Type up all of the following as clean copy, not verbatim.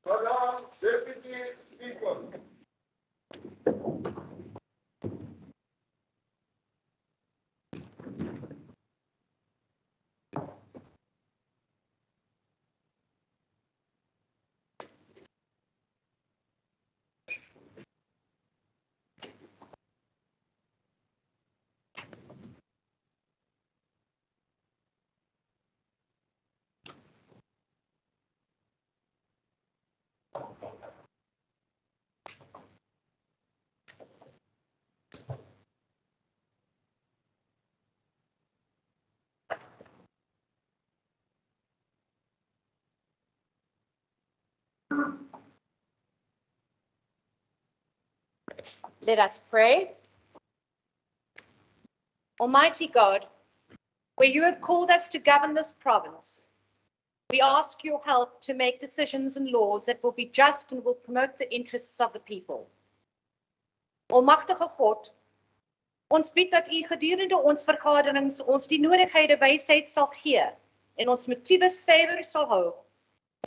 Around 70 people. Let us pray. Almighty God, where you have called us to govern this province, we ask your help to make decisions and laws that will be just and will promote the interests of the people. Almagtige God, ons bid dat u gedurende ons vergaderings ons die nodigheid wysheid sal gee en ons motiewe suiwer sal hou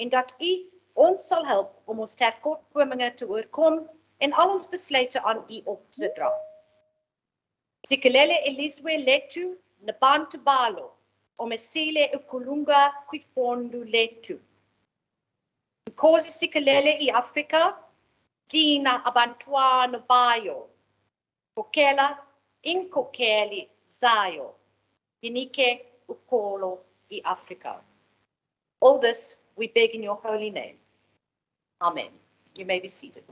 en dat u ons sal help om ons tekortkominge te oorkom en al ons besluite aan u op te dra. Sikelele elizwe letu nabantu balo omesile ukulunga kwifondu letu. Nkosi sikelele i Afrika tina abantwana bayo kokela inkokeli zayo inike ukolo i Afrika. All this we beg in your holy name. Amen. You may be seated.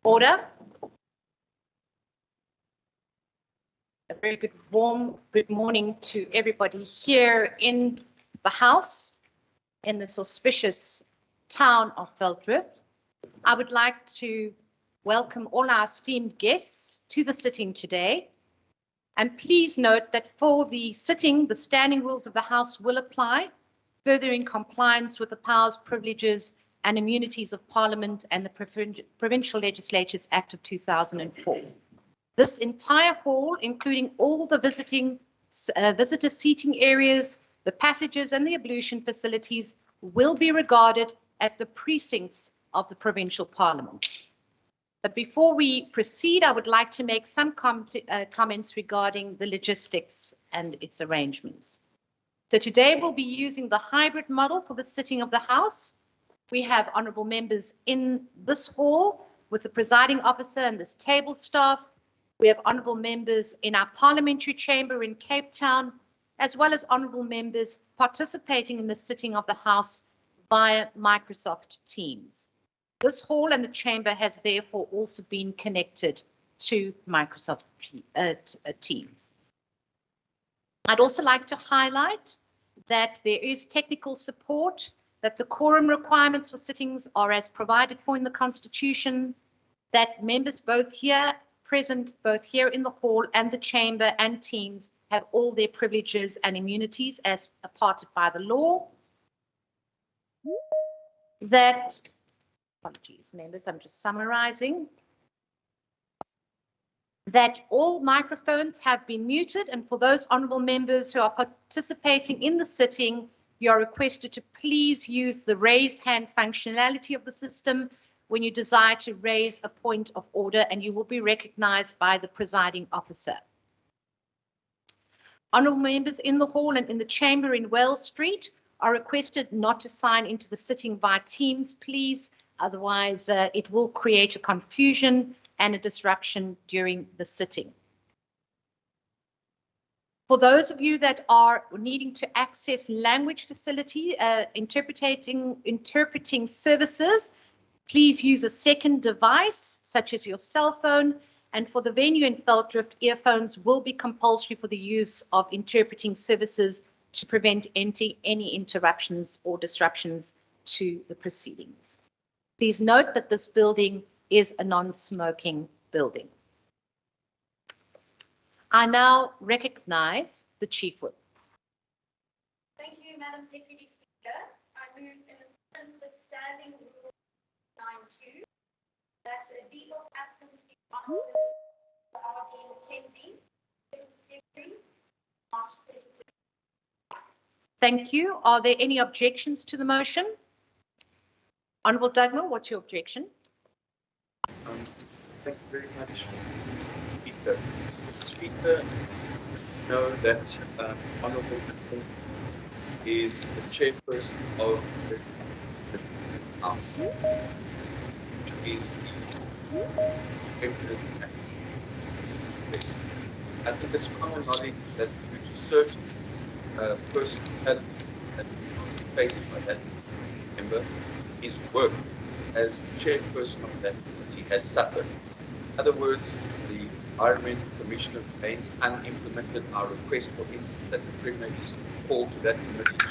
Order. A very good morning to everybody here in the house, in this auspicious town of Veldrift. I would like to welcome all our esteemed guests to the sitting today. And please note that for the sitting, the standing rules of the House will apply, further in compliance with the powers, privileges, and immunities of Parliament and the Provincial Legislatures Act of 2004. This entire hall, including all the visitor seating areas, the passages, and the ablution facilities, will be regarded as the precincts of the Provincial Parliament. But before we proceed, I would like to make some comments regarding the logistics and its arrangements. So today we'll be using the hybrid model for the sitting of the House. We have honourable members in this hall with the presiding officer and this table staff. We have honourable members in our parliamentary chamber in Cape Town, as well as honourable members participating in the sitting of the House via Microsoft Teams. This hall and the chamber has therefore also been connected to Microsoft Teams. I'd also like to highlight that there is technical support, that the quorum requirements for sittings are as provided for in the Constitution, that members present both here in the hall and the chamber and Teams have all their privileges and immunities as imparted by the law. That, apologies members, I'm just summarizing, that all microphones have been muted, and for those honourable members who are participating in the sitting, you are requested to please use the raise hand functionality of the system when you desire to raise a point of order, and you will be recognised by the presiding officer. Honourable members in the hall and in the chamber in Wells Street are requested not to sign into the sitting via Teams, please. Otherwise, it will create a confusion and a disruption during the sitting. For those of you that are needing to access language facility, interpreting services, please use a second device, such as your cell phone. And for the venue in Veldrift, earphones will be compulsory for the use of interpreting services to prevent any interruptions or disruptions to the proceedings. Please note that this building is a non-smoking building. I now recognize the Chief Whip. Thank you, Madam Deputy Speaker. I move in accordance with Standing Rule 9.2 that a leave of absence be granted to our Dean Kenzie, February, March 23. Thank you. Are there any objections to the motion? Honourable Duggan, what's your objection? Thank you very much, Speaker. Speaker, know that Honourable is the chairperson of the House, which is the Members Act. I think it's common knowledge that due to certain personal talent that is faced by that member, his work as chairperson of that committee has suffered. In other words, the Environment Commissioner remains unimplemented. Our request, for instance, that the Premier is called to that committee to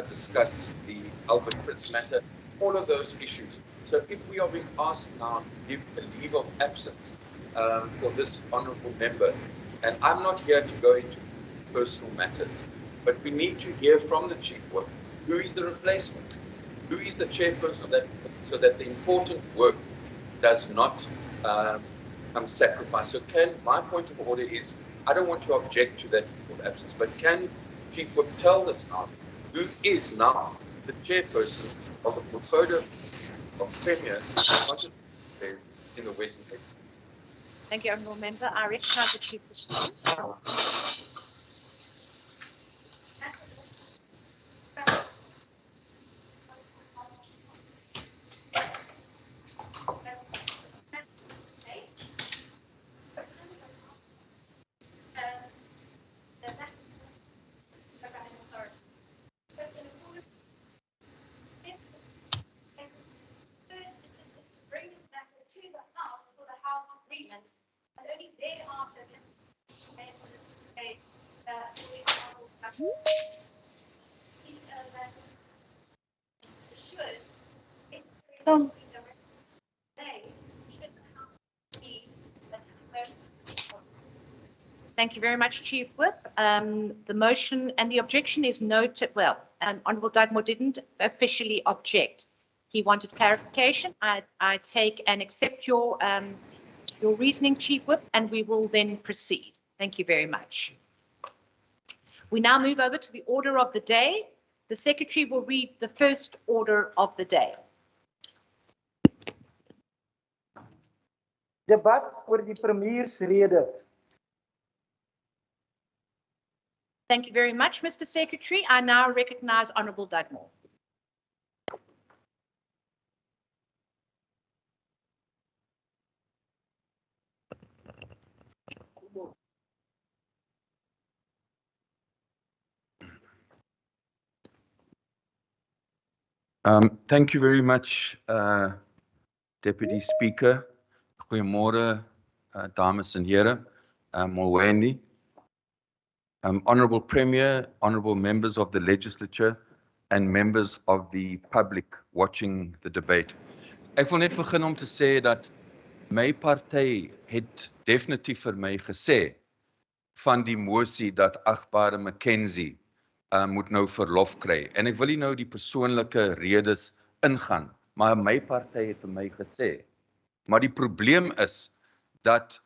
discuss the Albert Fritz matter, all of those issues. So if we are being asked now to give a leave of absence for this honourable member, and I'm not here to go into personal matters, but we need to hear from the Chief Whip who is the replacement, who is the chairperson of that, so that the important work does not become sacrificed. So my point of order is, I don't want to object to that leave of absence, but can Chief Whip tell us now who is now the chairperson of the portfolio of Premier in the Western Cape? Thank you, Honourable Member. I recognise the Chief Whip. Bring this matter to the House for the House agreement, and only thereafter can Thank you very much, Chief Whip. The motion and the objection is noted. Well, Honourable Dugmore didn't officially object. He wanted clarification. I take and accept your reasoning, Chief Whip, and we will then proceed. Thank you very much. We now move over to the order of the day. The Secretary will read the first order of the day. Debat oor die premiersrede. Thank you very much, Mr. Secretary. I now recognize Honourable Dugmore. Thank you very much, Deputy Speaker. Goeiemôre, dames en heren. Molweni. Honourable Premier, honourable members of the legislature, and members of the public watching the debate. Ek wil net begin om te sê dat my party het definitief vir my gesê van die mosie dat agbare Mackenzie moet nou verlof kry. En ek wil nie nou die persoonlike redes ingaan, maar my party het vir my gesê. Maar die probleem is dat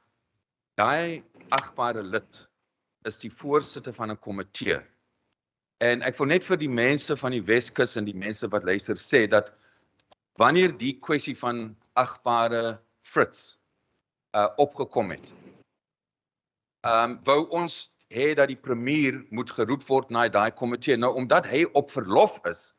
daai agbare lid is die voorsitter van 'n komitee. En ek wil net vir die mense van die Weskus en die mense wat luister sê dat wanneer die kwessie van agbare Fritz opgekom het, wou ons hê dat die premier moet geroep word na daai komitee. Nou omdat hy op verlof is,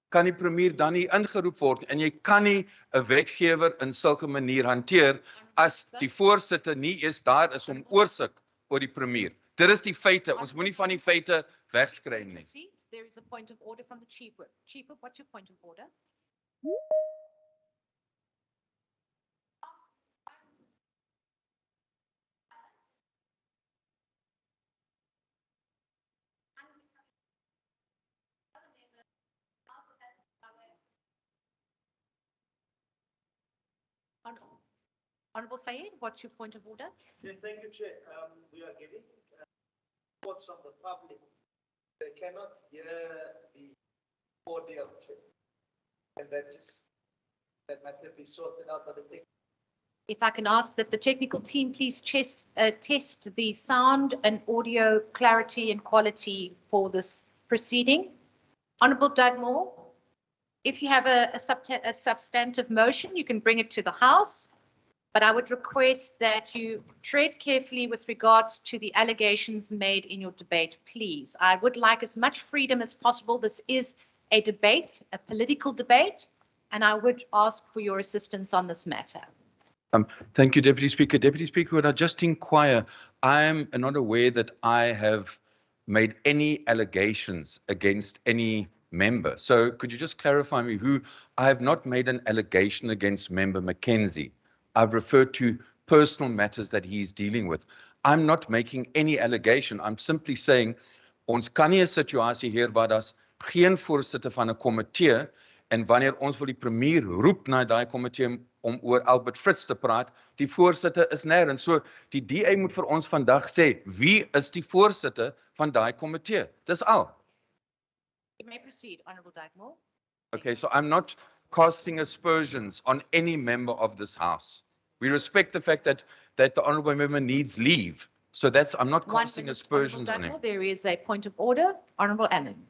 kan die premier dan nie ingeroep word en jy kan nie 'n wetgewer in sulke manier hanteer as die voorsitter nie eens daar is om oorsig oor die premier. Dit is die feite. Ons moenie van die feite wegskry nie. There is a point of order from the Chief Whip. Chief Whip, what's your point of order? Honourable Sayed, what's your point of order? Yeah, thank you, Chair. We are getting reports from the public. They cannot hear the audio, Chair. And that matter be sorted out by the technical. If I can ask that the technical team please test the sound and audio clarity and quality for this proceeding. Honourable Dugmore, if you have a substantive motion, you can bring it to the House. But I would request that you tread carefully with regards to the allegations made in your debate, please. I would like as much freedom as possible. This is a debate, a political debate, and I would ask for your assistance on this matter. Thank you, Deputy Speaker. Deputy Speaker, would I just inquire, I am not aware that I have made any allegations against any member. So could you just clarify me who? I have not made an allegation against member Mackenzie. I've referred to personal matters that he's dealing with. I'm not making any allegation. I'm simply saying, ons kan nie 'n situasie hier waar daar's geen voorsitter van 'n komitee en wanneer ons wil die premier roep na daai komitee om oor Albert Fritz te praat, die voorsitter is nêrens. So die DA moet vir ons vandag sê, wie is die voorsitter van daai komitee? Dis al. You may proceed, Honourable Dagmore. Okay, so I'm not casting aspersions on any member of this House. We respect the fact that the honourable member needs leave. So I'm not One casting minute, aspersions on Honourable him. Dagmore. There is a point of order. Honourable Allen.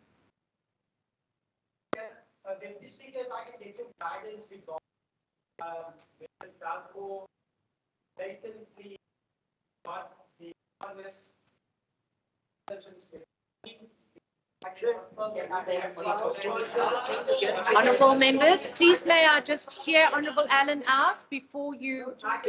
Deputy Speaker, if I can get your guidance regarding Mr. Dagmore blatantly not the honest Honourable members, please may I just hear Honourable Allen out before you. I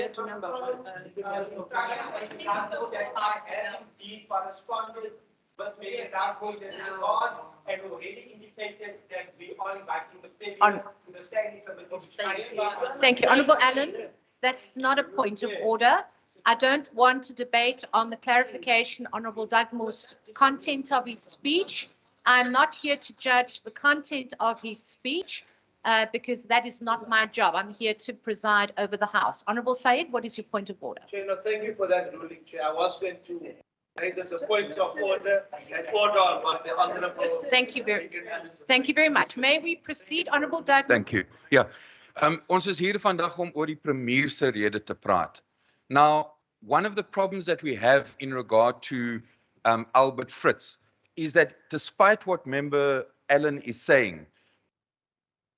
have indeed corresponded with Mayor Dagmore in this regard and already indicated that we are inviting the Premier to the Standing Committee. Thank you, Honourable Allen. That's not a point of order. I don't want to debate on the clarification, Honourable Dugmore's content of his speech. I'm not here to judge the content of his speech because that is not my job. I'm here to preside over the House. Honourable Sayed, what is your point of order? Chair, no, thank you for that ruling, Chair. I was going to raise as a point of order and order on what the Honourable. Thank you very much. May we proceed, Honourable Dugmore? Thank you. Ja. Ons is hier vandag om oor die premier se rede te praat. Now, one of the problems that we have in regard to Albert Fritz is that despite what Member Allen is saying,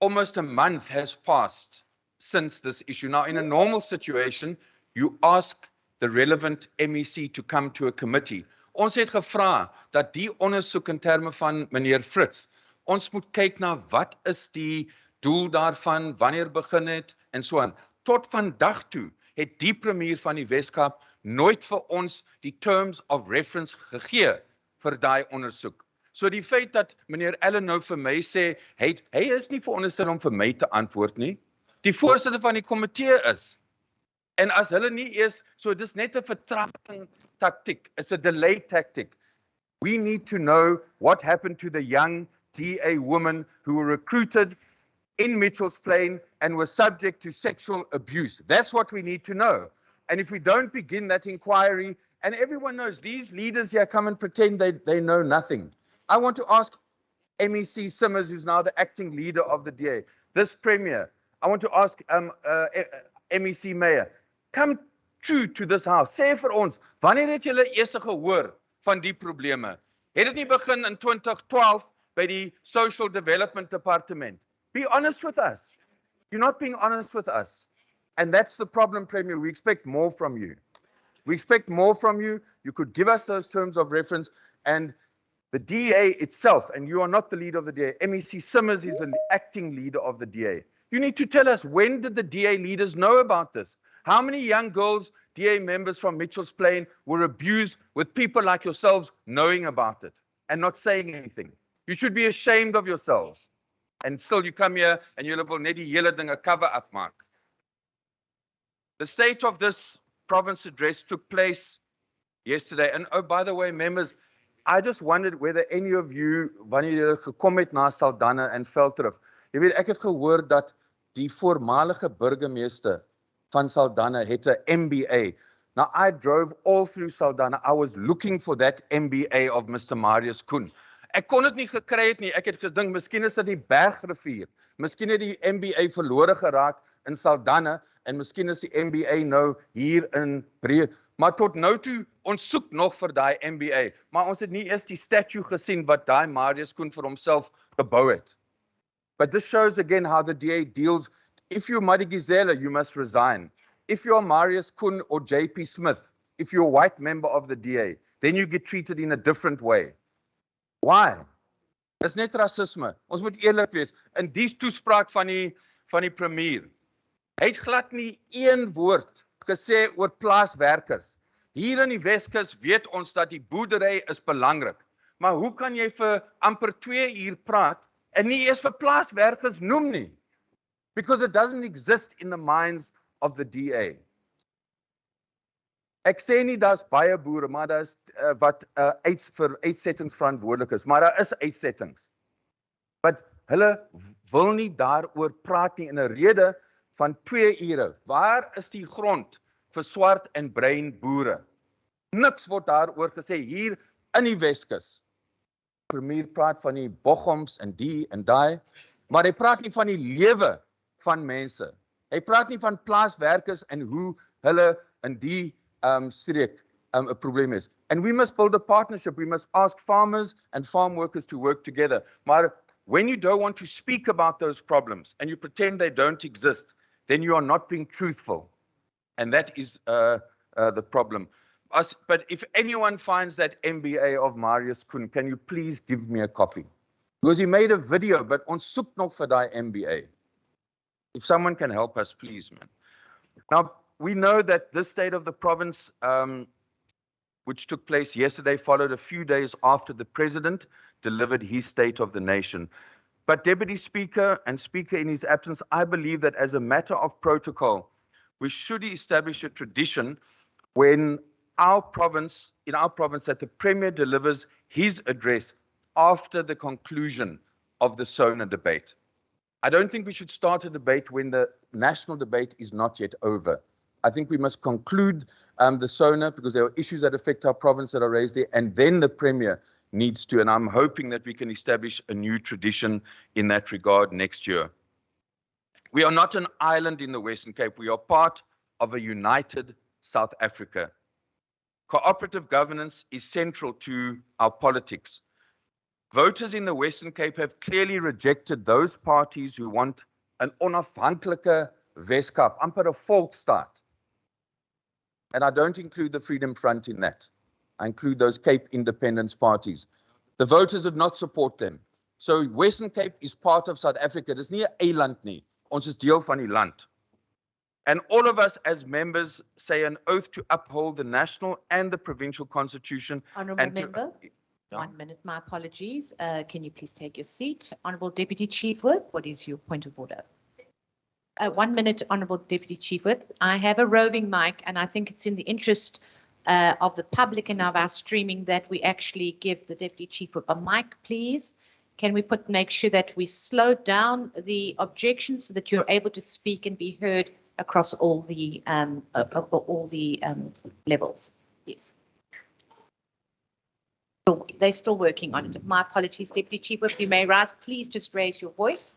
almost a month has passed since this issue. Now, in a normal situation, you ask the relevant MEC to come to a committee. Ons het gevra dat die ondersoek in terme van meneer Fritz, ons moet kyk na wat is die doel daarvan, wanneer begin het en so aan. Tot vandag toe het die premier van die Weskaap nooit vir ons die terms of reference gegee vir daai ondersoek. So die feit dat meneer Allen nou vir my sê, hy is nie veronderstel om vir my te antwoord nie. Die voorsitter van die komitee is. En as hulle nie eers, so dis net 'n vertragting taktiek, it's a delay tactic. We need to know what happened to the young DA women who were recruited in Mitchell's Plain and were subject to sexual abuse. That's what we need to know. And if we don't begin that inquiry, and everyone knows these leaders here come and pretend they know nothing. I want to ask MEC Simmers, who's now the acting leader of the DA, this premier, I want to ask MEC Mayor, come true to this house. Sê vir ons, wanneer het julle eers gehoor van die probleme? Het dit nie begin in 2012 by die Social Development Department? Be honest with us. You're not being honest with us. And that's the problem, Premier. We expect more from you. We expect more from you. You could give us those terms of reference. And the DA itself, and you are not the leader of the DA, MEC Simmers is the acting leader of the DA. You need to tell us, when did the DA leaders know about this? How many young girls, DA members from Mitchell's Plain, were abused with people like yourselves knowing about it and not saying anything? You should be ashamed of yourselves. And still you come here and you'll wil net die hele ding 'n cover-up maak. The state of this province address took place yesterday. And oh, by the way, members, I just wondered whether any of you, wanneer julle gekom het na Saldanha en Veldrif, jy weet, ek het gehoor dat die voormalige burgemeester van Saldanha het 'n MBA. Now, I drove all through Saldanha. I was looking for that MBA of Mr. Marius Koen. Ek kon dit nie gekry het nie. Ek het gedink, miskien is dit die Bergrivier. Miskien het die MBA verlore geraak in Saldanha en miskien is die MBA nou hier in Breë. Maar tot nou toe, ons soek nog vir daai MBA. Maar ons het nie eers die statue gesien wat daai Marius Koen vir homself gebou het. But this shows again how the DA deals. If you're Madigizela, you must resign. If you're Marius Koen or JP Smith, if you're a white member of the DA, then you get treated in a different way. Why? Dis net rasisme. Ons moet eerlik wees. In die toespraak van die premier, hy het glad nie een woord gesê oor plaaswerkers. Hier in die Weskus weet ons dat die boerdery is belangrik. Maar hoe kan jy vir amper 2 uur praat en nie eers vir plaaswerkers noem nie? Because it doesn't exist in the minds of the DA. Ek sê nie daar's baie boere, maar daar's wat vir uitsettings verantwoordelik is, maar daar is uitsettings. But hulle wil nie daaroor praat nie in 'n rede van 2 ure. Waar is die grond vir swart en bruin boere? Niks word daaroor gesê hier in die Weskus. Premier praat van die boggoms en die en daai, maar hy praat nie van die lewe van mense. Hy praat nie van plaaswerkers en hoe hulle in die streek 'n probleem is. And we must build a partnership. We must ask farmers and farm workers to work together. Maar when you don't want to speak about those problems and you pretend they don't exist, then you are not being truthful. And that is the problem. But if anyone finds that MBA of Marius Koen, can you please give me a copy? Because he made a video, but ons soek nog vir daai MBA. If someone can help us, please, man. Now, we know that this state of the province, which took place yesterday, followed a few days after the president delivered his state of the nation. But Deputy Speaker and Speaker in his absence, I believe that as a matter of protocol, we should establish a tradition when in our province, that the Premier delivers his address after the conclusion of the SONA debate. I don't think we should start a debate when the national debate is not yet over. I think we must conclude the SONA because there are issues that affect our province that are raised there, and then the Premier needs to, and I'm hoping that we can establish a new tradition in that regard next year. We are not an island in the Western Cape. We are part of a united South Africa. Cooperative governance is central to our politics. Voters in the Western Cape have clearly rejected those parties who want an onafhanklike Weskaap, amper 'n volksstaat. And I don't include the Freedom Front in that. I include those Cape independence parties. The voters did not support them. So Western Cape is part of South Africa. Dis nie 'n eiland nie. Ons is deel van die land. And all of us as members say an oath to uphold the national and the provincial constitution. Honourable and member, Yeah. 1 minute, my apologies. Can you please take your seat? Honourable Deputy Chief Whip, what is your point of order? 1 minute, Honourable Deputy Chief Whip. I have a roving mic, and I think it's in the interest of the public and of our streaming that we actually give the Deputy Chief Whip a mic, please. Can we make sure that we slow down the objections so that you're able to speak and be heard across all the levels? Yes. They're still working on it. My apologies, Deputy Chief Whip. You may rise. Please just raise your voice.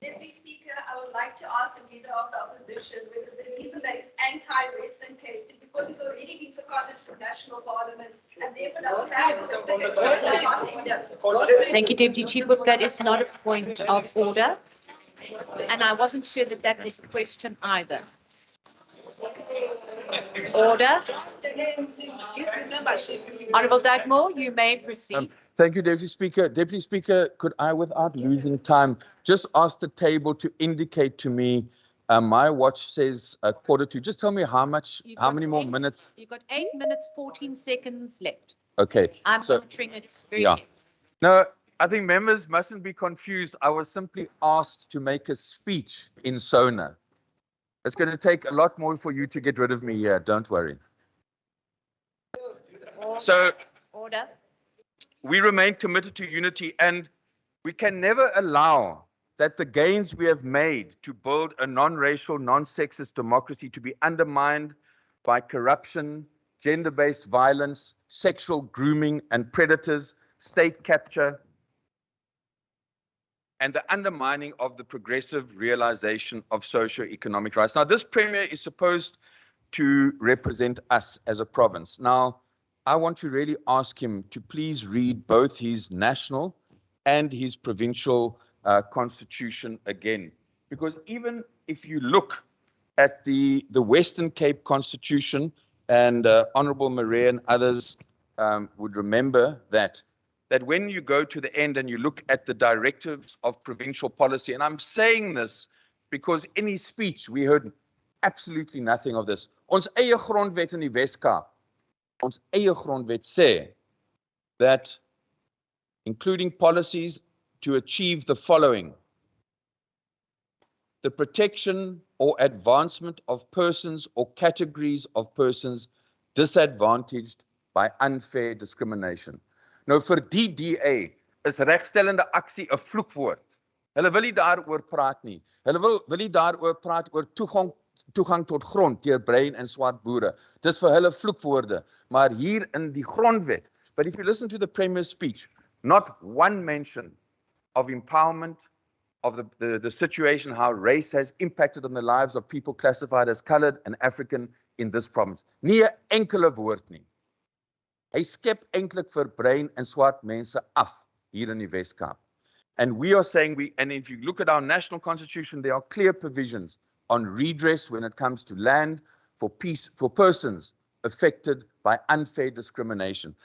Deputy Speaker, I would like to ask the leader of the opposition whether the reason that it's anti-Western Cape is because it's already been seconded to the national parliament and therefore doesn't have a specific order. Thank you, Deputy Chief Whip. That is not a point of order. And I wasn't sure that that was a question either. Order. Honourable Dugmore, you may proceed. Thank you, Deputy Speaker. Deputy Speaker, could I, without losing time, just ask the table to indicate to me, my watch says 1:45. Just tell me how many more minutes? You've got 8 minutes, 14 seconds left. Okay. I'm so, monitoring it very yeah. carefully. No, I think members mustn't be confused. I was simply asked to make a speech in SONA. It's going to take a lot more for you to get rid of me here. Don't worry. So, Order. we remain committed to unity, and we can never allow that the gains we have made to build a non-racial, non-sexist democracy to be undermined by corruption, gender-based violence, sexual grooming and predators, state capture, and the undermining of the progressive realization of socio-economic rights. Now, this Premier is supposed to represent us as a province. Now, I want to really ask him to please read both his national and his provincial constitution again. Because even if you look at the Western Cape Constitution, and Honourable Maria and others would remember that when you go to the end and you look at the directives of provincial policy, and I'm saying this because in his speech we heard absolutely nothing of this. Ons eie grondwet in die Weskaap, ons eie grondwet sê that including policies to achieve the following: the protection or advancement of persons or categories of persons disadvantaged by unfair discrimination. Nou vir die DA is regstellende aksie 'n vloekwoord. Hulle wil nie daaroor praat nie. Hulle wil nie daaroor praat oor toegang tot grond deur bruin en swart boere. Dis vir hulle vloekwoorde. Maar hier in die grondwet, but if you listen to the Premier's speech, not one mention of empowerment, of the situation, how race has impacted on the lives of people classified as colored and African in this province. Nie 'n enkele woord nie. Hy skep eintlik vir bruin en swart mense af hier in die Wes-Kaap. And we are saying, and if you look at our national constitution, there are clear provisions on redress when it comes to land, for peace, for persons affected by unfair discrimination.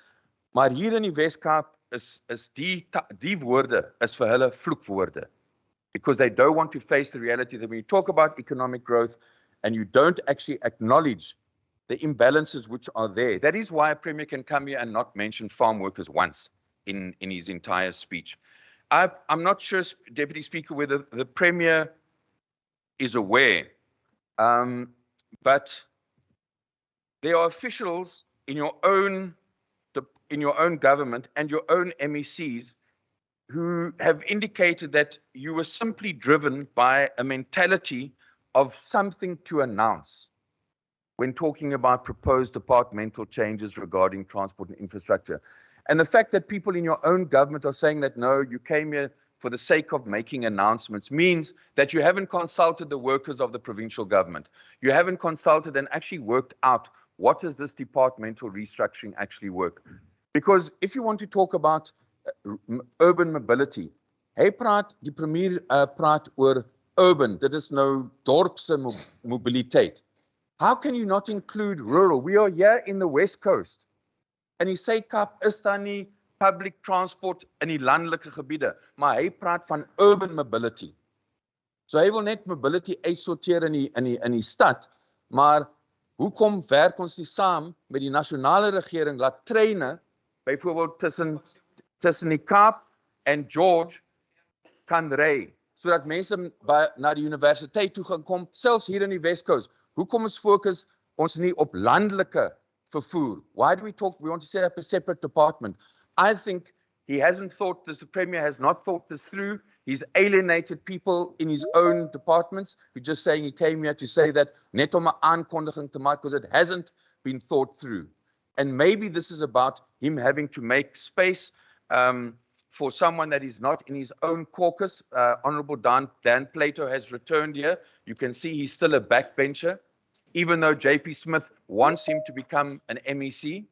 Maar hier in die Wes-Kaap is die woorde is vir hulle vloekwoorde. Because they don't want to face the reality that when you talk about economic growth and you don't actually acknowledge the imbalances which are there. That is why a Premier can come here and not mention farm workers once in his entire speech. I'm not sure, Deputy Speaker, whether the Premier is aware, but there are officials in your own government and your own MECs who have indicated that you were simply driven by a mentality of something to announce when talking about proposed departmental changes regarding transport and infrastructure. And the fact that people in your own government are saying that, no, you came here for the sake of making announcements means that you haven't consulted the workers of the provincial government. You haven't consulted and actually worked out what does this departmental restructuring actually work. Because if you want to talk about urban mobility, die premier praat oor urban, dit is nou dorpse mobiliteit. How can you not include rural? We are here in the West Coast. In die Suid-Kaap is daar nie public transport in die landelike gebiede, maar hy praat van urban mobility. So hy wil net mobility uitsorteer in die stad, maar hoekom werk ons nie saam met die nasionale regering, laat treine, byvoorbeeld tussen die Kaap en George kan ry, sodat mense na die universiteit toe gaan kom, selfs hier in die West Coast. Hoekom fokus ons nie op landelike vervoer? Why do we want to set up a separate department? I think he hasn't thought this, the Premier has not thought this through. He's alienated people in his own departments. We're just saying he came here to say that net om 'n aankondiging te maak, because it hasn't been thought through. And maybe this is about him having to make space for someone that is not in his own caucus. Honorable Dan Plato has returned here. You can see he's still a backbencher, even though JP Smith wants him to become an MEC.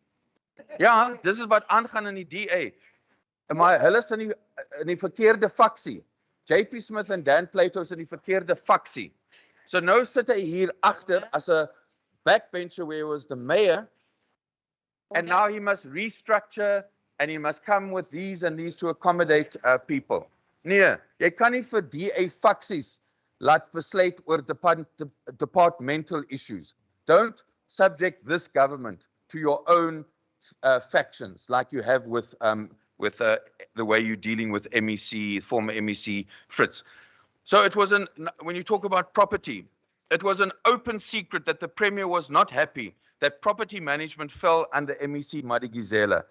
Ja, dis is wat aangaan in die DA. Maar hulle is in die verkeerde faksie. JP Smith en Dan Plato is in die verkeerde faksie. So nou sit hy hier agter as 'n backbencher where he was the mayor, and now he must restructure and he must come with these and these to accommodate people. Nee, jy kan nie vir DA faksies laat besluit oor departmental issues. Don't subject this government to your own factions like you have with the way you're dealing with MEC, former MEC Fritz. So it was when you talk about property, it was an open secret that the Premier was not happy that property management fell under MEC Madikizela.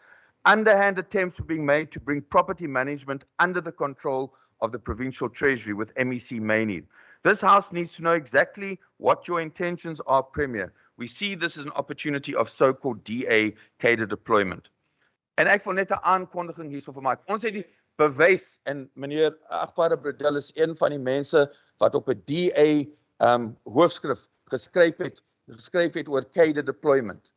Underhand attempts were being made to bring property management under the control of the Provincial Treasury with MEC Maynard. This House needs to know exactly what your intentions are, Premier. We see this as an opportunity of so-called DA cadre deployment. En ek wil net 'n aankondiging hierso vermaak. Ons het die bewys, en meneer Agbare Bredel is een van die mense wat op 'n DA hoofskrif geskryf het oor cadre deployment.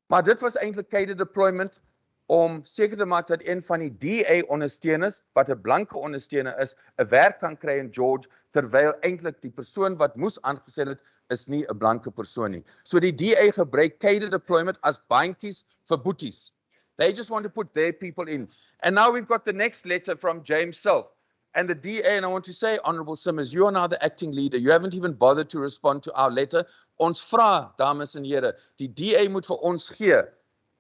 Maar dit was eintlik cadre deployment om seker te maak dat een van die DA-ondersteuners, wat 'n blanke ondersteuner is, 'n werk kan kry in George, terwyl eintlik die persoon wat moes aangestel het, is nie 'n blanke persoon nie. So die DA gebruik cadre deployment as bandjies vir boeties. They just want to put their people in. And now we've got the next letter from James Self. And the DA, and I want to say, Honourable Simmers, you are now the acting leader. You haven't even bothered to respond to our letter. Ons vra, dames en here, die DA moet vir ons gee.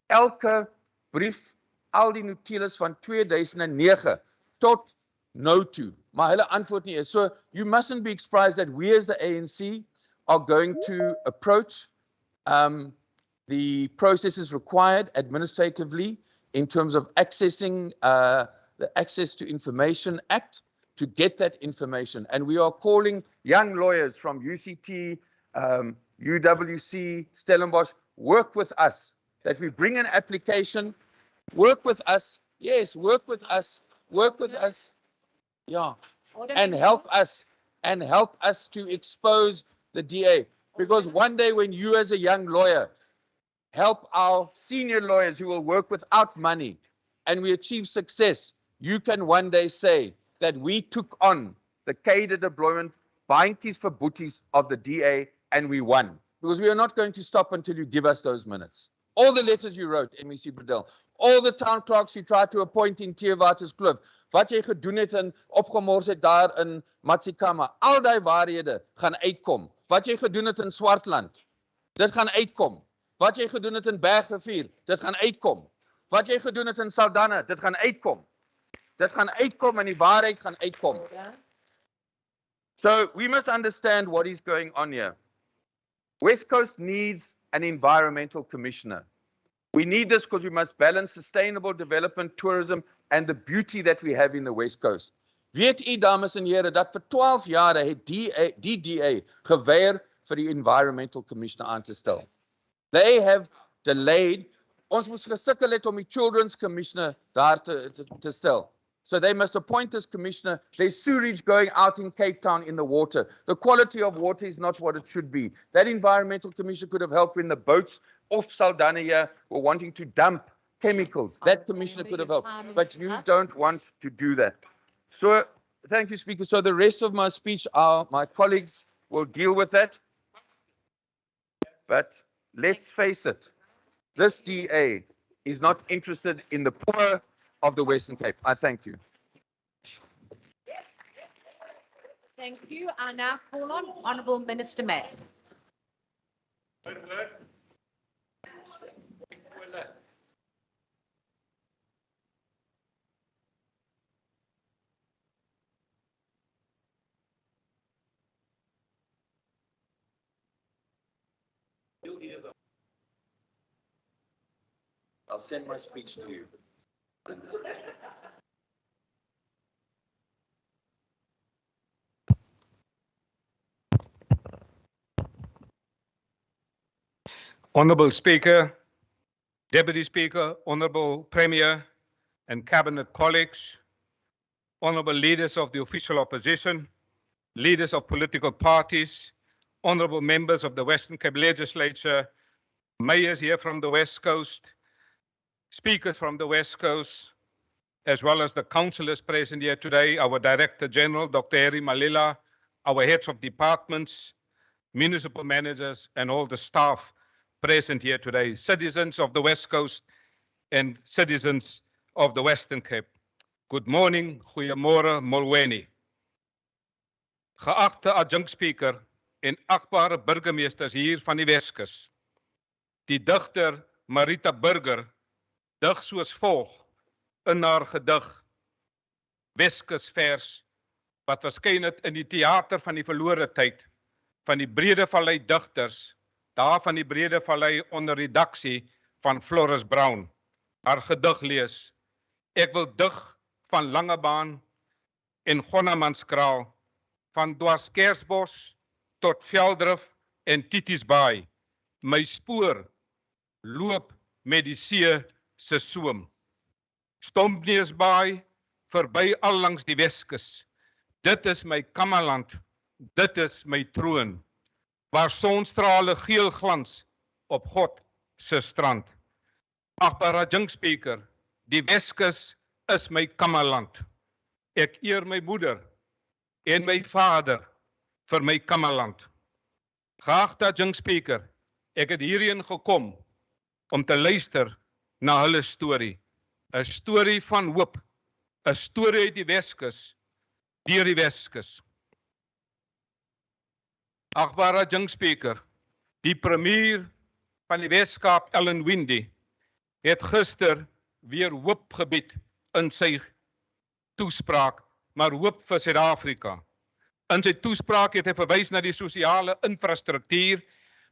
Elke brief, al die notules van 2009 tot nou toe. Maar hulle antwoord nie is. So you mustn't be surprised that we as the ANC are going to approach the processes required administratively in terms of accessing the Access to Information Act to get that information. And we are calling young lawyers from UCT, UWC, Stellenbosch, work with us, that we bring an application, work with us, yes, work with us, yeah, and help us to expose the DA. Because one day when you as a young lawyer help our senior lawyers who will work without money and we achieve success, you can one day say that we took on the cadre deployment, baantjies vir boeties of the DA, and we won. Because we are not going to stop until you give us those minutes. All the letters you wrote, MEC Bredel, all the town clerks you tried to appoint in Theewaterskloof, wat jy gedoen het en opgemors het daar in Matsikama, al die waarhede gaan uitkom. Wat jy gedoen het in Swartland, dit gaan uitkom. Wat jy gedoen het in Bergrivier, dit gaan uitkom. Wat jy gedoen het in Saldanha, dit gaan uitkom. Dit gaan uitkom en die waarheid gaan uitkom. So we must understand what is going on here. West Coast needs an environmental commissioner. We need this because we must balance sustainable development, tourism, and the beauty that we have in the West Coast. Weet u, dames en heren, dat vir 12 jare het die DA geweier vir die environmental commissioner aan te stel. They have delayed. Ons moes gesukkel het om die children's commissioner daar te stel. So they must appoint this commissioner. There's sewage going out in Cape Town in the water. The quality of water is not what it should be. That environmental commissioner could have helped when the boats off Saldanha here were wanting to dump chemicals. That commissioner could have helped. But you don't want to do that. So, thank you, Speaker. So the rest of my speech, my colleagues will deal with that. But let's face it, this DA is not interested in the poor of the Western Cape. I thank you. Thank you. I now call on Honourable Minister May. I'll send my speech to you. Honourable Speaker, Deputy Speaker, Honourable Premier and Cabinet colleagues, Honourable leaders of the official opposition, leaders of political parties, Honourable members of the Western Cape Legislature, mayors here from the West Coast, speakers from the West Coast, as well as the councillors present here today, our Director General, Dr. Harry Malila, our heads of departments, municipal managers, and all the staff present here today, citizens of the West Coast and citizens of the Western Cape. Good morning, goeiemorgen, molweni. Geachte adjunct speaker en achtbare burgemeesters hier van die Weskus. Die digter Marita Burger dig soos volg in haar gedig Weskus vers wat verskyn het in die theater van die verlore tyd van die Brede Vallei digters, daar van die Brede Vallei onder redaksie van Floris Brown. Haar gedig lees: Ek wil dig van Langebaan en Gonnamannskraal, van Dwarskersbos tot Veldrif en Titisbaai. My spoor loop met die see se soom. Stompneusbaai verby al langs die Weskus. Dit is my kammerland, dit is my troon, waar sonstrale geel glans op God se strand. Achtbare adjunct speaker, die Weskus is my kammerland. Ek eer my moeder en my vader vir my kammerland. Geachte adjunct speaker, ek het hierheen gekom om te luister na hulle storie. 'n Storie van hoop, 'n storie uit die Weskus, deur die Weskus. Achtbare adjunct speaker, die premier van die Weskaap, Ellen Windy, het gister weer hoop gebied in sy toespraak, maar hoop vir Suid-Afrika. In sy toespraak het hy verwys na die sosiale infrastruktuur,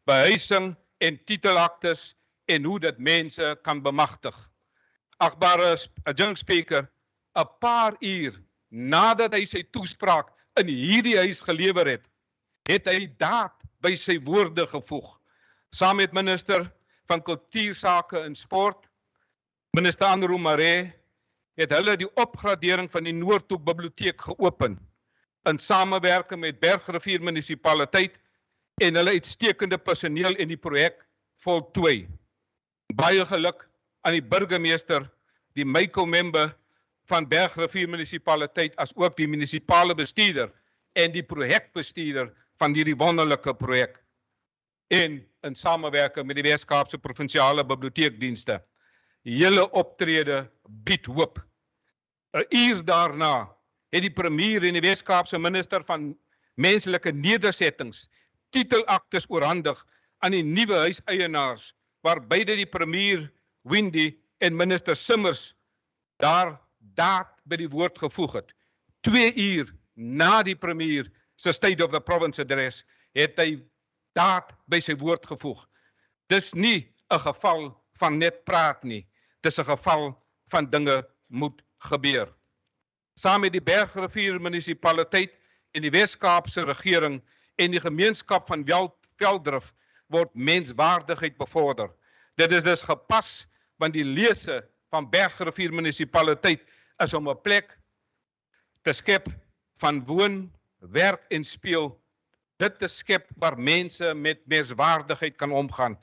behuising en titelaktes en hoe dit mense kan bemagtig. Achtbare adjunct speaker, 'n paar uur nadat hy sy toespraak in hierdie huis gelewer het, het hy daad by sy woorde gevoeg. Saam met minister van Kultuursake en Sport, minister Anro Maree, het hulle die opgradering van die Noordhoek Biblioteek geopen in samewerking met Bergrivier Munisipaliteit en hulle uitstekende personeel in die projek voltooi. Baie geluk aan die burgemeester, die MYCO-member van Bergrivier Munisipaliteit, as ook die munisipale bestuurder en die projekbestuurder van hierdie wonderlike projek. En in samewerking met die Wes-Kaapse Provinciale Biblioteekdienste. Julle optrede bied hoop. 'n uur daarna het die premier en die Wes-Kaapse minister van menslike nedersettings titelaktes oorhandig aan die nuwe huiseienaars, waar beide die premier Windy en minister Simmers daar daad by die woord gevoeg het. 2 uur na die premier se State of the Province address het hy daad by sy woord gevoeg. Dis nie 'n geval van net praat nie, dis 'n geval van dinge moet gebeur. Saam met die Bergrivier Munisipaliteit en die Wes-Kaapse regering en die gemeenskap van Velddrif word menswaardigheid bevorder. Dit is dus gepas, want die lese van Bergrivier Munisipaliteit is om 'n plek te skep van woon, werk en speel, dit te skep waar mense met menswaardigheid kan omgaan.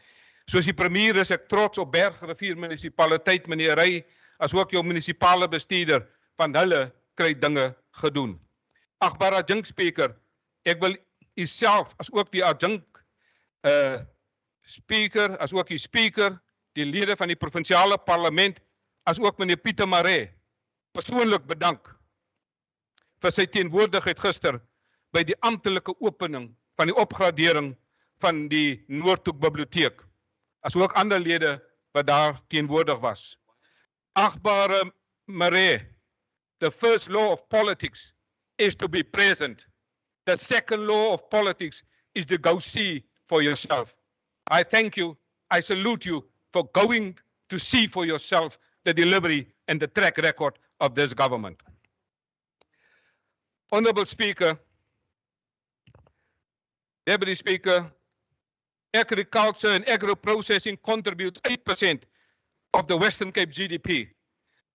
Soos die premier is ek trots op Bergrivier Munisipaliteit, meneer Rey, as ook jou munisipale bestuurder, van hulle kry dinge gedoen. Agbare adjunkspeaker, ek wil u self, as ook die adjunk speaker, as ook die speaker, die lede van die provinsiale parlement, as ook meneer Pieter Maree, persoonlik bedank vir sy teenwoordigheid gister by die amptelike opening van die opgradering van die Noordhoek Biblioteek, as ook ander lede wat daar teenwoordig was. Agbare Maree, the first law of politics is to be present. The second law of politics is to go see for yourself. I thank you, I salute you for going to see for yourself the delivery and the track record of this government. Honorable Speaker, Deputy Speaker, agriculture and agro-processing contribute 8% of the Western Cape GDP.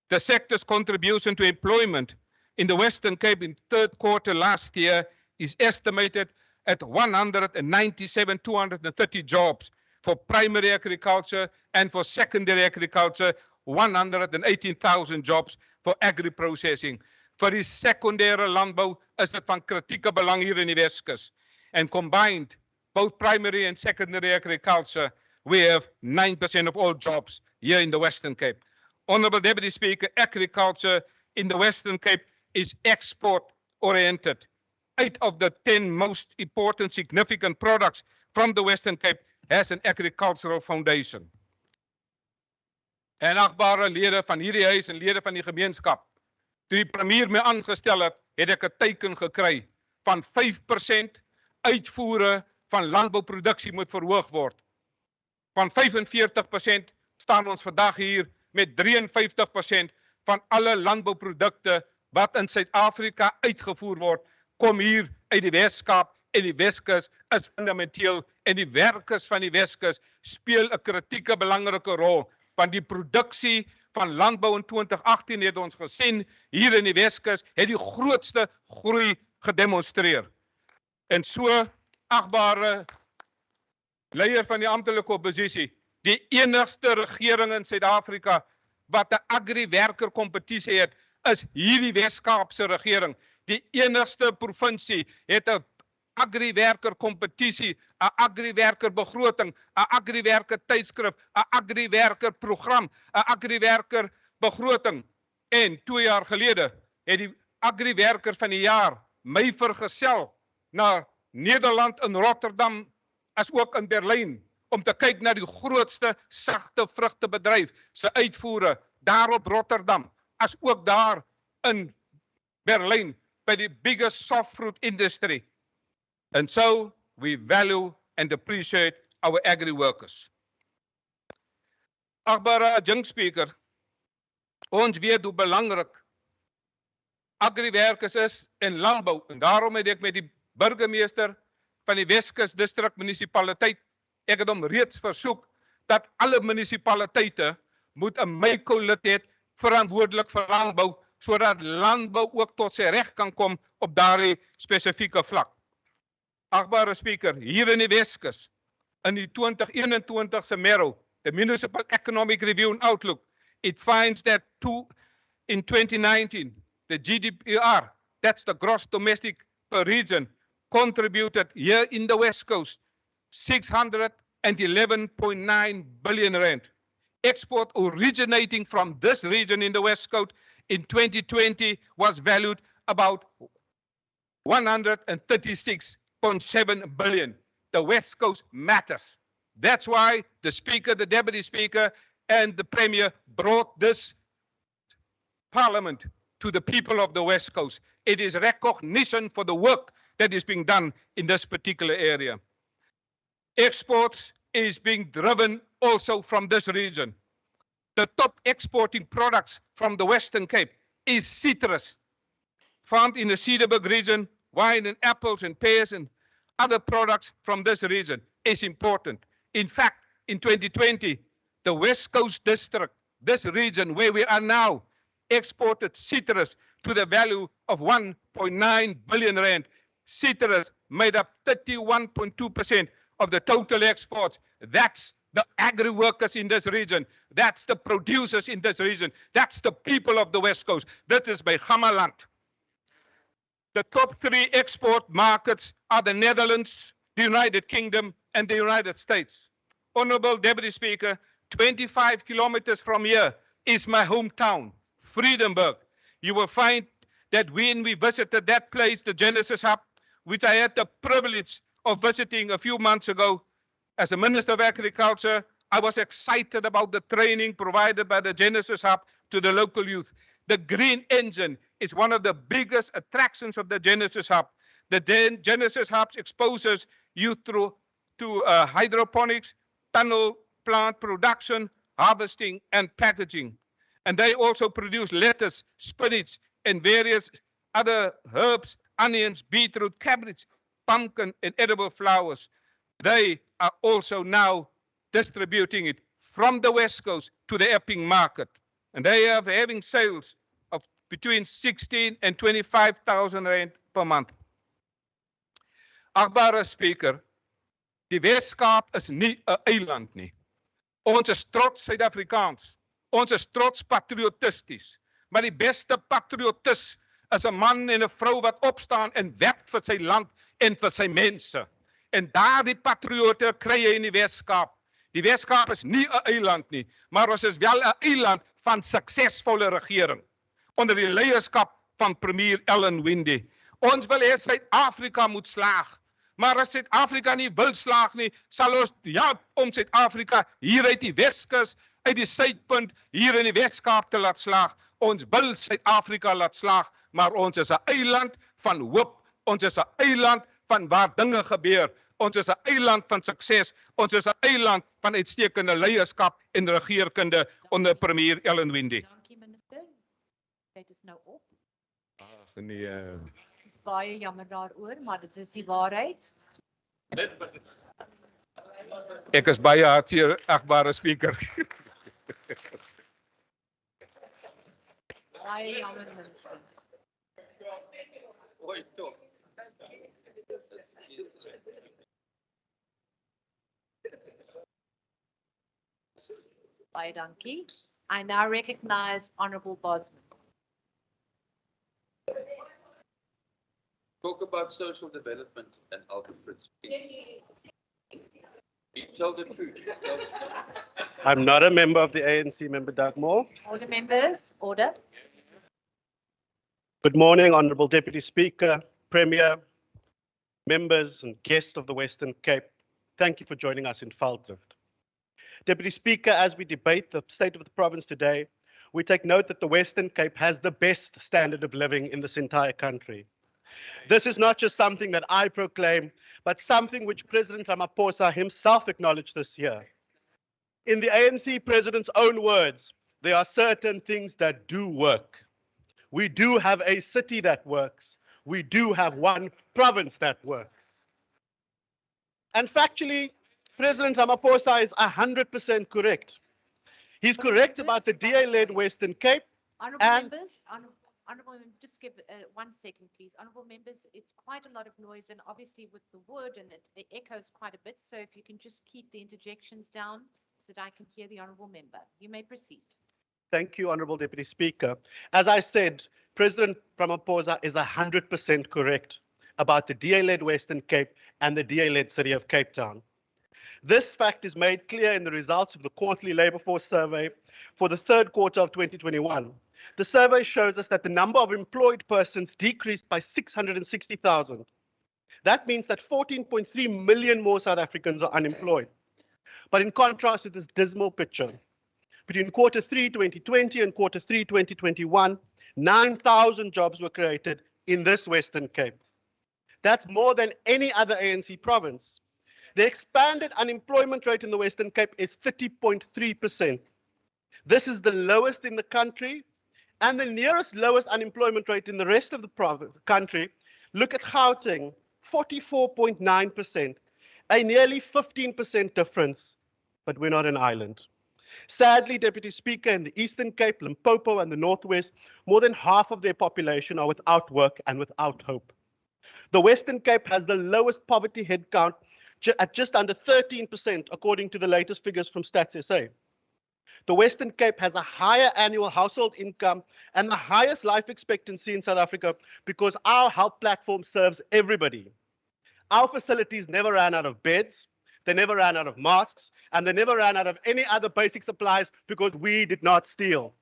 The sector's contribution to employment in the Western Cape in third quarter last year is estimated at 230 jobs for primary agriculture, and for secondary agriculture, 118,000 jobs for agri-processing. Vir die sekondêre landbou is dit van kritieke belang hier in die Weskus. And combined, both primary and secondary agriculture, we have 9% of all jobs here in the Western Cape. Honorable Deputy Speaker, agriculture in the Western Cape is export-oriented. 8 of the 10 most important significant products from the Western Cape has an agricultural foundation. En agbare lede van hierdie huis en lede van die gemeenskap, toe die premier my aangestel het, het ek 'n teiken gekry van 5% uitvoere van landbouproduksie moet verhoog word. Van 45% staan ons vandag hier met 53% van alle landbouprodukte wat in Suid-Afrika uitgevoer word, kom hier uit die Wes-Kaap, en die Weskus is fundamenteel, en die werkers van die Weskus speel 'n kritieke belangrike rol, want die produksie van landbou in 2018 het ons gesien, hier in die Weskus het die grootste groei gedemonstreer. En so, agbare leier van die amptelike oppositie, die enigste regering in Suid-Afrika wat 'n agri-werker kompetisie het, is hierdie Wes-Kaapse regering. Die enigste provinsie het 'n agri-werker kompetisie, 'n agri-werker begroting, 'n agri-werker tydskrif, 'n agri-werker program, 'n agri-werker begroting. En 2 jaar gelede het die agri-werker van die jaar my vergesel na Nederland in Rotterdam as ook in Berlyn om te kyk na die grootste sagte vrugtebedryf se uitvoere daar op Rotterdam, as ook daar in Berlyn by die biggest soft fruit industry. And so we value and appreciate our agri-workers. Agbare adjunct speaker, ons weet hoe belangrik agriwerkers is en landbou. En daarom het ek met die burgemeester van die Weskus Distrik Munisipaliteit, ek het hom reeds versoek dat alle munisipaliteite moet 'n MICO-lid hê verantwoordelik vir landbou, sodat landbou ook tot sy reg kan kom op daardie spesifieke vlak. Agbare Speaker, hier in die Weskus, in die 2021 se MERO, the Municipal Economic Review and Outlook, it finds that in 2019, the GDPR, that's the gross domestic per region, contributed here in the West Coast 611.9 billion rand. Export originating from this region in the West Coast in 2020 was valued about 136.7 billion. The West Coast matters. That's why the Speaker, the Deputy Speaker, and the Premier brought this Parliament to the people of the West Coast. It is recognition for the work that is being done in this particular area. Exports is being driven also from this region. The top exporting products from the Western Cape is citrus, farmed in the Cederberg region, wine and apples and pears and other products from this region is important. In fact, in 2020, the West Coast District, this region where we are now, exported citrus to the value of 1.9 billion rand. Citrus made up 31.2% of the total exports. That's the agri workers in this region. That's the producers in this region. That's the people of the West Coast. That is by Gamaland. The top 3 export markets are the Netherlands, the United Kingdom, and the United States. Honorable Deputy Speaker, 25 kilometers from here is my hometown, Vredenburg. You will find that when we visited that place, the Genesis Hub, which I had the privilege of visiting a few months ago, as a Minister of Agriculture, I was excited about the training provided by the Genesis Hub to the local youth. The green engine is one of the biggest attractions of the Genesis Hub. The Genesis Hub exposes youth to hydroponics, tunnel plant production, harvesting, and packaging. And they also produce lettuce, spinach, and various other herbs, onions, beetroot, cabbage, pumpkin, and edible flowers. They are also now distributing it from the West Coast to the Epping market. And they are having sales of between 16 and 25,000 rand per month. Agbare Speaker, die Weskaap is nie 'n eiland nie. Ons is trots Suid-Afrikaans. Ons is trots patriotisties. Maar die beste patriotis is 'n man en 'n vrou wat opstaan en werk vir sy land en vir sy mense. En daardie patriote kry jy in die Weskaap. Die Weskaap is nie 'n eiland nie, maar ons is wel 'n eiland van suksesvolle regering onder die leierskap van Premier Ellen Winde. Ons wil hê Suid-Afrika moet slaag. Maar as Suid-Afrika nie wil slaag nie, sal ons help om Suid-Afrika hier uit die Weskus, uit die suidpunt, hier in die Weskaap te laat slaag. Ons wil Suid-Afrika laat slaag, maar ons is 'n eiland van hoop. Ons is 'n eiland van waar dinge gebeur. Ons is 'n eiland van sukses. Ons is 'n eiland van uitstekende leierskap en regeerkunde onder Premier Ellen Winde. Dankie minister. Dit is nou op. Ag nee. Dit is baie jammer daaroor, maar dit is die waarheid. Ek is baie hartseer, agbare Speaker. Baie jammer minister. Baie dankie. I now recognize Honorable Bosman. Talk about social development and Albert Fritz, please. You tell the truth. I'm not a member of the ANC, Member Doug Moore. Order members, order. Good morning, Honourable Deputy Speaker, Premier, members and guests of the Western Cape. Thank you for joining us in Veldrift. Deputy Speaker, as we debate the state of the province today, we take note that the Western Cape has the best standard of living in this entire country. This is not just something that I proclaim, but something which President Ramaphosa himself acknowledged this year. In the ANC president's own words, there are certain things that do work. We do have a city that works. We do have one province that works. And factually, President Ramaphosa is 100% correct. He's correct about the DA-led Western Cape. Honourable And- members, honourable, just give 1 second, please. Honourable members, it's quite a lot of noise, and obviously with the wood and it echoes quite a bit. So if you can just keep the interjections down so that I can hear the honourable member. You may proceed. Thank you, Honourable Deputy Speaker. As I said, President Ramaphosa is 100% correct about the DA-led Western Cape and the DA-led City of Cape Town. This fact is made clear in the results of the quarterly labour force survey for the third quarter of 2021. The survey shows us that the number of employed persons decreased by 660,000. That means that 14.3 million more South Africans are unemployed. But in contrast to this dismal picture, between quarter 3 2020 and quarter 3 2021, 9,000 jobs were created in this Western Cape. That's more than any other ANC province. The expanded unemployment rate in the Western Cape is 30.3%. This is the lowest in the country, and the nearest lowest unemployment rate in the rest of the country, look at Gauteng, 44.9%, a nearly 15% difference, but we're not an island. Sadly, Deputy Speaker, in the Eastern Cape, Limpopo, and the Northwest, more than half of their population are without work and without hope. The Western Cape has the lowest poverty headcount at just under 13%, according to the latest figures from Stats SA. The Western Cape has a higher annual household income and the highest life expectancy in South Africa because our health platform serves everybody. Our facilities never ran out of beds, they never ran out of masks, and they never ran out of any other basic supplies because we did not steal.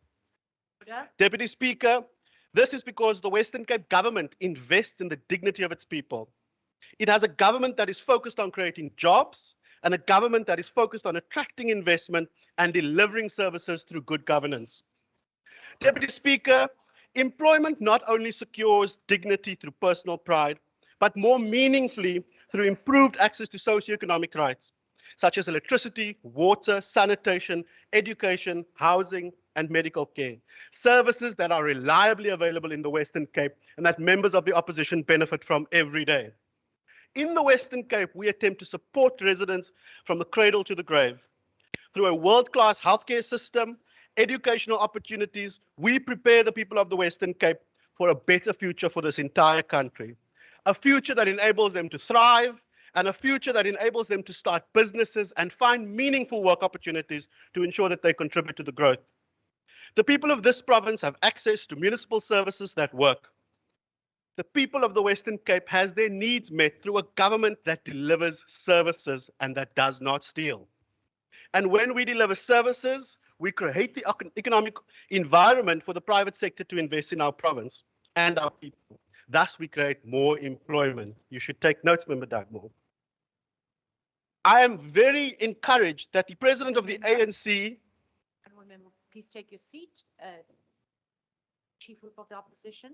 Order. Deputy Speaker, this is because the Western Cape government invests in the dignity of its people. It has a government that is focused on creating jobs and a government that is focused on attracting investment and delivering services through good governance. Deputy Speaker, employment not only secures dignity through personal pride, but more meaningfully through improved access to socioeconomic rights, such as electricity, water, sanitation, education, housing, and medical care, services that are reliably available in the Western Cape and that members of the opposition benefit from every day. In the Western Cape, we attempt to support residents from the cradle to the grave. Through a world-class healthcare system, educational opportunities, we prepare the people of the Western Cape for a better future for this entire country. A future that enables them to thrive, and a future that enables them to start businesses and find meaningful work opportunities to ensure that they contribute to the growth. The people of this province have access to municipal services that work. The people of the Western Cape has their needs met through a government that delivers services and that does not steal. And when we deliver services, we create the economic environment for the private sector to invest in our province and our people. Thus, we create more employment. You should take notes, Member Dagmore. I am very encouraged that the president of the ANC. Honourable member, please take your seat. Chief Whip of the Opposition.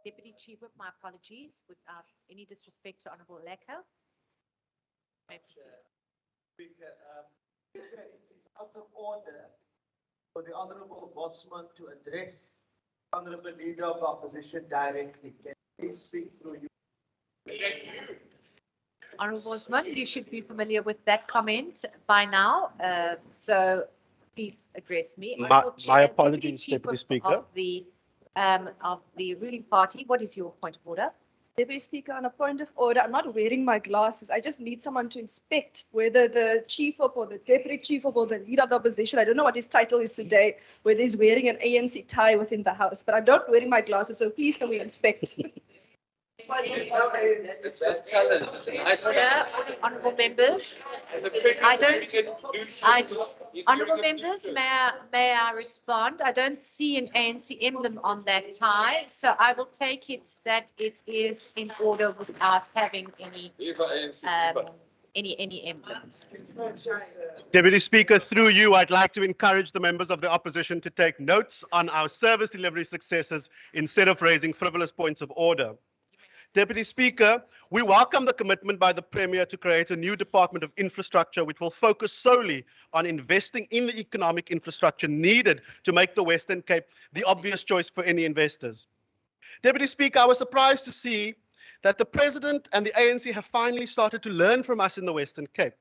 Deputy Chief Whip, my apologies, without any disrespect to Honourable Lecker. May proceed. Speaker, it is out of order for the Honourable Bosman to address the Honourable Leader of the Opposition directly. Can he please speak through you? Honourable Bosman, you should be familiar with that comment by now, so please address me. Honourable Chair, My Deputy apologies, Chief Deputy Whip Speaker. Of the ruling party, what is your point of order? Deputy Speaker, on a point of order, I'm not wearing my glasses. I just need someone to inspect whether the chief whip or the deputy chief whip or the leader of the opposition, I don't know what his title is today, whether he's wearing an ANC tie within the house, but I'm not wearing my glasses, so please can we inspect? It's just colours. It's a nice Order, honourable members. Honourable members, may I respond? I don't see an ANC emblem on that tie, so I will take it that it is in order without having any emblems. Deputy Speaker, through you, I'd like to encourage the members of the opposition to take notes on our service delivery successes instead of raising frivolous points of order. Deputy Speaker, we welcome the commitment by the Premier to create a new Department of Infrastructure which will focus solely on investing in the economic infrastructure needed to make the Western Cape the obvious choice for any investors. Deputy Speaker, I was surprised to see that the President and the ANC have finally started to learn from us in the Western Cape.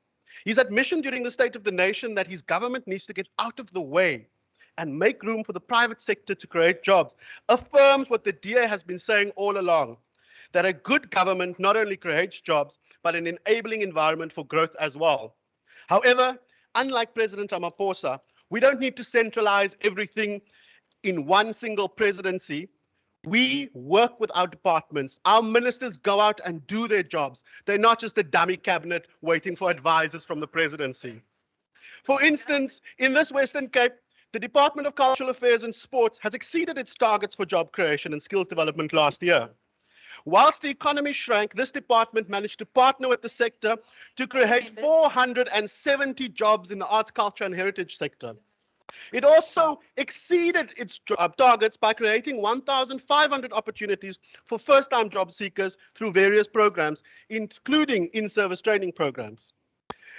His admission during the State of the Nation that his government needs to get out of the way and make room for the private sector to create jobs affirms what the DA has been saying all along, that a good government not only creates jobs, but an enabling environment for growth as well. However, unlike President Ramaphosa, we don't need to centralize everything in one single presidency. We work with our departments. Our ministers go out and do their jobs. They're not just a dummy cabinet waiting for advisors from the presidency. For instance, in this Western Cape, the Department of Cultural Affairs and Sports has exceeded its targets for job creation and skills development last year. Whilst the economy shrank, this department managed to partner with the sector to create 470 jobs in the arts, culture and heritage sector. It also exceeded its job targets by creating 1,500 opportunities for first-time job seekers through various programs, including in-service training programs.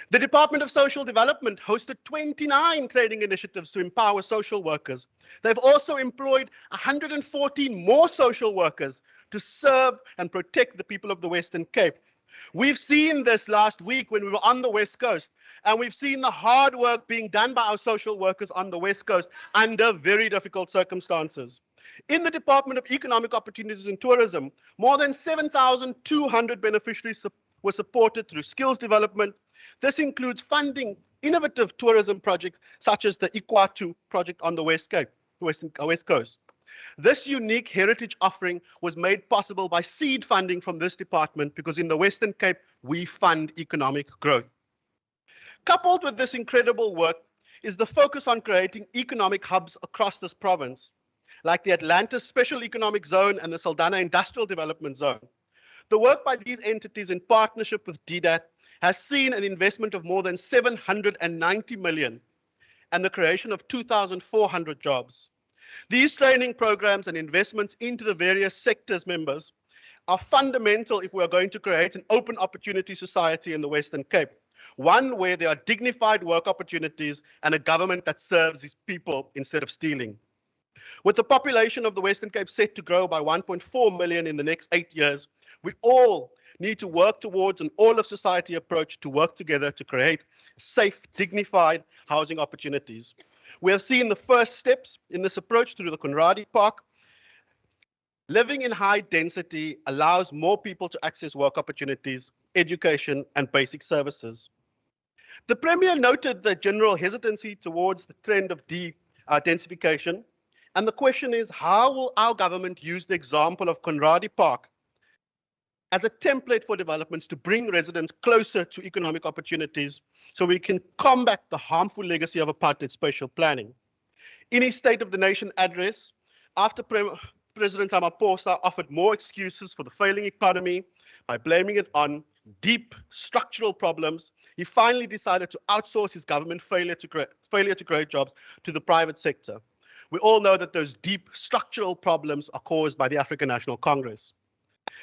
The Department of Social Development hosted 29 training initiatives to empower social workers. They've also employed 114 more social workers to serve and protect the people of the Western Cape. We've seen this last week when we were on the West Coast, and we've seen the hard work being done by our social workers on the West Coast under very difficult circumstances. In the Department of Economic Opportunities and Tourism, more than 7,200 beneficiaries were supported through skills development. This includes funding innovative tourism projects such as the Ikwatu project on the West Coast. This unique heritage offering was made possible by seed funding from this department because in the Western Cape, we fund economic growth. Coupled with this incredible work is the focus on creating economic hubs across this province, like the Atlantis Special Economic Zone and the Saldanha Industrial Development Zone. The work by these entities in partnership with DDAT has seen an investment of more than 790 million and the creation of 2,400 jobs. These training programs and investments into the various sectors members are fundamental if we are going to create an open opportunity society in the Western Cape, one where there are dignified work opportunities and a government that serves its people instead of stealing. With the population of the Western Cape set to grow by 1.4 million in the next 8 years, we all need to work towards an all-of-society approach to work together to create safe, dignified housing opportunities. We have seen the first steps in this approach through the Conradi Park. Living in high density allows more people to access work opportunities, education, and basic services. The Premier noted the general hesitancy towards the trend of densification, and the question is, how will our government use the example of Conradi Park as a template for developments to bring residents closer to economic opportunities so we can combat the harmful legacy of apartheid spatial planning? In his State of the Nation address, after President Ramaphosa offered more excuses for the failing economy by blaming it on deep structural problems, he finally decided to outsource his government failure to create jobs to the private sector. We all know that those deep structural problems are caused by the African National Congress.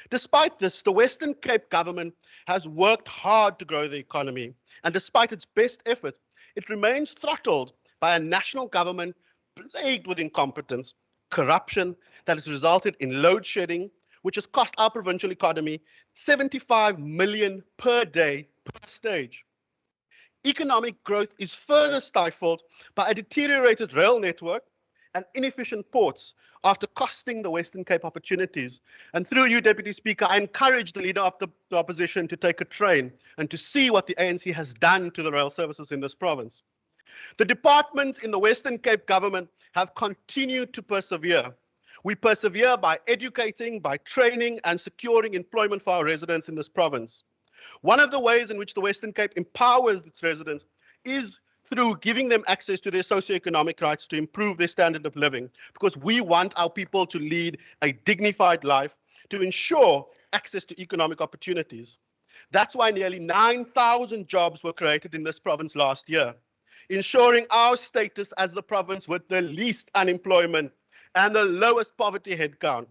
Despite this, the Western Cape government has worked hard to grow the economy, and despite its best effort, it remains throttled by a national government plagued with incompetence, corruption that has resulted in load shedding, which has cost our provincial economy 75 million per day per stage. Economic growth is further stifled by a deteriorated rail network and inefficient ports after costing the Western Cape opportunities. And through you, Deputy Speaker, I encourage the leader of the opposition to take a train and to see what the ANC has done to the rail services in this province. The departments in the Western Cape government have continued to persevere. We persevere by educating, by training and securing employment for our residents in this province. One of the ways in which the Western Cape empowers its residents is through giving them access to their socioeconomic rights to improve their standard of living, because we want our people to lead a dignified life to ensure access to economic opportunities. That's why nearly 9,000 jobs were created in this province last year, ensuring our status as the province with the least unemployment and the lowest poverty headcount.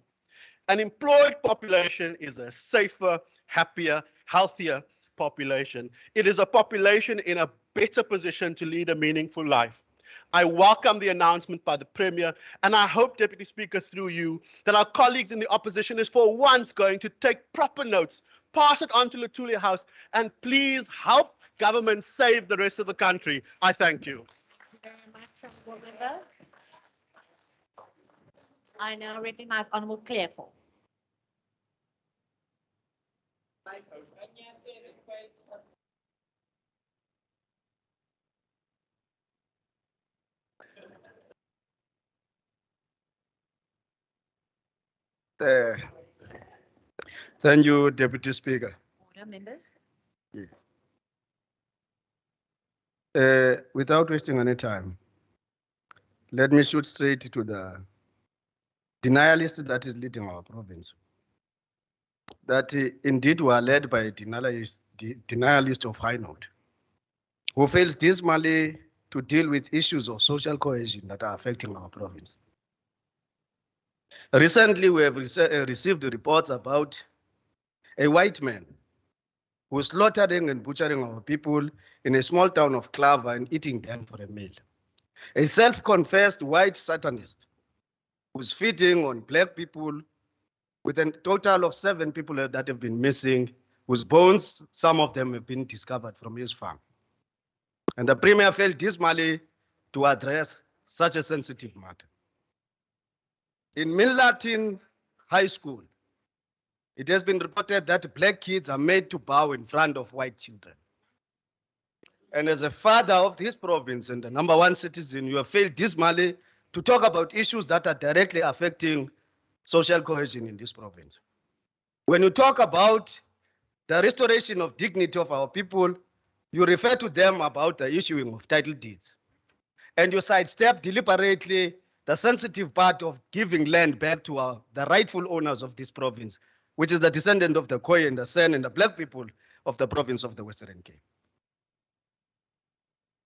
An employed population is a safer, happier, healthier population. It is a population in a better position to lead a meaningful life. I welcome the announcement by the Premier, and I hope, Deputy Speaker, through you, that our colleagues in the opposition is for once going to take proper notes, pass it on to Lutuli House, and please help government save the rest of the country. I thank you. Thank you very much, Honourable Member. I now recognize Honourable Clearfield. Thank you, Deputy Speaker. Order, members. Without wasting any time, let me shoot straight to the denialist that is leading our province. That indeed were led by a denialist of high note, who fails dismally to deal with issues of social cohesion that are affecting our province. Recently, we have received reports about a white man who is slaughtering and butchering our people in a small town of Clava and eating them for a meal. A self-confessed white satanist who's feeding on black people, with a total of 7 people that have been missing, whose bones, some of them have been discovered from his farm. And the Premier failed dismally to address such a sensitive matter. In Milnerton High School, it has been reported that black kids are made to bow in front of white children. And as a father of this province and the #1 citizen, you have failed dismally to talk about issues that are directly affecting social cohesion in this province. When you talk about the restoration of dignity of our people, you refer to them about the issuing of title deeds. And you sidestep deliberately the sensitive part of giving land back to the rightful owners of this province, which is the descendant of the Khoi and the San and the black people of the province of the Western Cape.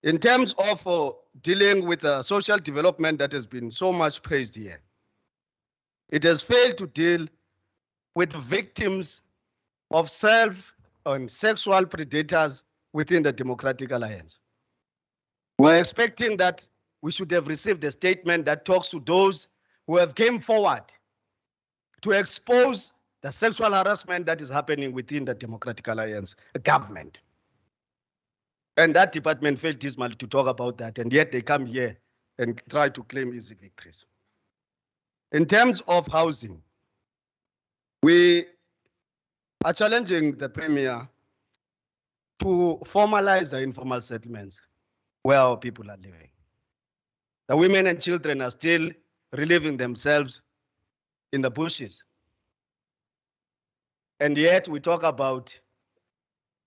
In terms of dealing with the social development that has been so much praised here, it has failed to deal with victims of self and sexual predators within the Democratic Alliance. We're expecting that we should have received a statement that talks to those who have came forward to expose the sexual harassment that is happening within the Democratic Alliance government. And that department failed dismally to talk about that, and yet they come here and try to claim easy victories. In terms of housing, we are challenging the Premier to formalize the informal settlements where our people are living. The women and children are still relieving themselves in the bushes. And yet we talk about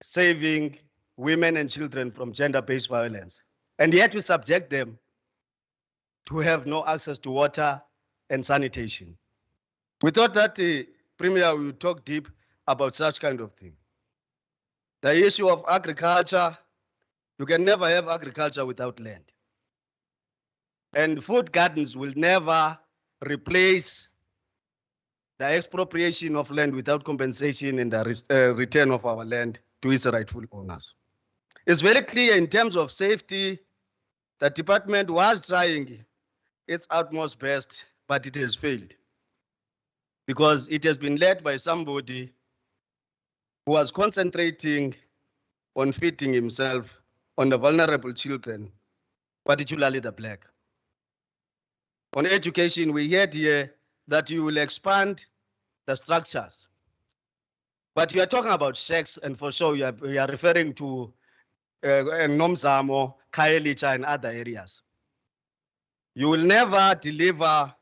saving women and children from gender-based violence. And yet we subject them to have no access to water and sanitation. We thought that the Premier will talk deep about such kind of thing. The issue of agriculture, you can never have agriculture without land. And food gardens will never replace the expropriation of land without compensation and the return of our land to its rightful owners. It's very clear in terms of safety, the department was trying its utmost best, but it has failed because it has been led by somebody who was concentrating on feeding himself on the vulnerable children, particularly the black. On education, we heard here that you will expand the structures. But you are talking about sex, and for sure you are referring to Nomzamo, Khayelitsha, and other areas. You will never deliver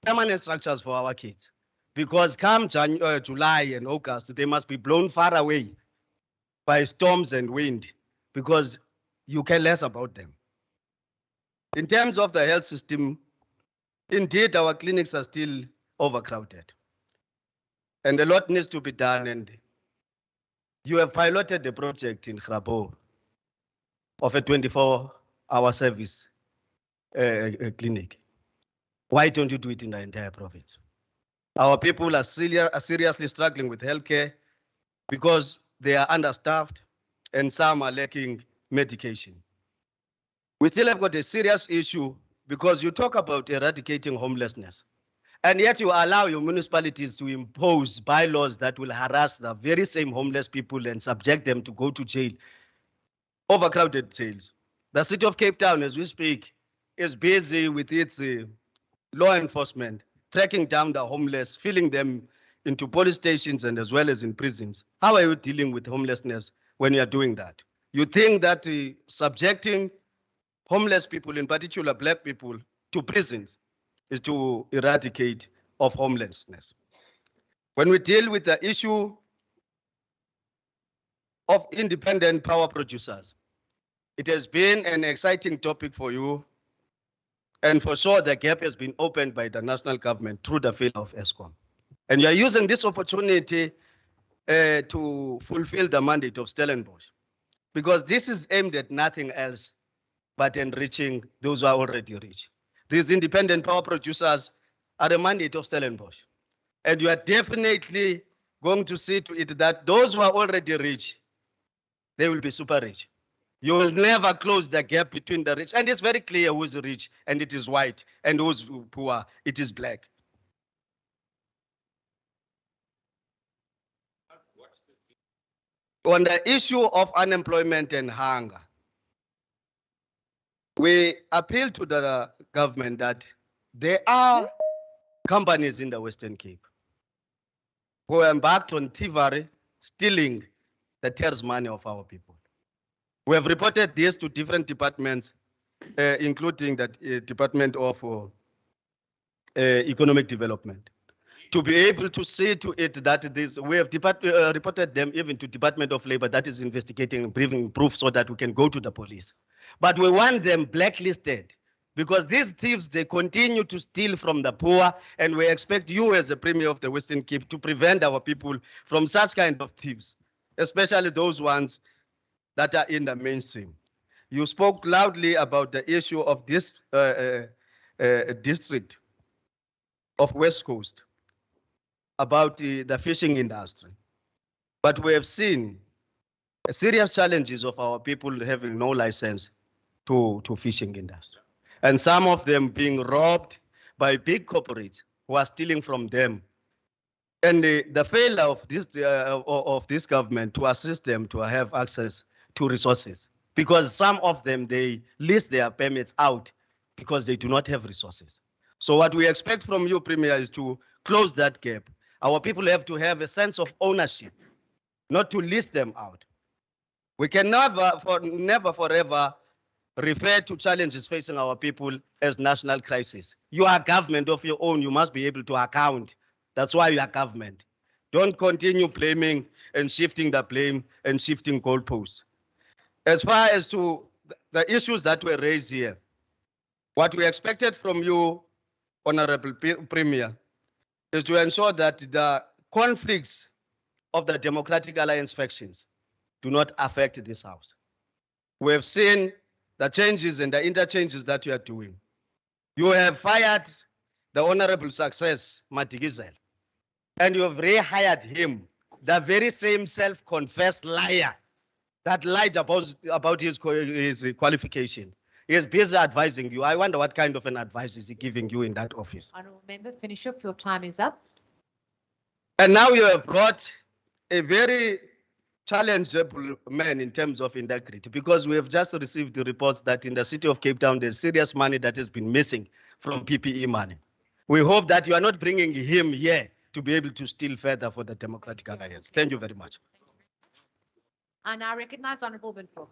permanent structures for our kids because come July and August, they must be blown far away by storms and wind because you care less about them. In terms of the health system, indeed, our clinics are still overcrowded. And a lot needs to be done. And you have piloted the project in Grabo of a 24-hour service clinic. Why don't you do it in the entire province? Our people are seriously struggling with healthcare because they are understaffed and some are lacking medication. We still have got a serious issue because you talk about eradicating homelessness, and yet you allow your municipalities to impose bylaws that will harass the very same homeless people and subject them to go to jail, overcrowded jails. The city of Cape Town, as we speak, is busy with its law enforcement, tracking down the homeless, filling them into police stations and as well as in prisons. How are you dealing with homelessness when you are doing that? You think that subjecting homeless people, in particular black people, to prisons is to eradicate of homelessness. When we deal with the issue of independent power producers, it has been an exciting topic for you. And for sure, the gap has been opened by the national government through the failure of ESCOM. And you're using this opportunity to fulfill the mandate of Stellenbosch, because this is aimed at nothing else but enriching those who are already rich. These independent power producers are a mandate of Stellenbosch. And you are definitely going to see to it that those who are already rich, they will be super rich. You will never close the gap between the rich. And it's very clear who's rich, and it is white, and who's poor, it is black. On the issue of unemployment and hunger, we appeal to the government that there are companies in the Western Cape who embarked on thievery, stealing the tax money of our people. We have reported this to different departments, including the Department of Economic Development, to be able to see to it that this, we have reported them even to Department of Labor that is investigating and bringing proof so that we can go to the police. But we want them blacklisted because these thieves, they continue to steal from the poor, and we expect you as the Premier of the Western Cape to prevent our people from such kind of thieves, especially those ones that are in the mainstream. You spoke loudly about the issue of this district of West Coast, about the fishing industry. But we have seen serious challenges of our people having no license to fishing industry. And some of them being robbed by big corporates who are stealing from them. And the failure of this government to assist them to have access to resources, because some of them, they list their permits out because they do not have resources. So what we expect from you, Premier, is to close that gap. Our people have to have a sense of ownership, not to list them out. We can never forever refer to challenges facing our people as national crisis. You are a government of your own. You must be able to account. That's why you are government. Don't continue blaming and shifting the blame and shifting goalposts. As far as to the issues that were raised here, what we expected from you, Honorable Premier, is to ensure that the conflicts of the Democratic Alliance factions do not affect this House. We have seen the changes and the interchanges that you are doing. You have fired the Honorable Success Madigizel, and you have rehired him, the very same self-confessed liar that lied about his qualification. He is busy advising you. I wonder what kind of an advice is he giving you in that office. Honourable Member, finish up. Your time is up. And now you have brought a very challengeable man in terms of integrity, because we have just received the reports that in the city of Cape Town, there's serious money that has been missing from PPE money. We hope that you are not bringing him here to be able to steal further for the Democratic Alliance. Thank you very much. I now recognize Honourable Winfield.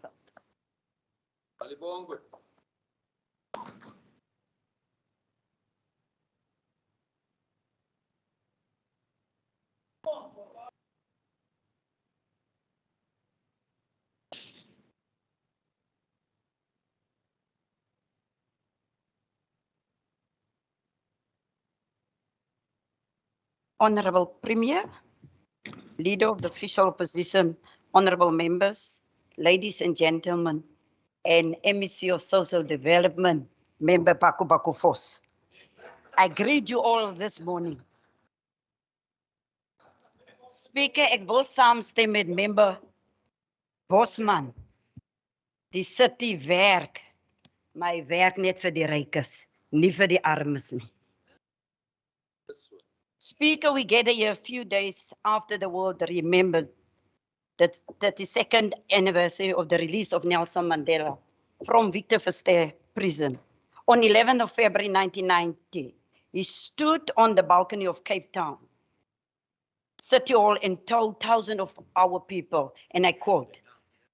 Honorable Premier, Leader of the Official Opposition, honorable members, ladies and gentlemen, and MEC of Social Development, Member Paku Vos. I greet you all this morning Speaker, ek wil saamstem met member Bosman. Die city werk, maar hy werk net vir die rykes, nie vir die armes nie. Speaker, we gather here a few days after the world remembered the 32nd anniversary of the release of Nelson Mandela from Victor Verster prison. On 11th of February 1990, he stood on the balcony of Cape Town City Hall and told thousands of our people, and I quote,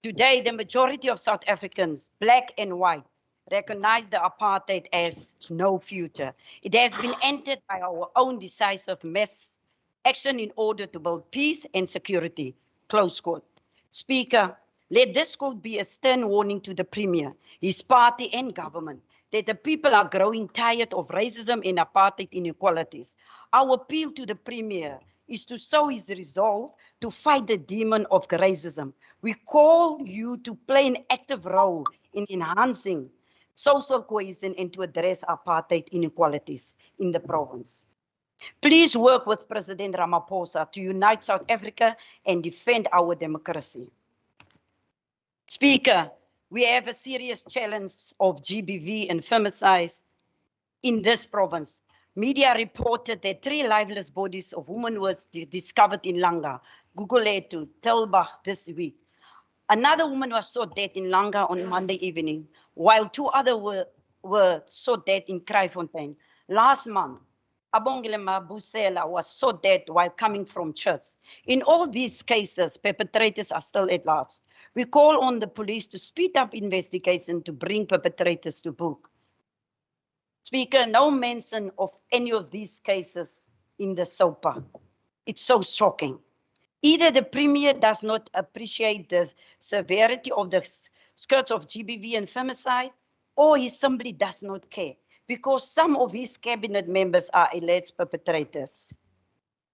"Today, the majority of South Africans, black and white, recognize the apartheid as no future. It has been entered by our own decisive mass action in order to build peace and security." Close quote. Speaker, let this quote be a stern warning to the Premier, his party and government, that the people are growing tired of racism and apartheid inequalities. Our appeal to the Premier is to show his resolve to fight the demon of racism. We call you to play an active role in enhancing social cohesion and to address apartheid inequalities in the province. Please work with President Ramaphosa to unite South Africa and defend our democracy. Speaker, we have a serious challenge of GBV and femicides in this province. Media reported that 3 lifeless bodies of women were discovered in Langa, Guguletu, Telbach this week. Another woman was shot dead in Langa on Monday evening, while 2 others were shot dead in Kraaifontein. Last month, Abongilema Busela was shot dead while coming from church. In all these cases, perpetrators are still at large. We call on the police to speed up investigation to bring perpetrators to book. Speaker, no mention of any of these cases in the SOPA. It's so shocking. Either the Premier does not appreciate the severity of the scourge of GBV and femicide, or he simply does not care, because some of his cabinet members are alleged perpetrators.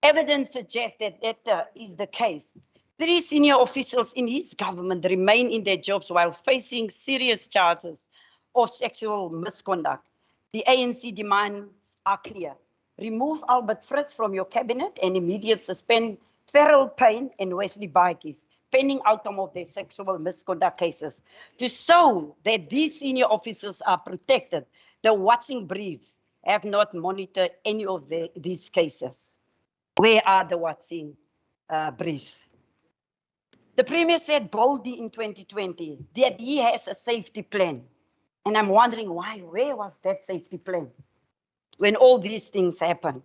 Evidence suggests that that is the case. 3 senior officials in his government remain in their jobs while facing serious charges of sexual misconduct. The ANC demands are clear. Remove Albert Fritz from your cabinet and immediately suspend Ferrell Payne and Wesley Baatjies pending outcome of their sexual misconduct cases. To show that these senior officers are protected, the watching brief have not monitored any of these cases. Where are the watching briefs? The Premier said boldly in 2020 that he has a safety plan. And I'm wondering why, where was that safety plan when all these things happened?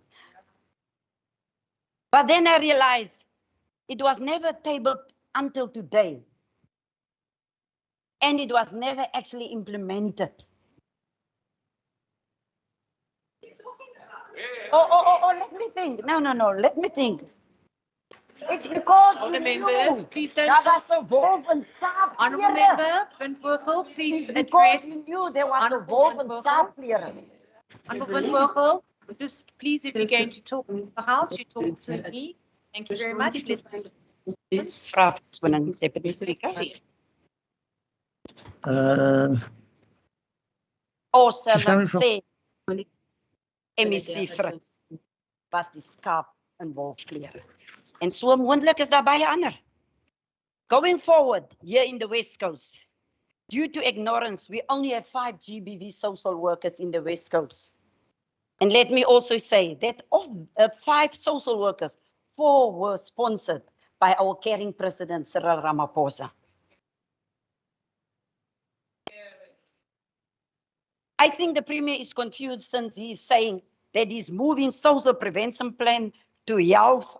But then I realized it was never tabled until today. And it was never actually implemented. Let me think. No, let me think. It's because All the you members, knew please don't that talk. was a wolf and staff Honourable clearer. Member, Van Vogel, please It's because address. you knew there was a Honourable wolf Van and Vogel. staff clearer. Honourable Van Vogel, just please, if you're going to talk to the House, you talk through me. Thank you very much. Frau Deputy Speaker. Also, let's say, MEC Fritz was die skaap en wolfkleer. En so moontlik is daar baie ander. Going forward, here in the West Coast, due to ignorance, we only have 5 GBV social workers in the West Coast. And let me also say that of 5 social workers, 4 were sponsored by our caring President, Cyril Ramaphosa. I think the Premier is confused since he is saying that he's moving social prevention plan to health,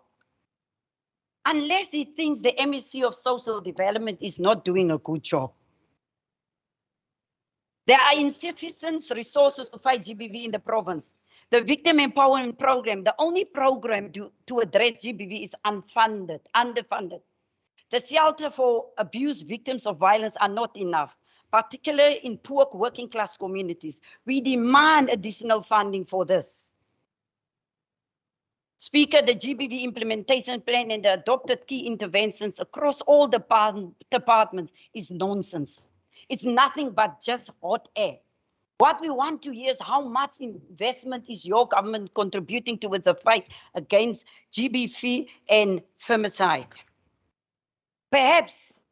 unless he thinks the MEC of Social Development is not doing a good job. There are insufficient resources to fight GBV in the province. The Victim Empowerment Program, the only program to address GBV, is underfunded. The shelter for abuse victims of violence are not enough, particularly in poor working class communities. We demand additional funding for this. Speaker, the GBV implementation plan and the adopted key interventions across all departments is nonsense. It's nothing but just hot air. What we want to hear is how much investment is your government contributing towards the fight against GBV and femicide. Perhaps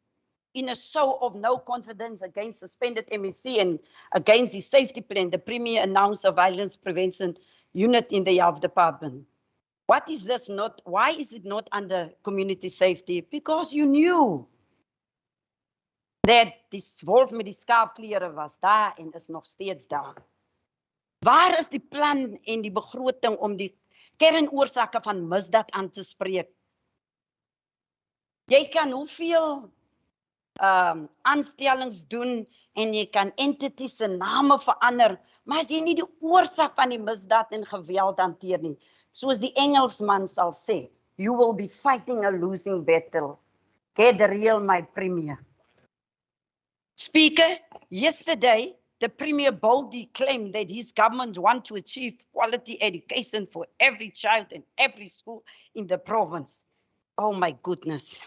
in a show of no confidence against suspended MEC and against the safety plan, the Premier announced a violence prevention unit in the Health Department. What is this not? Why is it not under community safety? Because you knew dat die wolf met die skaapklere was daar en is nog steeds daar. Waar is die plan en die begroting om die kernoorsake van misdaad aan te spreek? Jy kan hoeveel aanstellings doen en jy kan entities se name verander, maar as jy nie die oorsaak van die misdaad en geweld hanteer nie, soos die Engelsman sal sê, you will be fighting a losing battle. Get real, my Premier. Speaker, yesterday, the Premier boldly claimed that his government wants to achieve quality education for every child in every school in the province. Oh my goodness.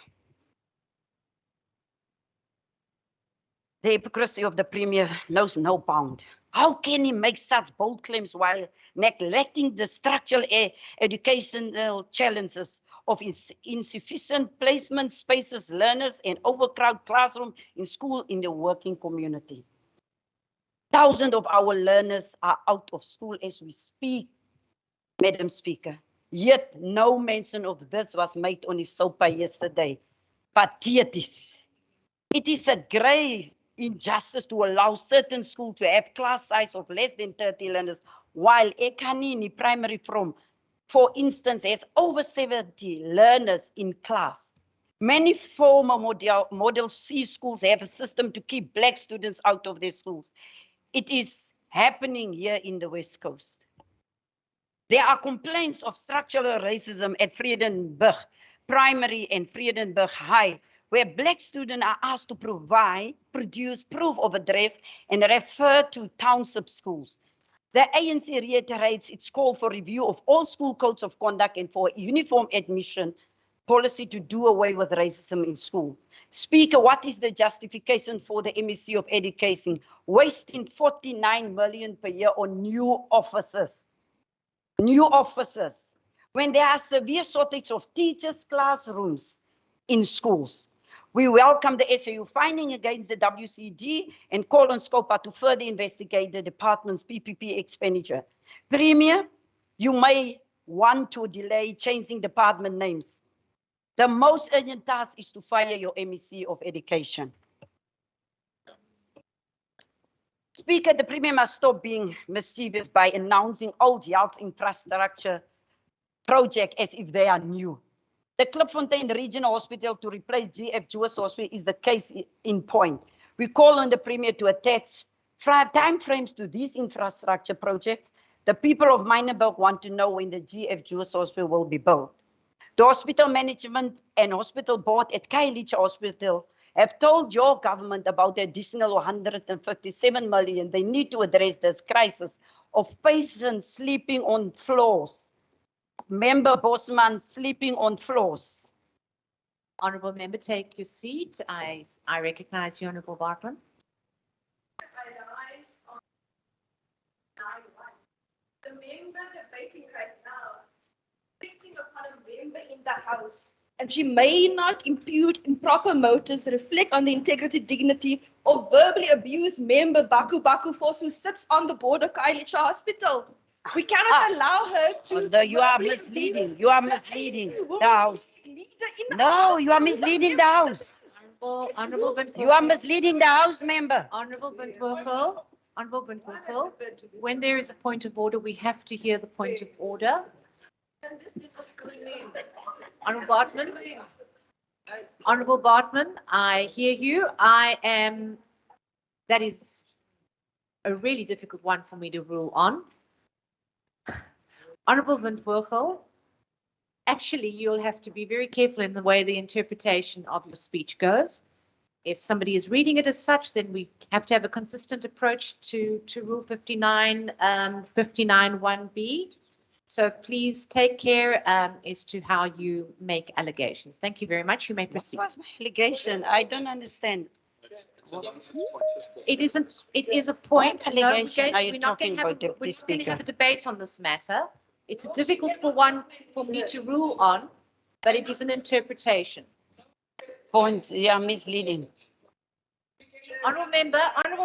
The hypocrisy of the Premier knows no bound. How can he make such bold claims while neglecting the structural educational challenges of insufficient placement spaces, learners, and overcrowded classrooms in school in the working community? Thousands of our learners are out of school as we speak, Madam Speaker. Yet no mention of this was made on his SOPA yesterday. Pathetic. It is a grave injustice to allow certain schools to have class size of less than 30 learners, while Ekanini Primary From, for instance, has over 70 learners in class. Many former Model C schools have a system to keep black students out of their schools. It is happening here in the West Coast. There are complaints of structural racism at Vredenburg Primary and Vredenburg High, where black students are asked to produce proof of address and refer to township schools. The ANC reiterates its call for review of all school codes of conduct and for uniform admission policy to do away with racism in school. Speaker, what is the justification for the MEC of Education wasting 49 million per year on new officers? New officers, when there are severe shortage of teachers' classrooms in schools. We welcome the SAU finding against the WCG and call on SCOPA to further investigate the department's PPP expenditure. Premier, you may want to delay changing department names. The most urgent task is to fire your MEC of Education. Speaker, the Premier must stop being mischievous by announcing old health infrastructure projects as if they are new. The Klipfontein Regional Hospital to replace GF Jewish Hospital is the case in point. We call on the Premier to attach timeframes to these infrastructure projects. The people of Mynenburg want to know when the GF Jewish Hospital will be built. The hospital management and hospital board at Khayelitsha Hospital have told your government about the additional 157 million they need to address this crisis of patients sleeping on floors. Member Bosman sleeping on floors. Honourable member, take your seat. I recognize you, Honourable Bartman. I rise on 9-1. The member debating right now, reflecting upon a member in the House, and she may not impute improper motives, reflect on the integrity, dignity, or verbally abuse member Baku Force, who sits on the board of Khayelitsha Hospital. We cannot allow her to. You are misleading. You are misleading the House. No, you are misleading the House. Honourable Van You are misleading the House, member. Honourable Van Voorkhel, when there is a point of order, we have to hear the point of order. Honourable Bartman, I hear you. That is a really difficult one for me to rule on. Honourable Van Voorkhel, actually, you'll have to be very careful in the way the interpretation of your speech goes. If somebody is reading it as such, then we have to have a consistent approach to Rule 59(1)(b). So please take care as to how you make allegations. Thank you very much. You may proceed. What's my allegation? I don't understand. It isn't, it is a point. What No, allegation are you we're not going talking to have, about, Deputy we're not going to Speaker? have a debate on this matter. It's difficult for me to rule on, but it is an interpretation. Point, yeah, misleading. Honourable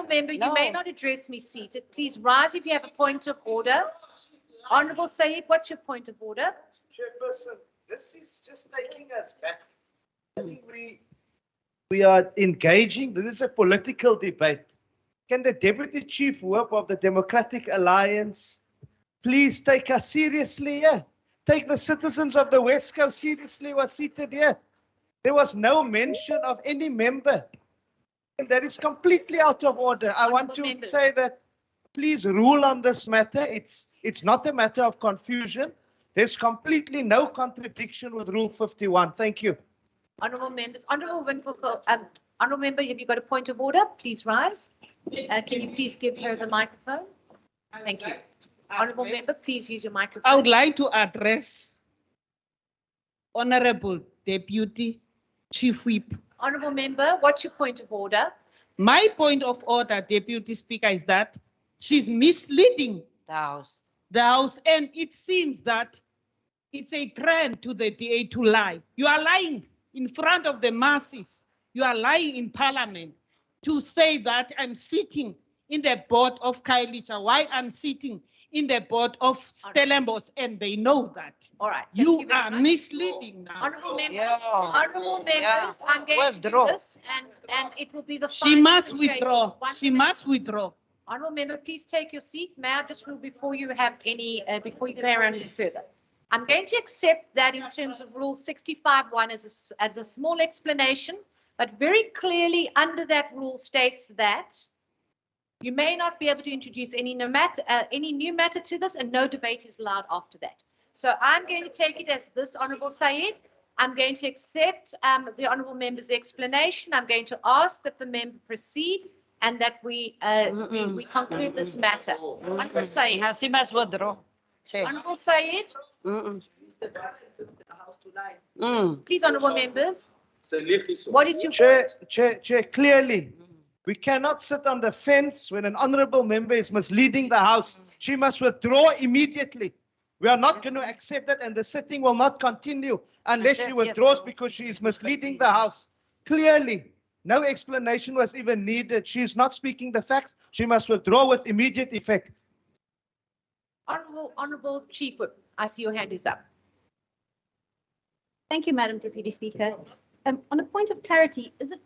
member, you may No. not address me seated. Please rise if you have a point of order. Honourable Said, what's your point of order? Chairperson, this is just taking us back. I think we are engaging, this is a political debate. Can the Deputy Chief Whip of the Democratic Alliance please take us seriously here? Take the citizens of the West Coast seriously who are seated here. There was no mention of any member. And that is completely out of order. I want to Honourable say that please rule on this matter. It's not a matter of confusion. There's completely no contradiction with Rule 51. Thank you. Honourable members, Honourable Winfrey, Honourable member, have you got a point of order? Please rise. Can you please give her the microphone? Thank you. Honourable member, please use your microphone. I would like to address Honorable Deputy Chief Whip. Honourable member, what's your point of order? My point of order, Deputy Speaker, is that she's misleading The House. the House, and it seems that it's a trend to the DA to lie. You are lying in front of the masses. You are lying in Parliament to say that I'm sitting in the board of Kailicha while I'm sitting in the board of Stellenbosch, and they know that. All right. thank You very are much. misleading now. Honourable members, Yeah. honourable members, I'm going to do Withdraw. this and it will be the She final must situation. withdraw. 1 She minute. must withdraw. Honourable member, please take your seat. May I just rule before you have any, before you go around any further? I'm going to accept that in terms of Rule 65(1) as a small explanation, but very clearly under that rule states that you may not be able to introduce any new matter to this, and no debate is allowed after that. So I'm going to take it as this, Honourable Said. I'm going to accept the Honourable member's explanation. I'm going to ask that the member proceed and that we conclude this matter. Honourable Said. Yeah, she must withdraw. Chair. Honourable Said. Mm-mm. Please, Honourable members. What is your Chair, clearly, we cannot sit on the fence when an honourable member is misleading the House. She must withdraw immediately. We are not going to accept that, and the sitting will not continue unless she withdraws because she is misleading the House. Clearly, no explanation was even needed. She is not speaking the facts. She must withdraw with immediate effect. Honourable Chief Whip, I see your hand is up. Thank you, Madam Deputy Speaker. On a point of clarity, is it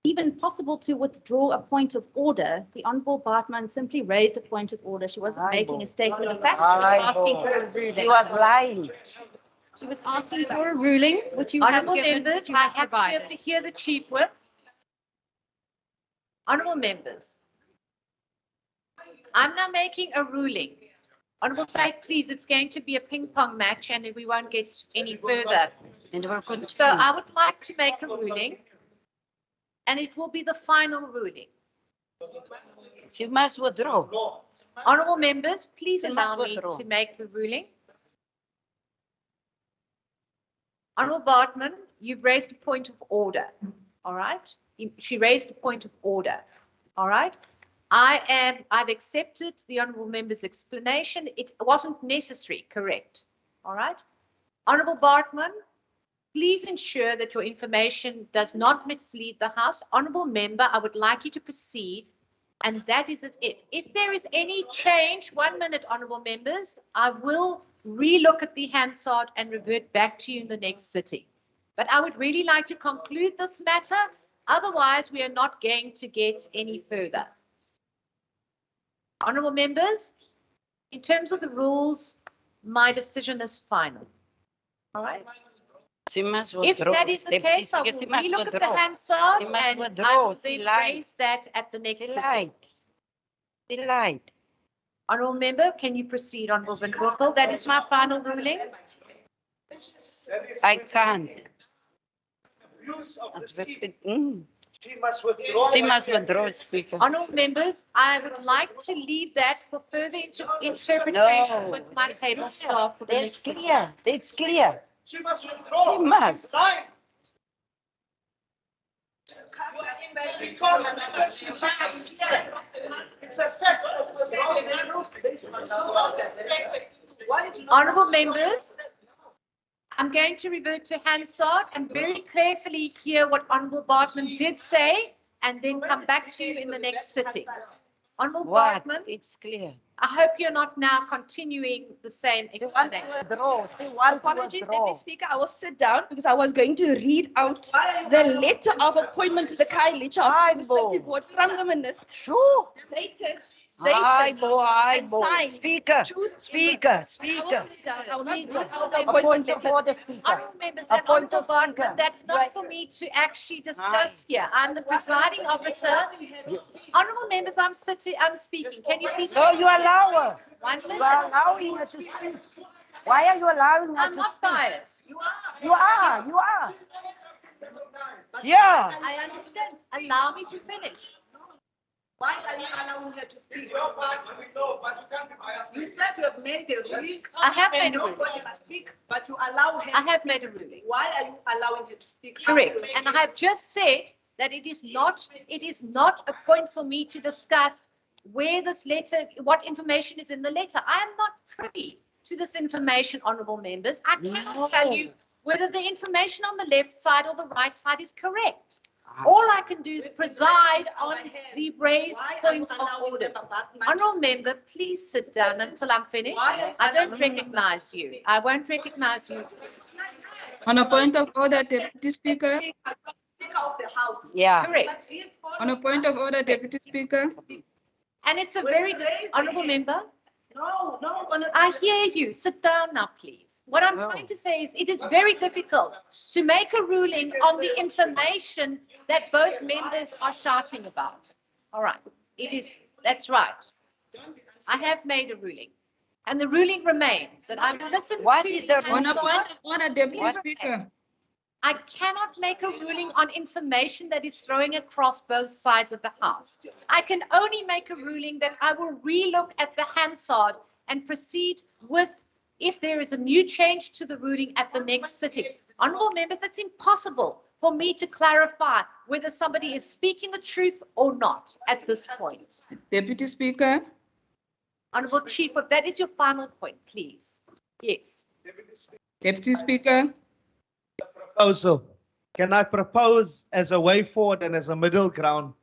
even possible to withdraw a point of order? The Honourable Bartman simply raised a point of order. She wasn't making a statement of fact. She was asking for a ruling. She was lying. She was asking for a ruling, which you have Honourable given, members, which you I have have to be able provided. to hear the Chief Whip. Honourable members, I'm now making a ruling. Honourable Said, please, it's going to be a ping pong match and we won't get any further. So I would like to make a ruling and it will be the final ruling. She must withdraw. Honourable members, please She allow must me withdraw. to make the ruling. Honourable Bartman, you've raised a point of order, all right? She raised a point of order, all right? I've accepted the honourable member's explanation. It wasn't necessary, correct, all right? Honourable Bartman, please ensure that your information does not mislead the House. Honourable member, I would like you to proceed, and that is it. If there is any change, 1 minute, honourable members, I will relook at the Hansard and revert back to you in the next sitting. But I would really like to conclude this matter. Otherwise, we are not going to get any further. Honourable members, in terms of the rules, my decision is final. All right? She must If withdraw. that is the Deputy case, I will Speaker, she must relook at the withdraw. Hansard She must and I withdraw. will She then lied. raise that at the next She sitting. lied. She lied. Honourable member, can you proceed, Honourable Van Roekel? That is my final ruling. I can't. Abuse of the seat. Mm. She must withdraw. She must withdraw, Speaker. Honourable members, I would like to leave that for further interpretation No. with my table staff for the That's next sitting. clear. That's clear. She must withdraw. She must. Fine. It's a fact of the law. Honourable members, I'm going to revert to Hansard and very carefully hear what Honourable Bartman did say and then come back to you in the next sitting. Honourable What? Bartman, It's clear. I hope you're not now continuing the same She want to explanation. withdraw. She want to Apologies, withdraw. Deputy Speaker, I will sit down because I was going to read out the letter of appointment to the Khayelitsha of the Safety Board from the Minister. Sure. Dated. Hi, boy, and boy. signed Speaker, to- speaker, I will speaker. sit down. I will not read Speaker. out the A appointment point of letter. order, speaker. Honourable members A and point Honourable of speaker. Bartman, that's not for me to actually discuss here. I'm the presiding officer. Honourable members, I'm speaking. Can you please? No, you allow her. 1 You minute. are allowing her to speak. Why are you allowing her I'm to not speak? biased. You are, you are. Yeah. I understand. Allow me to finish. Why are you allowing her to speak? Your part, we know, but you can't be biased. You said you have made a ruling. I have made and a ruling. nobody must speak, but you allow her. I have made a ruling. Why are you allowing her to speak? Correct. And I have just said that it is not a point for me to discuss where this letter, what information is in the letter. I am not privy to this information, honourable members. I cannot tell you whether the information on the left side or the right side is correct. All I can do is preside on the raised points of orders. Honourable member, please sit down until I'm finished. I don't recognize you. I won't recognize you. On a point of order, Deputy Speaker. Speaker of the House. Yeah. Correct. On a point of order, Deputy Speaker. And it's a very, honourable member. No, no. I hear you. Sit down now, please. What I'm trying to say is it is very difficult to make a ruling on the information that both members are shouting about. All right. It is, that's right. I have made a ruling. And the ruling remains that I'm listened What to. is the On a Hansard. point of order, Deputy What? Speaker. I cannot make a ruling on information that is throwing across both sides of the House. I can only make a ruling that I will relook at the Hansard and proceed with, if there is a new change to the ruling at the next sitting. Honourable members, it's impossible for me to clarify whether somebody is speaking the truth or not at this point. Deputy Speaker. Honourable Chief, if that is your final point, please. Yes. Deputy Speaker. Proposal. Can I propose as a way forward and as a middle ground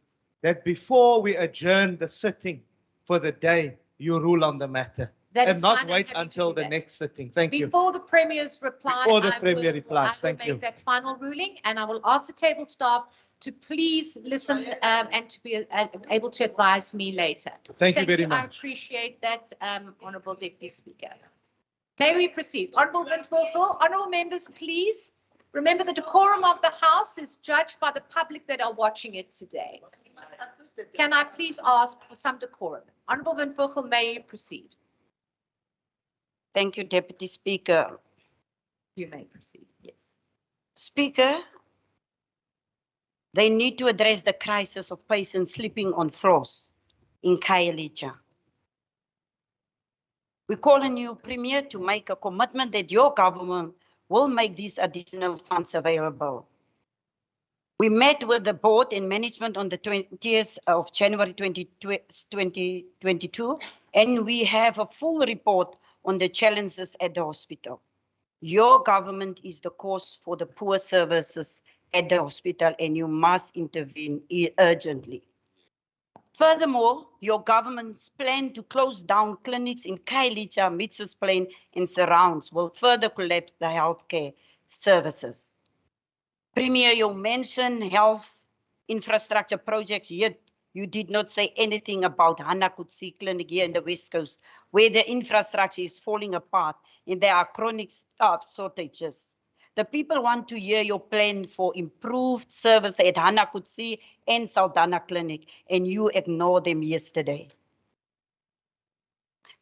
that before we adjourn the sitting for the day, you rule on the matter That and is not fine. I'm wait happy to until do the that. next sitting? Thank you. Before the Premier's reply, Before the I Premier will- replies. I will Thank you. make that final ruling, and I will ask the table staff to please listen and to be able to advise me later. Thank you very I much. appreciate that, Honourable Deputy Speaker. May we proceed? Honourable Windhoek, honourable members, please remember the decorum of the House is judged by the public that are watching it today. Can I please ask for some decorum? Honourable Windhoek, may you proceed? Thank you, Deputy Speaker. You may proceed, yes. Speaker, they need to address the crisis of patients sleeping on floors in Khayelitsha. We call on you, Premier, to make a commitment that your government will make these additional funds available. We met with the board and management on the 20th of January 2022, and we have a full report on the challenges at the hospital. Your government is the cause for the poor services at the hospital, and you must intervene urgently. Furthermore, your government's plan to close down clinics in Khayelitsha, Mitchell's Plain, and surrounds will further collapse the healthcare services. Premier, you mentioned health infrastructure projects, yet you did not say anything about Hanakutsi Clinic here in the West Coast, where the infrastructure is falling apart and there are chronic staff shortages. The people want to hear your plan for improved service at Hanakutsi and Saldanha Clinic, and you ignored them yesterday.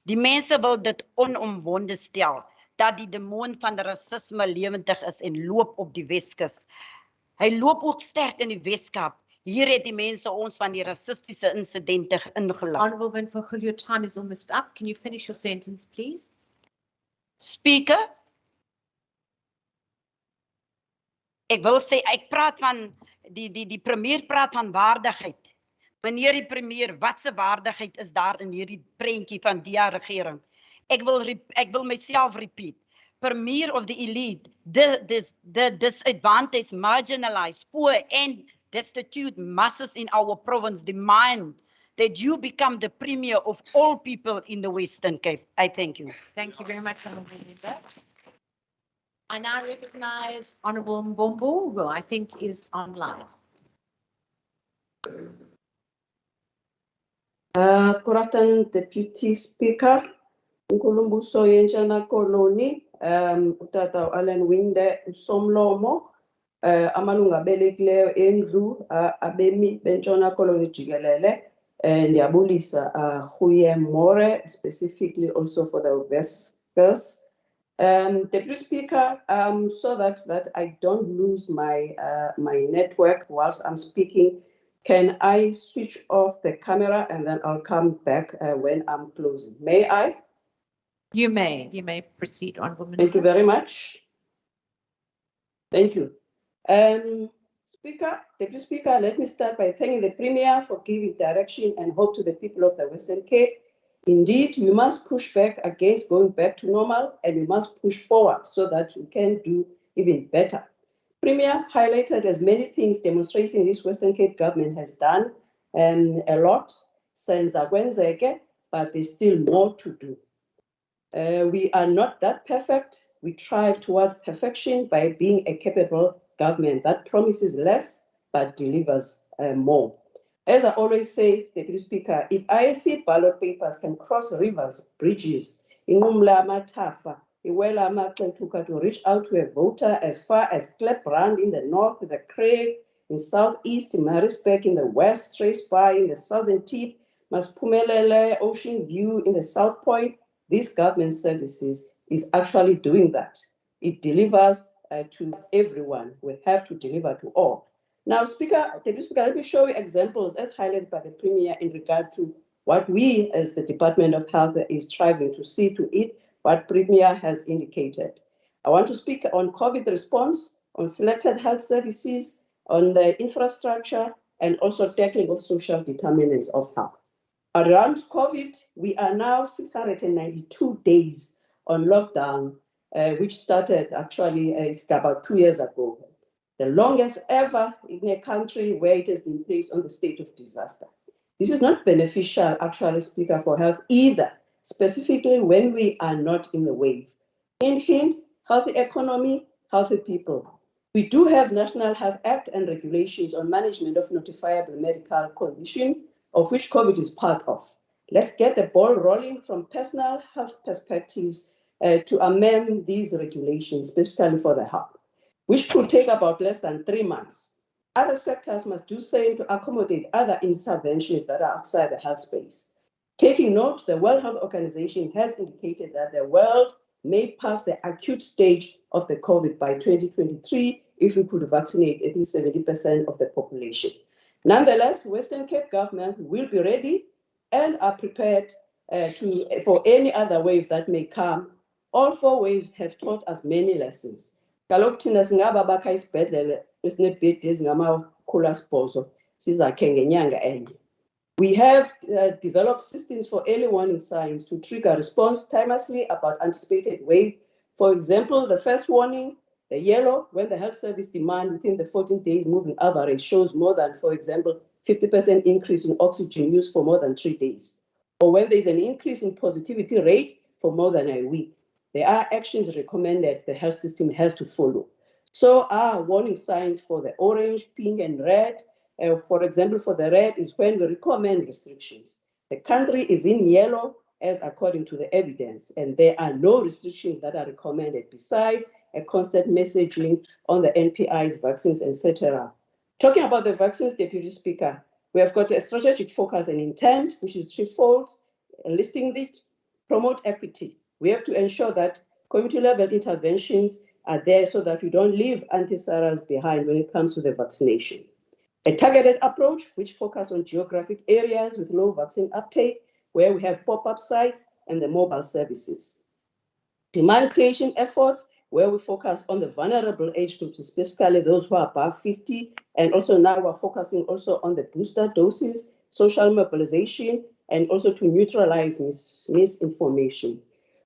Die mense wil dit onomwonde stel dat die demoon van rasisme lewendig is en loop op die Weskus. Hy loop ook sterk in die Weskaap. Hier het die mense ons van die rassistiese insidente ingelig. Honourable Windhoek, your time is almost up. Can you finish your sentence, please? Speaker, ek wil sê, ek praat van die premier praat van waardigheid. Meneer die premier, wat se waardigheid is daar in hierdie prentjie van die regering? Ek wil myself repeat. Premier of the elite, the disadvantaged, marginalized, poor and destitute masses in our province demand that you become the premier of all people in the Western Cape. I thank you. Thank you very much, Honourable Member. I now recognise Honourable Mbombo, who I think is online. Good afternoon, Deputy Speaker. Nkulumbuso yenjana koloni, utata Alan Winde, Somlomo, amalunga belekileyo endlu, abemi bentshona koloni jikelele, ndiyabulisa Huye More, specifically also for the West Girls. Deputy Speaker, so that I don't lose my network whilst I'm speaking, can I switch off the camera and then I'll come back when I'm closing? May I? You may proceed, Honourable Thank Minister. you very much. Thank you. Deputy Speaker, let me start by thanking the Premier for giving direction and hope to the people of the Western Cape. Indeed, we must push back against going back to normal, and we must push forward so that we can do even better. Premier highlighted as many things demonstrating this Western Cape government has done a lot since Akwenzeke, but there's still more to do. We are not that perfect. We strive towards perfection by being a capable government that promises less but delivers more. As I always say, Deputy Speaker, if IEC ballot papers can cross rivers, bridges, inqumla amathafa, iwela amaxethuka to reach out to a voter as far as Klebrand in the north, the Craig in southeast, Maritzburg in the west, Trace-Bay in the southern tip, Masphumelele, Ocean View in the south point, this government services is actually doing that. It delivers to everyone. We have to deliver to all. Now, Deputy Speaker, let me show you examples as highlighted by the Premier in regard to what we as the Department of Health is striving to see to it, what Premier has indicated. I want to speak on COVID response, on selected health services, on the infrastructure, and also tackling of social determinants of health. Around COVID, we are now 692 days on lockdown, which started actually it's about 2 years ago. The longest ever in a country where it has been placed on the state of disaster. This is not beneficial, actually, Speaker, for health either, specifically when we are not in the wave. Hint, healthy economy, healthy people. We do have National Health Act and regulations on management of notifiable medical condition, of which COVID is part of. Let's get the ball rolling from personal health perspectives to amend these regulations, specifically for the health, which could take about less than 3 months. Other sectors must do same to accommodate other interventions that are outside the health space. Taking note, the World Health Organization has indicated that the world may pass the acute stage of the COVID by 2023 if we could vaccinate at least 70% of the population. Nonetheless, Western Cape government will be ready and are prepared for any other wave that may come. All 4 waves have taught us many lessons. Kaloku thina singaba bakha isibhedlele esinebhedi ezingamakhulu asibhozo sizakhe ngenyanga enye. We have developed systems for early warning signs to trigger response timelessly about anticipated wave. For example, the first warning, the yellow, when the health service demand within the 14 days moving average shows more than, for example, 50% increase in oxygen use for more than 3 days. Or when there's an increase in positivity rate for more than a week. There are actions recommended the health system has to follow. So are warning signs for the orange, pink, and red. For example, for the red is when we recommend restrictions. The country is in yellow as according to the evidence, and there are no restrictions that are recommended besides a constant messaging on the NPIs, vaccines, etc. Talking about the vaccines, Deputy Speaker, we have got a strategic focus and intent, which is threefold, listing it, promote equity. We have to ensure that community-level interventions are there so that we don't leave anti-SARAs behind when it comes to the vaccination. A targeted approach, which focuses on geographic areas with low vaccine uptake, where we have pop-up sites and the mobile services. Demand creation efforts, where we focus on the vulnerable age groups, specifically those who are above 50. And also now we're focusing also on the booster doses, social mobilization, and also to neutralize misinformation.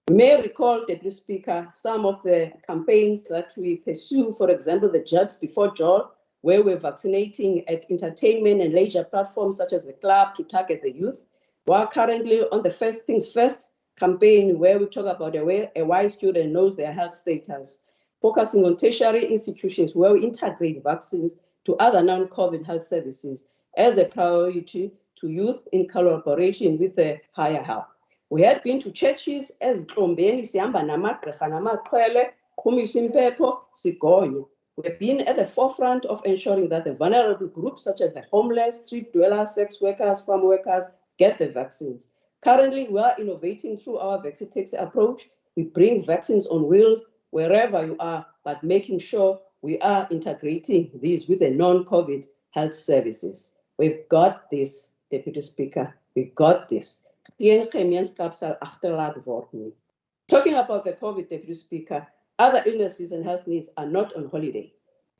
You may recall, Deputy Speaker, some of the campaigns that we pursue, for example, the Jabs Before Joy, where we're vaccinating at entertainment and leisure platforms such as the club to target the youth. We're currently on the First Things First campaign, where we talk about a wise student knows their health status, focusing on tertiary institutions where we integrate vaccines to other non-COVID health services as a priority to youth in collaboration with the higher health. We had been to churches as Tlombeni, Sihamba namagqirha namaxhwele, Qhumisa impepho, sigonye. We've been at the forefront of ensuring that the vulnerable groups such as the homeless, street dwellers, sex workers, farm workers get the vaccines. Currently, we are innovating through our Vaccitex approach. We bring vaccines on wheels wherever you are, but making sure we are integrating these with the non-COVID health services. We've got this, Deputy Speaker, we've got this. Talking about the COVID, Deputy Speaker, other illnesses and health needs are not on holiday.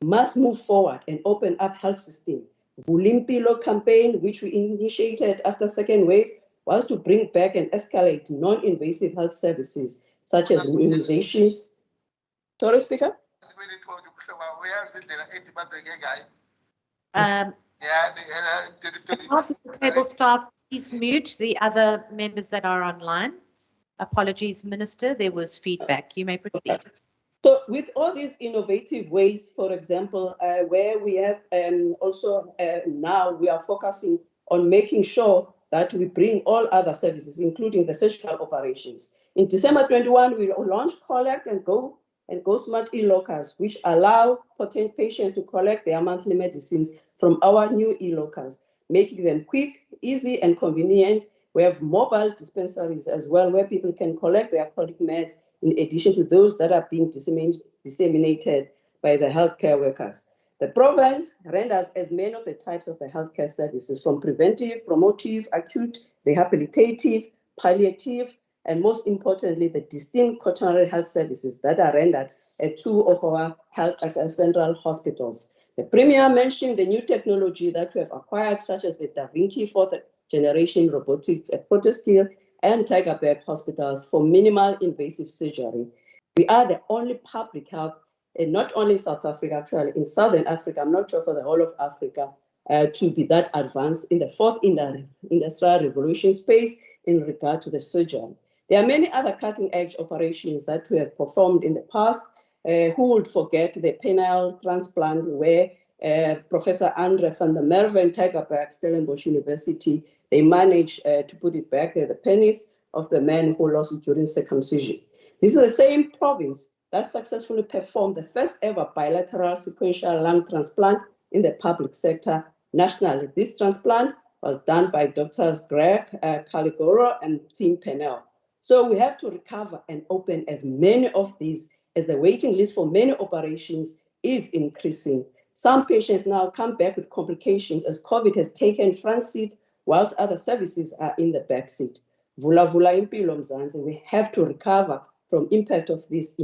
Must move forward and open up health system. Vulimpilo campaign, which we initiated after second wave, was to bring back and escalate non-invasive health services such as immunizations. Sorry, Speaker? Across the table staff, please mute the other members that are online. Apologies, Minister, there was feedback. You may proceed. So with all these innovative ways, for example, where we have also now we are focusing on making sure that we bring all other services, including the surgical operations. In December 21, we launched Collect and Go Smart e-lockers, which allow potent patients to collect their monthly medicines from our new e-lockers, making them quick, easy, and convenient. We have mobile dispensaries as well, where people can collect their chronic meds in addition to those that are being disseminated by the healthcare workers. The province renders as many of the types of the healthcare services, from preventive, promotive, acute, rehabilitative, palliative, and most importantly, the distinct quaternary health services that are rendered at two of our health central hospitals. The Premier mentioned the new technology that we have acquired, such as the Da Vinci 4th generation robotics at Provincial and Tigerberg hospitals for minimal invasive surgery. We are the only public health, and not only in South Africa, actually in Southern Africa, I'm not sure for the whole of Africa, to be that advanced in the fourth industrial revolution space in regard to the surgery. There are many other cutting-edge operations that we have performed in the past. Who would forget the penile transplant, where Professor Andre van der Merwe and Tigerberg, Stellenbosch University, they managed to put it back at the penis of the man who lost it during circumcision. This is the same province that successfully performed the first ever bilateral sequential lung transplant in the public sector nationally. This transplant was done by Drs. Greg Caligoro and Tim Pennell. So we have to recover and open as many of these, as the waiting list for many operations is increasing. Some patients now come back with complications as COVID has taken front seat, whilst other services are in the back seat. Vula vula impilo Mzansi, we have to recover from impact of this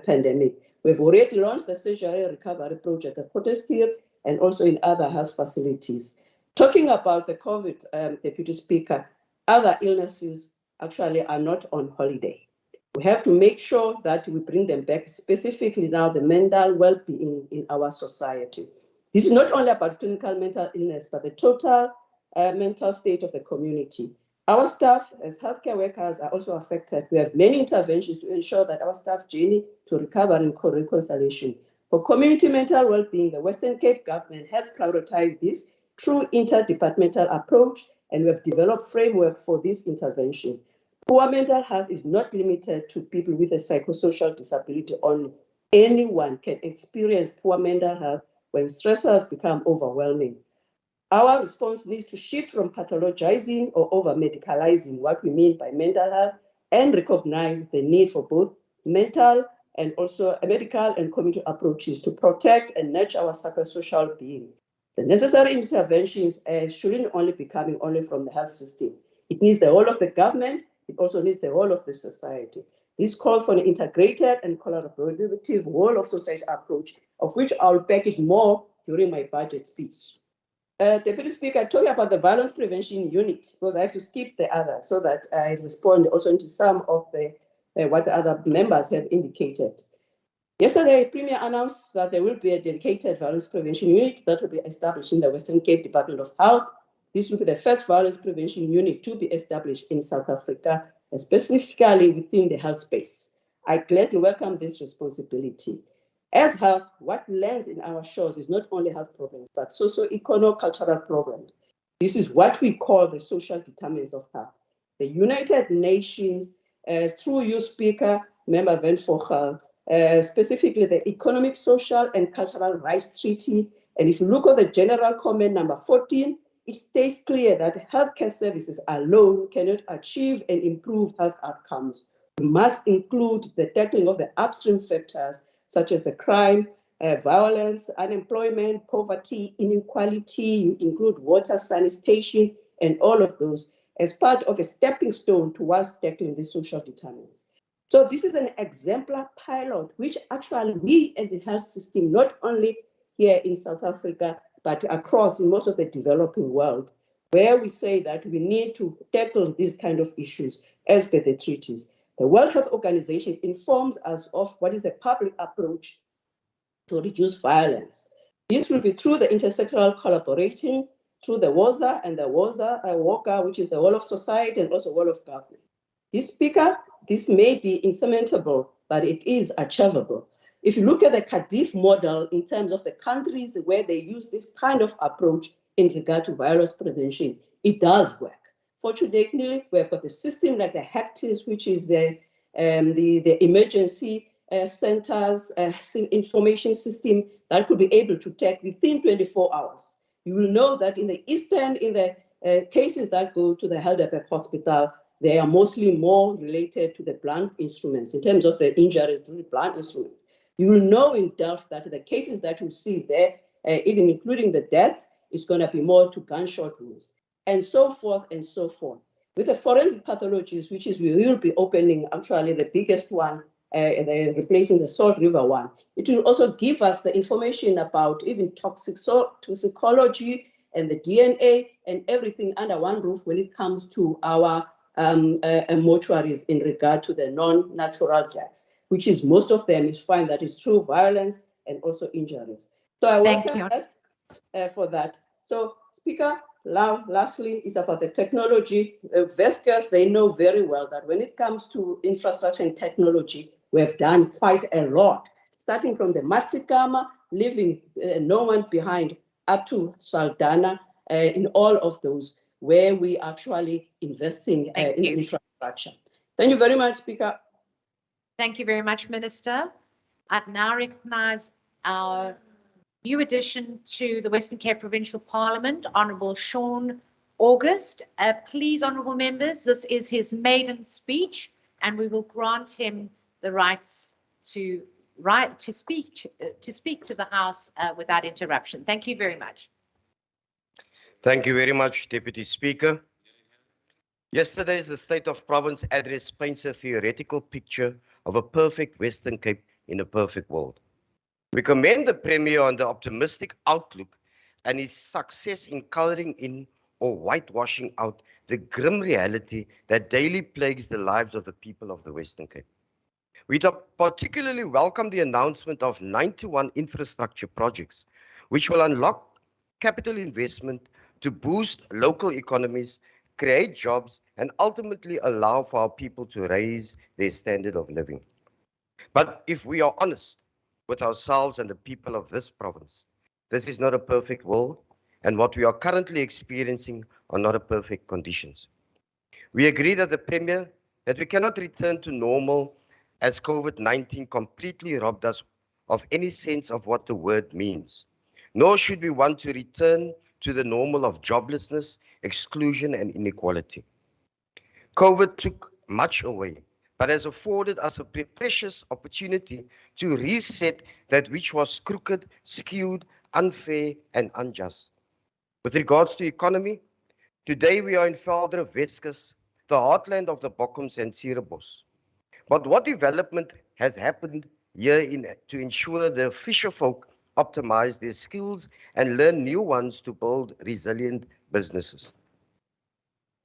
pandemic. We've already launched the surgery recovery project at Provincial and also in other health facilities. Talking about the COVID, Deputy Speaker, other illnesses actually are not on holiday. We have to make sure that we bring them back, specifically now the mental well-being in our society. This is not only about clinical mental illness, but the total mental state of the community. Our staff as healthcare workers are also affected. We have many interventions to ensure that our staff journey to recovery and reconciliation. For community mental well-being, the Western Cape government has prioritized this through interdepartmental approach, and we have developed framework for this intervention. Poor mental health is not limited to people with a psychosocial disability only. Anyone can experience poor mental health when stressors become overwhelming. Our response needs to shift from pathologizing or over-medicalizing what we mean by mental health and recognize the need for both mental and also medical and community approaches to protect and nurture our psychosocial being. The necessary interventions shouldn't only be coming only from the health system. It needs the whole of the government. It also needs the whole of the society. This calls for an integrated and collaborative whole of society approach, of which I'll package more during my budget speech. Deputy Speaker, talking about the violence prevention unit, because I have to skip the other so that I respond also to some of the what the other members have indicated. Yesterday, Premier announced that there will be a dedicated violence prevention unit that will be established in the Western Cape Department of Health. This will be the first violence prevention unit to be established in South Africa, specifically within the health space. I gladly welcome this responsibility. As health, what lands in our shores is not only health problems, but socio-economic, cultural problems. This is what we call the social determinants of health. The United Nations, through you, Speaker, Member Van Vogel, specifically the Economic, Social, and Cultural Rights Treaty. And if you look at the general comment number 14, it states clear that healthcare services alone cannot achieve and improve health outcomes. We must include the tackling of the upstream factors, such as the crime, violence, unemployment, poverty, inequality. You include water, sanitation, and all of those as part of a stepping stone towards tackling the social determinants. So this is an exemplar pilot, which actually we as the health system, not only here in South Africa, but across in most of the developing world, where we say that we need to tackle these kind of issues as per the treaties. The World Health Organization informs us of what is the public approach to reduce violence. This will be through the intersectoral collaborating, through the WOZA and the WOCA, which is the whole of society and also whole of government. This Speaker, this may be insurmountable, but it is achievable. If you look at the Cardiff model in terms of the countries where they use this kind of approach in regard to violence prevention, it does work. Fortunately, we have got a system like the HECTIS, which is the emergency centers information system that could be able to take within 24 hours. You will know that in the Eastern, in the cases that go to the Helderberg Hospital, they are mostly more related to the blunt instruments in terms of the injuries to the blunt instruments. You will know in Delft that the cases that you see there, even including the deaths, is going to be more to gunshot wounds, and so forth and so forth. With the forensic pathologies, which is we will be opening actually the biggest one, replacing the Salt River one, it will also give us the information about even toxicology and the DNA and everything under one roof when it comes to our mortuaries in regard to the non-natural deaths, which is most of them is find that is true violence and also injuries. So I welcome that for that. So Speaker, lastly is about the technology. Veskers, they know very well that when it comes to infrastructure and technology, we have done quite a lot, starting from the Matsikama, leaving no one behind, up to Saldanha, in all of those where we actually investing in infrastructure. Thank you very much, Speaker. Thank you very much, Minister. I'd now recognize our new addition to the Western Cape Provincial Parliament, Honourable Sean August. Please, honourable members, this is his maiden speech, and we will grant him the rights to speak to the House without interruption. Thank you very much. Thank you very much, Deputy Speaker. Yesterday's the State of Province address paints a theoretical picture of a perfect Western Cape in a perfect world. We commend the Premier on the optimistic outlook and his success in colouring in or whitewashing out the grim reality that daily plagues the lives of the people of the Western Cape. We particularly welcome the announcement of 91 infrastructure projects, which will unlock capital investment to boost local economies, create jobs, and ultimately allow for our people to raise their standard of living. But if we are honest with ourselves and the people of this province, this is not a perfect world, and what we are currently experiencing are not a perfect conditions. We agree that that we cannot return to normal as COVID-19 completely robbed us of any sense of what the word means. Nor should we want to return to the normal of joblessness, exclusion, and inequality. COVID took much away, but has afforded us a precious opportunity to reset that which was crooked, skewed, unfair, and unjust. With regards to economy, today we are in Veldre Weskus, the heartland of the Bokkums and Cerebos. But what development has happened here to ensure the fisher folk optimize their skills and learn new ones to build resilient businesses?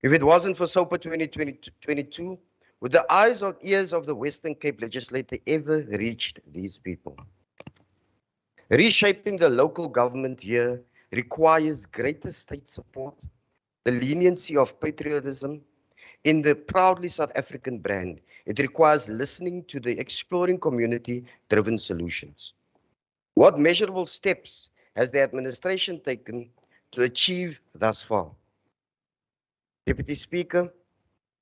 If it wasn't for SOPA 2022, would the eyes or ears of the Western Cape legislature ever reached these people? Reshaping the local government here requires greater state support, the leniency of patriotism. In the proudly South African brand, it requires listening to the exploring community-driven solutions. What measurable steps has the administration taken to achieve thus far? Deputy Speaker,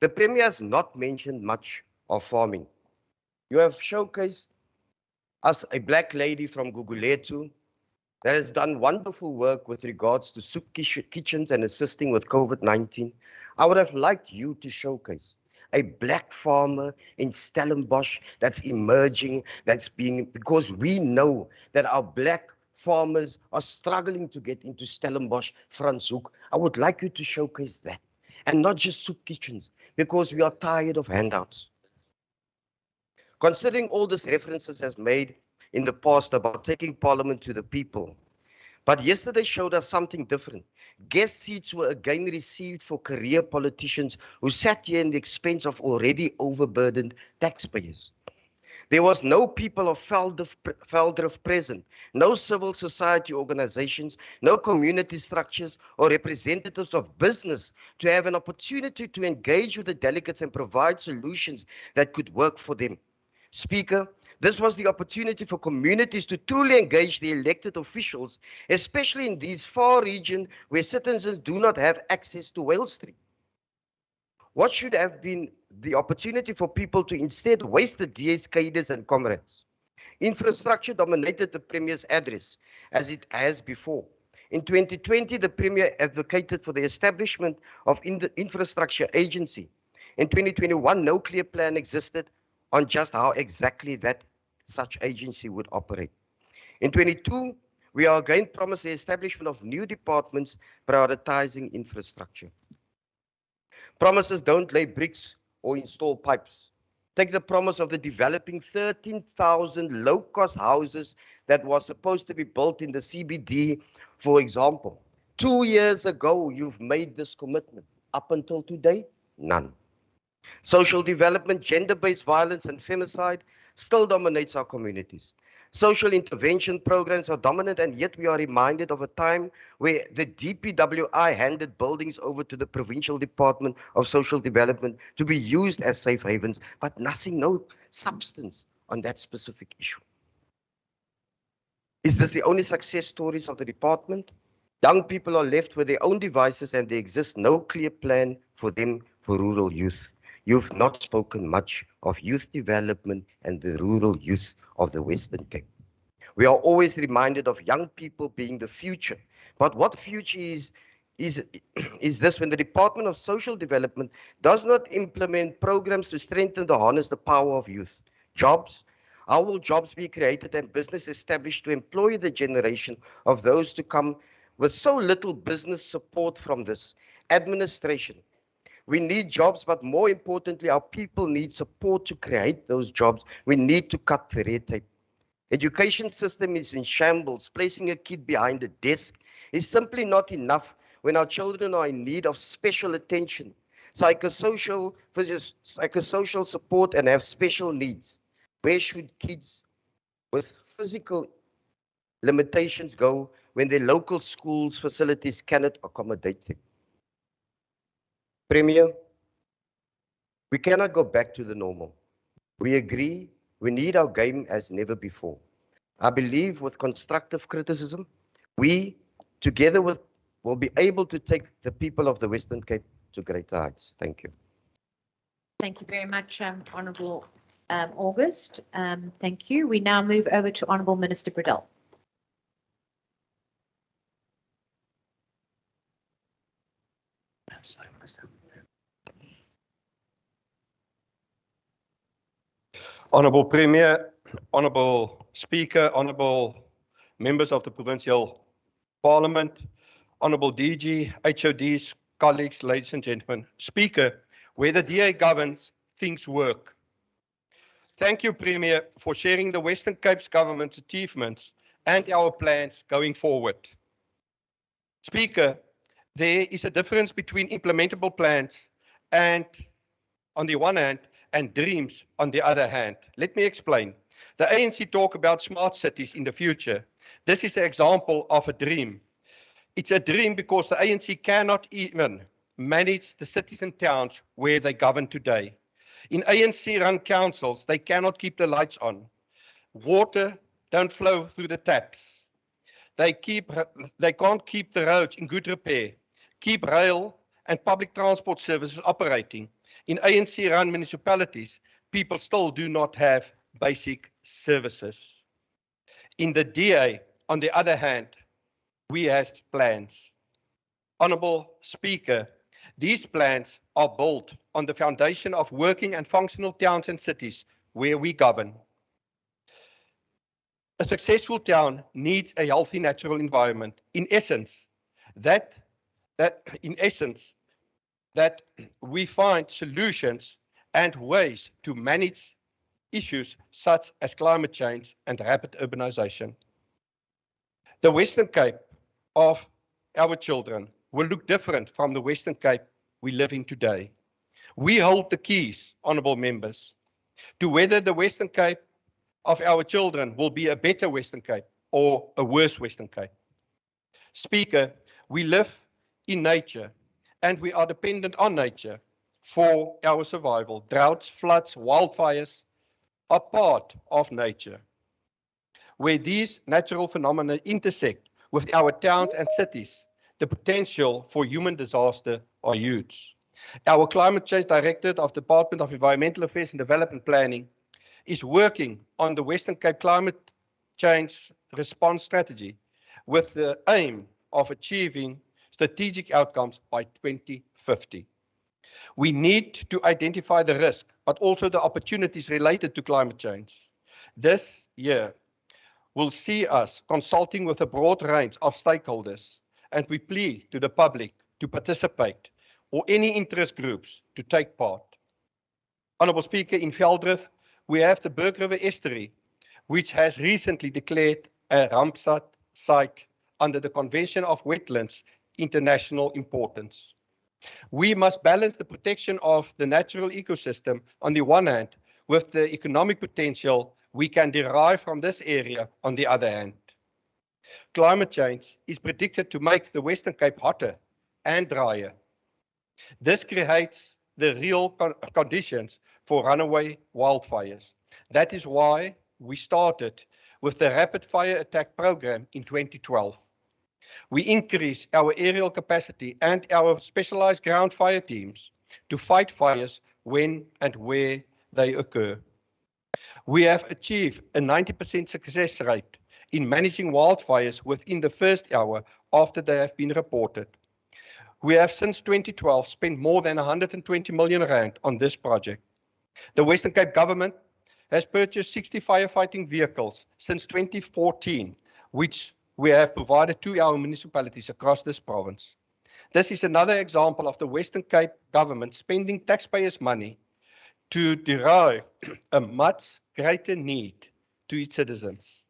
the Premier has not mentioned much of farming. You have showcased us a black lady from Guguletu that has done wonderful work with regards to soup kitchens and assisting with COVID-19. I would have liked you to showcase a black farmer in Stellenbosch that's emerging, because we know that our black farmers are struggling to get into Stellenbosch, Franshoek. I would like you to showcase that, and not just soup kitchens, because we are tired of handouts. Considering all these references has made in the past about taking Parliament to the people, but yesterday showed us something different. Guest seats were again received for career politicians who sat here in the expense of already overburdened taxpayers. There was no people of Veldrif present, no civil society organizations, no community structures or representatives of business to have an opportunity to engage with the delegates and provide solutions that could work for them. Speaker, this was the opportunity for communities to truly engage the elected officials, especially in these far regions where citizens do not have access to Wales Street. What should have been the opportunity for people to instead waste the DA's cadres and comrades? Infrastructure dominated the Premier's address, as it has before. In 2020, the Premier advocated for the establishment of the Infrastructure Agency. In 2021, no clear plan existed on just how exactly that such agency would operate. In 22, we are again promised the establishment of new departments prioritizing infrastructure. Promises don't lay bricks or install pipes. Take the promise of the developing 13,000 low-cost houses that was supposed to be built in the CBD, for example. 2 years ago, you've made this commitment. Up until today, none. Social development, gender-based violence and femicide still dominates our communities. Social intervention programs are dominant, and yet we are reminded of a time where the DPWI handed buildings over to the Provincial Department of Social Development to be used as safe havens, but nothing, no substance on that specific issue. Is this the only success stories of the department? Young people are left with their own devices and there exists no clear plan for them for rural youth. You've not spoken much of youth development and the rural youth of the Western Cape. We are always reminded of young people being the future. But what future is this when the Department of Social Development does not implement programs to strengthen the harness the power of youth? Jobs? How will jobs be created and business established to employ the generation of those to come with so little business support from this? Administration. We need jobs, but more importantly, our people need support to create those jobs. We need to cut the red tape. Education system is in shambles. Placing a kid behind a desk is simply not enough when our children are in need of special attention, psychosocial support, and have special needs. Where should kids with physical limitations go when their local schools facilities cannot accommodate them? Premier, we cannot go back to the normal. We agree we need our game as never before. I believe with constructive criticism, we, together will be able to take the people of the Western Cape to greater heights. Thank you. Thank you very much, Honourable August. Thank you. We now move over to Honourable Minister Bredell. Honourable Premier, Honourable Speaker, Honourable members of the Provincial Parliament, Honourable DG, HODs, colleagues, ladies and gentlemen. Speaker, where the DA governs, things work. Thank you, Premier, for sharing the Western Cape's government's achievements and our plans going forward. Speaker, there is a difference between implementable plans and, on the one hand, and dreams on the other hand. Let me explain. The ANC talk about smart cities in the future. This is an example of a dream. It's a dream because the ANC cannot even manage the cities and towns where they govern today. In ANC-run councils, they cannot keep the lights on. Water don't flow through the taps. They can't keep the roads in good repair, keep rail and public transport services operating. In ANC-run municipalities, people still do not have basic services. In the DA, on the other hand, we have plans. Honourable Speaker, these plans are built on the foundation of working and functional towns and cities where we govern. A successful town needs a healthy natural environment. In essence, that we find solutions and ways to manage issues such as climate change and rapid urbanization. The Western Cape of our children will look different from the Western Cape we live in today. We hold the keys, honourable members, to whether the Western Cape of our children will be a better Western Cape or a worse Western Cape. Speaker, we live in nature and we are dependent on nature for our survival. Droughts, floods, wildfires are part of nature. Where these natural phenomena intersect with our towns and cities, the potential for human disaster are huge. Our Climate Change Directorate of the Department of Environmental Affairs and Development Planning is working on the Western Cape Climate Change Response Strategy with the aim of achieving strategic outcomes by 2050. We need to identify the risk, but also the opportunities related to climate change. This year will see us consulting with a broad range of stakeholders, and we plead to the public to participate or any interest groups to take part. Honourable Speaker, in Veldrif, we have the Berg River Estuary, which has recently declared a Ramsar site under the Convention of Wetlands International Importance. We must balance the protection of the natural ecosystem on the one hand with the economic potential we can derive from this area on the other hand. Climate change is predicted to make the Western Cape hotter and drier. This creates the real conditions for runaway wildfires. That is why we started with the Rapid Fire Attack Program in 2012. We increased our aerial capacity and our specialized ground fire teams to fight fires when and where they occur. We have achieved a 90% success rate in managing wildfires within the first hour after they have been reported. We have since 2012 spent more than 120 million rand on this project. The Western Cape government has purchased 60 firefighting vehicles since 2014, which we have provided to our municipalities across this province. This is another example of the Western Cape government spending taxpayers' money to derive a much greater need to its citizens.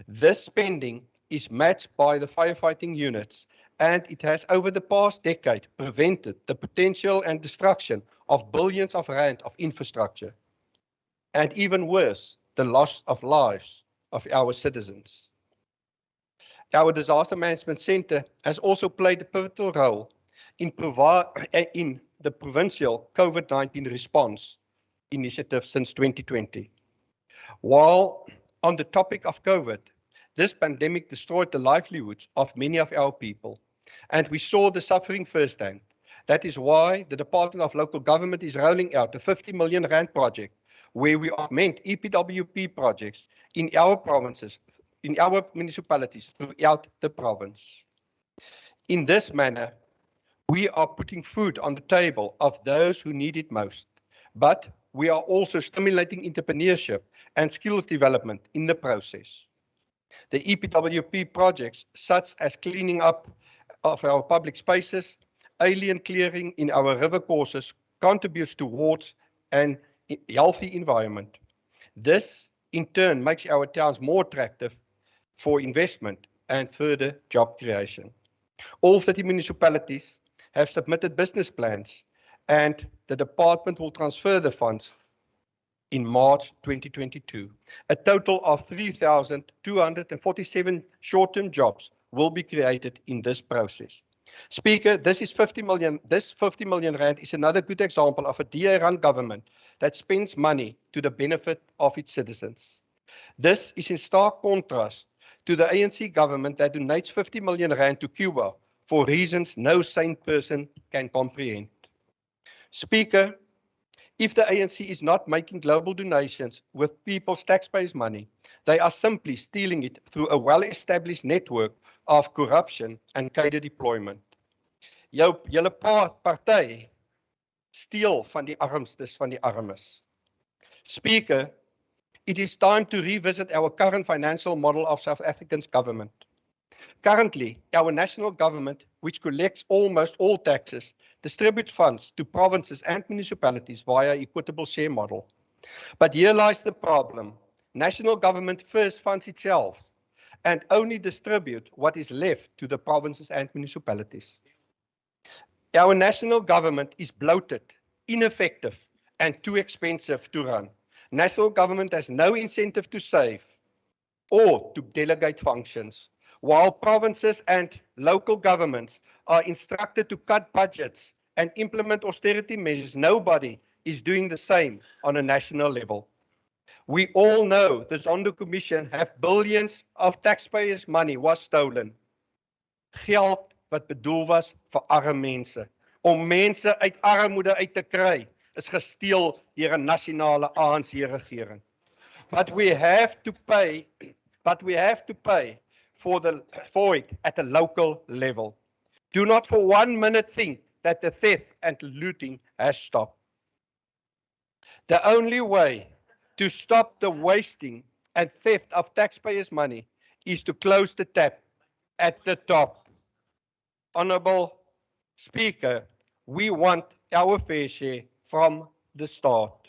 This spending is matched by the firefighting units, and it has over the past decade prevented the potential and destruction of billions of rand of infrastructure, and even worse, the loss of lives of our citizens. Our Disaster Management Centre has also played a pivotal role in the Provincial COVID-19 response initiative since 2020. While on the topic of COVID, this pandemic destroyed the livelihoods of many of our people, and we saw the suffering firsthand. That is why the Department of Local Government is rolling out a 50 million rand project where we augment EPWP projects in our provinces, in our municipalities throughout the province. In this manner, we are putting food on the table of those who need it most, but we are also stimulating entrepreneurship and skills development in the process. The EPWP projects, such as cleaning up of our public spaces, alien clearing in our river courses, contributes towards an healthy environment. This, in turn, makes our towns more attractive for investment and further job creation. All 30 municipalities have submitted business plans, and the department will transfer the funds in March 2022. A total of 3,247 short-term jobs will be created in this process. Speaker, this 50 million rand is another good example of a DA-run government that spends money to the benefit of its citizens. This is in stark contrast to the ANC government that donates 50 million rand to Cuba for reasons no sane person can comprehend. Speaker, if the ANC is not making global donations with people's taxpayers' money, they are simply stealing it through a well-established network of corruption and cadre deployment. Julle party steel van die armstes van die armes. Speaker, it is time to revisit our current financial model of South Africa's government. Currently, our national government, which collects almost all taxes, distributes funds to provinces and municipalities via equitable share model. But here lies the problem. National government first funds itself and only distribute what is left to the provinces and municipalities. Our national government is bloated, ineffective, and too expensive to run. National government has no incentive to save or to delegate functions, while provinces and local governments are instructed to cut budgets and implement austerity measures. Nobody is doing the same on a national level. We all know the Zondo Commission have billions of taxpayers' money was stolen. Geld wat bedoel was vir arme mense. Om mense uit armoede uit te kry, is gesteel deur 'n nasionale ANC regering. But we have to pay for it at a local level. Do not for 1 minute think that the theft and looting has stopped. The only way to stop the wasting and theft of taxpayers' money is to close the tap at the top. Honourable Speaker, we want our fair share from the start.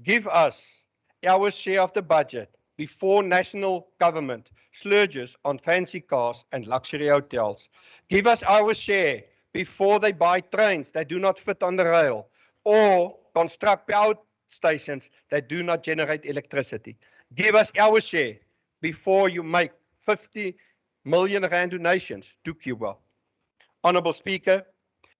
Give us our share of the budget before national government splurges on fancy cars and luxury hotels. Give us our share before they buy trains that do not fit on the rail or construct power stations that do not generate electricity. Give us our share before you make 50 million rand donations to Cuba. Honourable Speaker,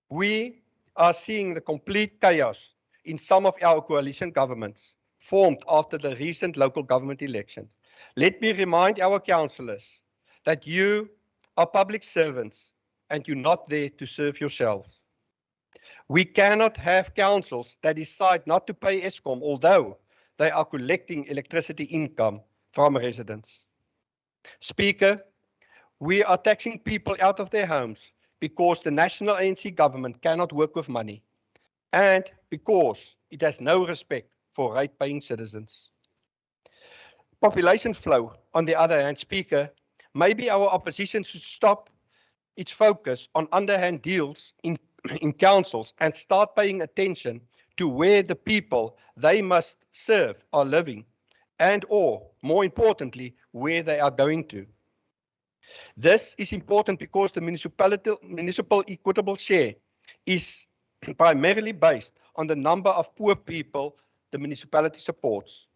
we are seeing the complete chaos in some of our coalition governments formed after the recent local government elections. Let me remind our councillors that you are public servants and you're not there to serve yourselves. We cannot have councils that decide not to pay Eskom, although they are collecting electricity income from residents. Speaker, we are taxing people out of their homes because the national ANC government cannot work with money and because it has no respect for right-paying citizens. Population flow, on the other hand, Speaker, maybe our opposition should stop its focus on underhand deals in councils and start paying attention to where the people they must serve are living and or, more importantly, where they are going to. This is important because the municipal equitable share is primarily based on the number of poor people the municipality supports.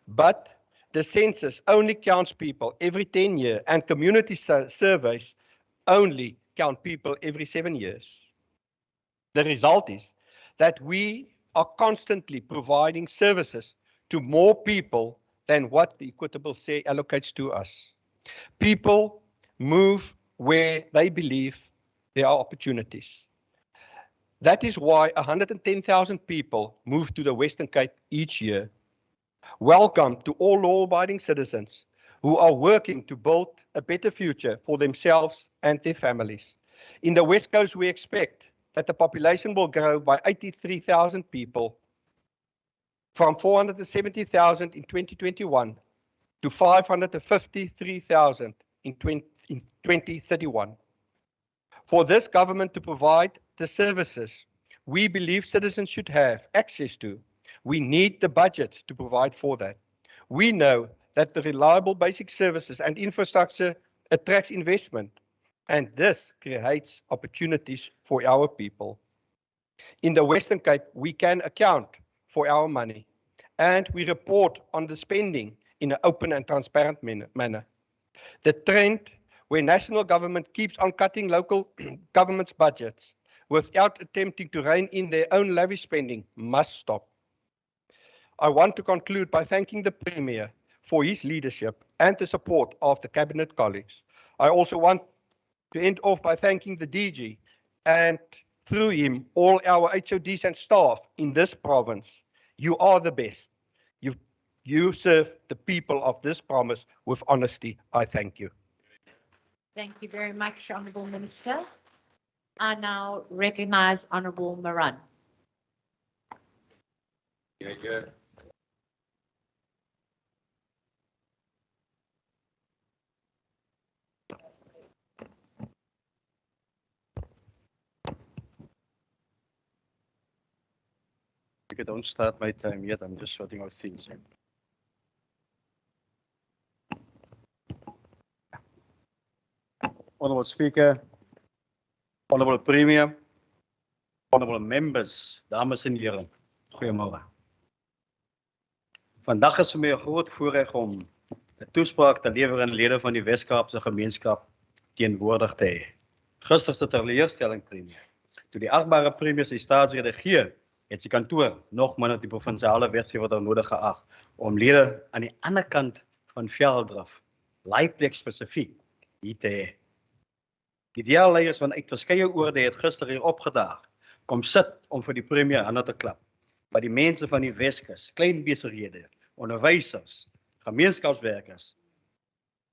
But the census only counts people every 10 years and community surveys only count people every 7 years. The result is that we are constantly providing services to more people than what the equitable share allocates to us. People move where they believe there are opportunities. That is why 110,000 people move to the Western Cape each year. Welcome to all law-abiding citizens who are working to build a better future for themselves and their families. In the West Coast, we expect that the population will grow by 83,000 people from 470,000 in 2021 to 553,000 in 2031. For this government to provide the services we believe citizens should have access to, we need the budget to provide for that. We know that the reliable basic services and infrastructure attracts investment, and this creates opportunities for our people. In the Western Cape, we can account for our money, and we report on the spending in an open and transparent manner. The trend where national government keeps on cutting local government's budgets without attempting to rein in their own lavish spending must stop. I want to conclude by thanking the Premier for his leadership and the support of the Cabinet colleagues. I also want to end off by thanking the DG and through him all our HODs and staff in this province. You are the best. You serve the people of this province with honesty. I thank you. Thank you very much, Honourable Minister. I now recognise Honourable Maran. I don't start my time yet. I'm just sorting out things. Honourable Speaker, Honourable Premier, Honourable Members, dames en heren, goeiemôre. Vandag is vir my 'n groot voorreg om 'n toespraak te lewer aan lede van die Wes-Kaapse gemeenskap teenwoordig te hê. Gister se teleurstelling, Premier. Toe die agbare Premier sy staatsrede gee, het sy kantoor nog minder die provinsiale wetgewer nodig geag om lede aan die ander kant van Velddrif, Laaiplek spesifiek, hier te hê. Die deelleiers vanuit verskeie oorde het gister hier opgedaag, kom sit om vir die Premier hande te klap. Maar die mense van die Weskus, klein besighede, onderwysers, gemeenskapswerkers,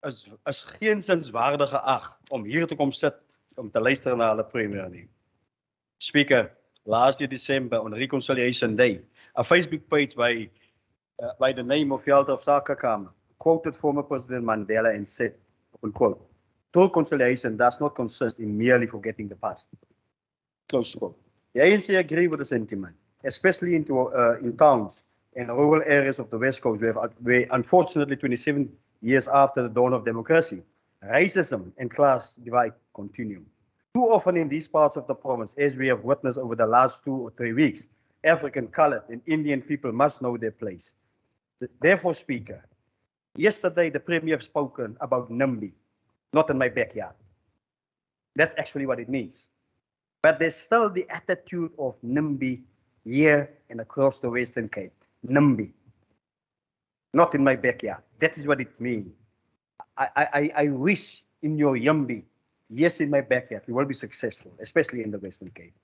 is geensins waardig geag om hier te kom sit om te luister na hulle Premier nie. Speaker, last year December on Reconciliation Day, a Facebook page by the name of Velddrif Sakakamer quoted former President Mandela and said, unquote, "True conciliation does not consist in merely forgetting the past." Close quote. The ANC agree with the sentiment, especially in towns and rural areas of the West Coast, where unfortunately 27 years after the dawn of democracy, racism and class divide continue. Too often in these parts of the province, as we have witnessed over the last 2 or 3 weeks, African, colored, and Indian people must know their place. Therefore, Speaker, yesterday the Premier have spoken about NIMBY, not in my backyard. That's actually what it means. But there's still the attitude of NIMBY here and across the Western Cape. NIMBY, not in my backyard. That is what it means. I wish in your YIMBY, yes, in my backyard, we will be successful, especially in the Western Cape.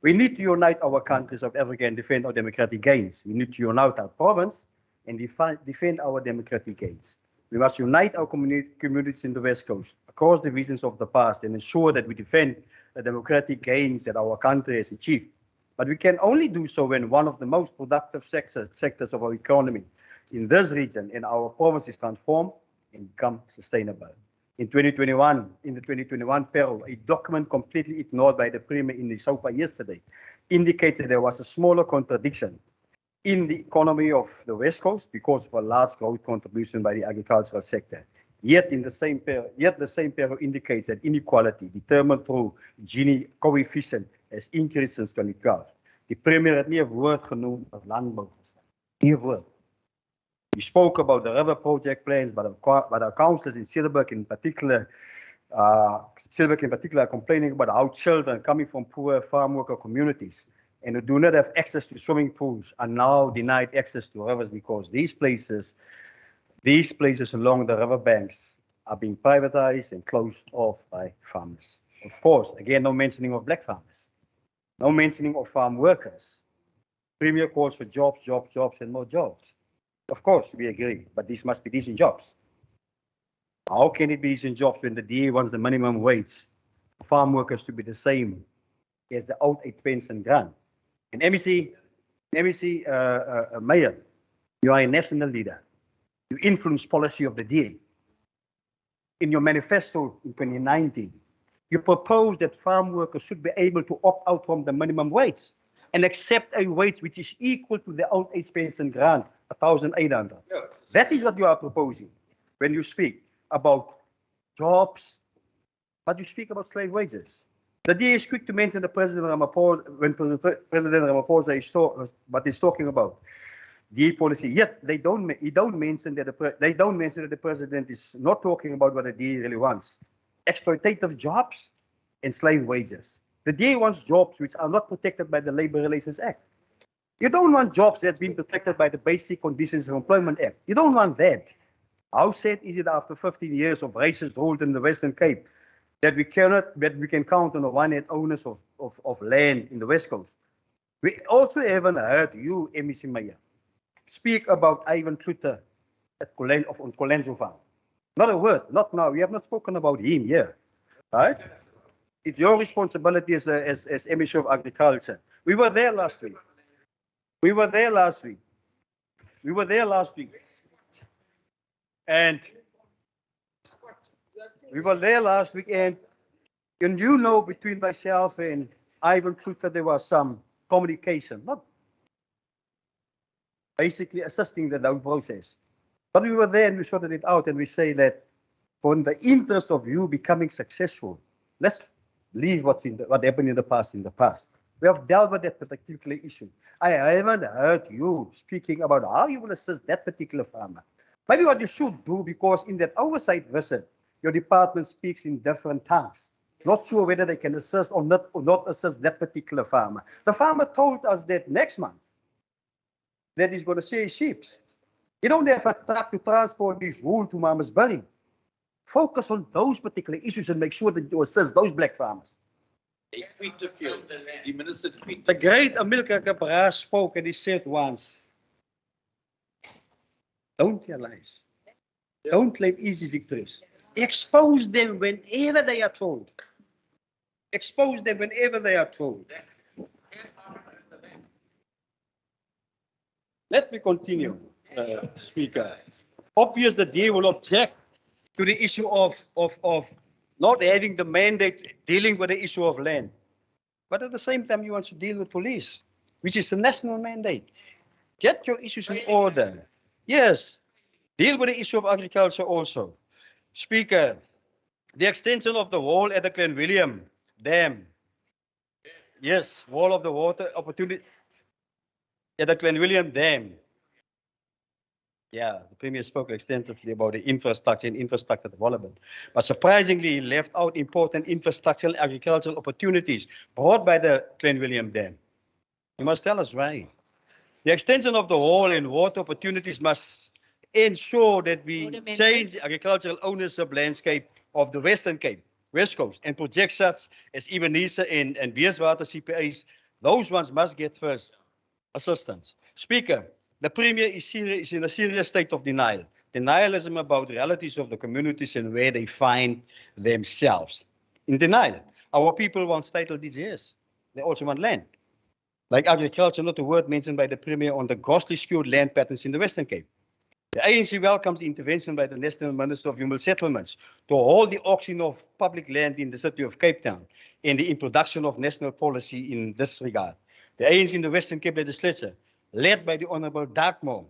We need to unite our countries of Africa and defend our democratic gains. We need to unite our province and defend our democratic gains. We must unite our communities in the West Coast across the visions of the past and ensure that we defend the democratic gains that our country has achieved. But we can only do so when one of the most productive sectors of our economy in this region and our province is transformed and become sustainable. In the 2021 peril, a document completely ignored by the Premier in the SOPA yesterday indicates that there was a smaller contradiction in the economy of the West Coast because of a large growth contribution by the agricultural sector. Yet the same peril indicates that inequality determined through Gini coefficient has increased since 2012. The Premier had nie 'n woord genoem van landbou. Nie 'n woord. He spoke about the river project plans, but our councillors in Silverberg in particular are complaining about how children coming from poor farm worker communities and who do not have access to swimming pools are now denied access to rivers because these places along the river banks are being privatized and closed off by farmers. Of course, again, no mentioning of black farmers, no mentioning of farm workers. Premier calls for jobs, and more jobs. Of course, we agree, but these must be decent jobs. How can it be decent jobs when the DA wants the minimum wage for farm workers to be the same as the old 8-pence grant? And MEC Mayor, you are a national leader. You influence policy of the DA. In your manifesto in 2019, you proposed that farm workers should be able to opt out from the minimum wage and accept a wage which is equal to the old 8-pence grant 1,800. Yeah. That is what you are proposing when you speak about jobs, but you speak about slave wages. The DA is quick to mention the President Ramaphosa when President Ramaphosa is what he's talking about DA policy. Yet he don't mention that the president is not talking about what the DA really wants: exploitative jobs and slave wages. The DA wants jobs which are not protected by the Labor Relations Act. You don't want jobs that have been protected by the Basic Conditions of Employment Act. You don't want that. How sad is it after 15 years of racist rule in the Western Cape that we can count on the one-hand owners of land in the West Coast? We also haven't heard you, MEC Meyer, speak about Ivan Kluter on Colenso Farm. Not a word, not now. We have not spoken about him here, right? It's your responsibility as MEC of Agriculture. We were there last week. And you know, between myself and Ivan Kluter, there was some communication, not basically assisting the whole process. But we were there and we sorted it out, and we say that for the interest of you becoming successful, let's leave what happened in the past. We have dealt with that particular issue. I haven't heard you speaking about how you will assist that particular farmer. Maybe what you should do, because in that oversight visit, your department speaks in different tongues. Not sure whether they can assist or not assist that particular farmer. The farmer told us that next month that he's going to sell his sheep. You don't have a truck to transport this wool to Mamasbury. Focus on those particular issues and make sure that you assist those black farmers. The minister tweeted. The great Amilcar Cabral spoke and he said once, don't tell lies. Don't claim easy victories. Expose them whenever they are told. Expose them whenever they are told. Let me continue, Speaker. Obvious that they will object to the issue of not having the mandate dealing with the issue of land. But at the same time, you want to deal with police, which is a national mandate. Get your issues in order. Yes, deal with the issue of agriculture also. Speaker, the extension of the wall at the Clanwilliam Dam. Yes, wall of the water opportunity at the Clanwilliam Dam. Yeah, the Premier spoke extensively about the infrastructure and infrastructure development. But surprisingly, he left out important infrastructural agricultural opportunities brought by the Clanwilliam Dam. You must tell us why. The extension of the wall and water opportunities must ensure that we change the agricultural ownership landscape of the Western Cape, West Coast, and projects such as Ebenezer and Beerswater CPAs. Those ones must get first assistance. Speaker, the Premier is in a serious state of denial. Denialism about the realities of the communities and where they find themselves. In denial. Our people want title deeds, yes. They also want land. Like agriculture, not a word mentioned by the Premier on the grossly skewed land patterns in the Western Cape. The ANC welcomes the intervention by the National Minister of Human Settlements to hold the auction of public land in the city of Cape Town and the introduction of national policy in this regard. The ANC in the Western Cape Legislature, led by the Honourable Dartmoor,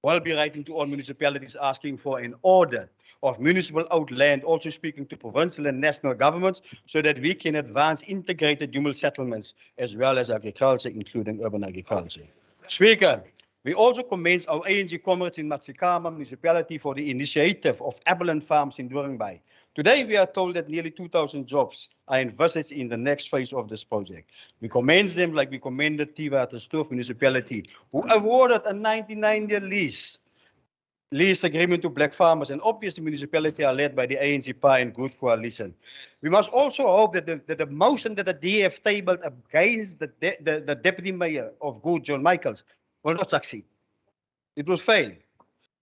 will be writing to all municipalities asking for an order of municipal owned land, also speaking to provincial and national governments so that we can advance integrated human settlements as well as agriculture, including urban agriculture. Speaker, we also commend our ANC comrades in Matsikama municipality for the initiative of Abalone Farms in Doringbai. Today, we are told that nearly 2,000 jobs are envisaged in the next phase of this project. We commend them like we commended Tiwaterstoof municipality, who awarded a 99-year lease agreement to black farmers, and obviously municipality are led by the ANC PA and Good Coalition. We must also hope that the motion that the DF tabled against the Deputy Mayor of Good, John Michaels, will not succeed. It will fail.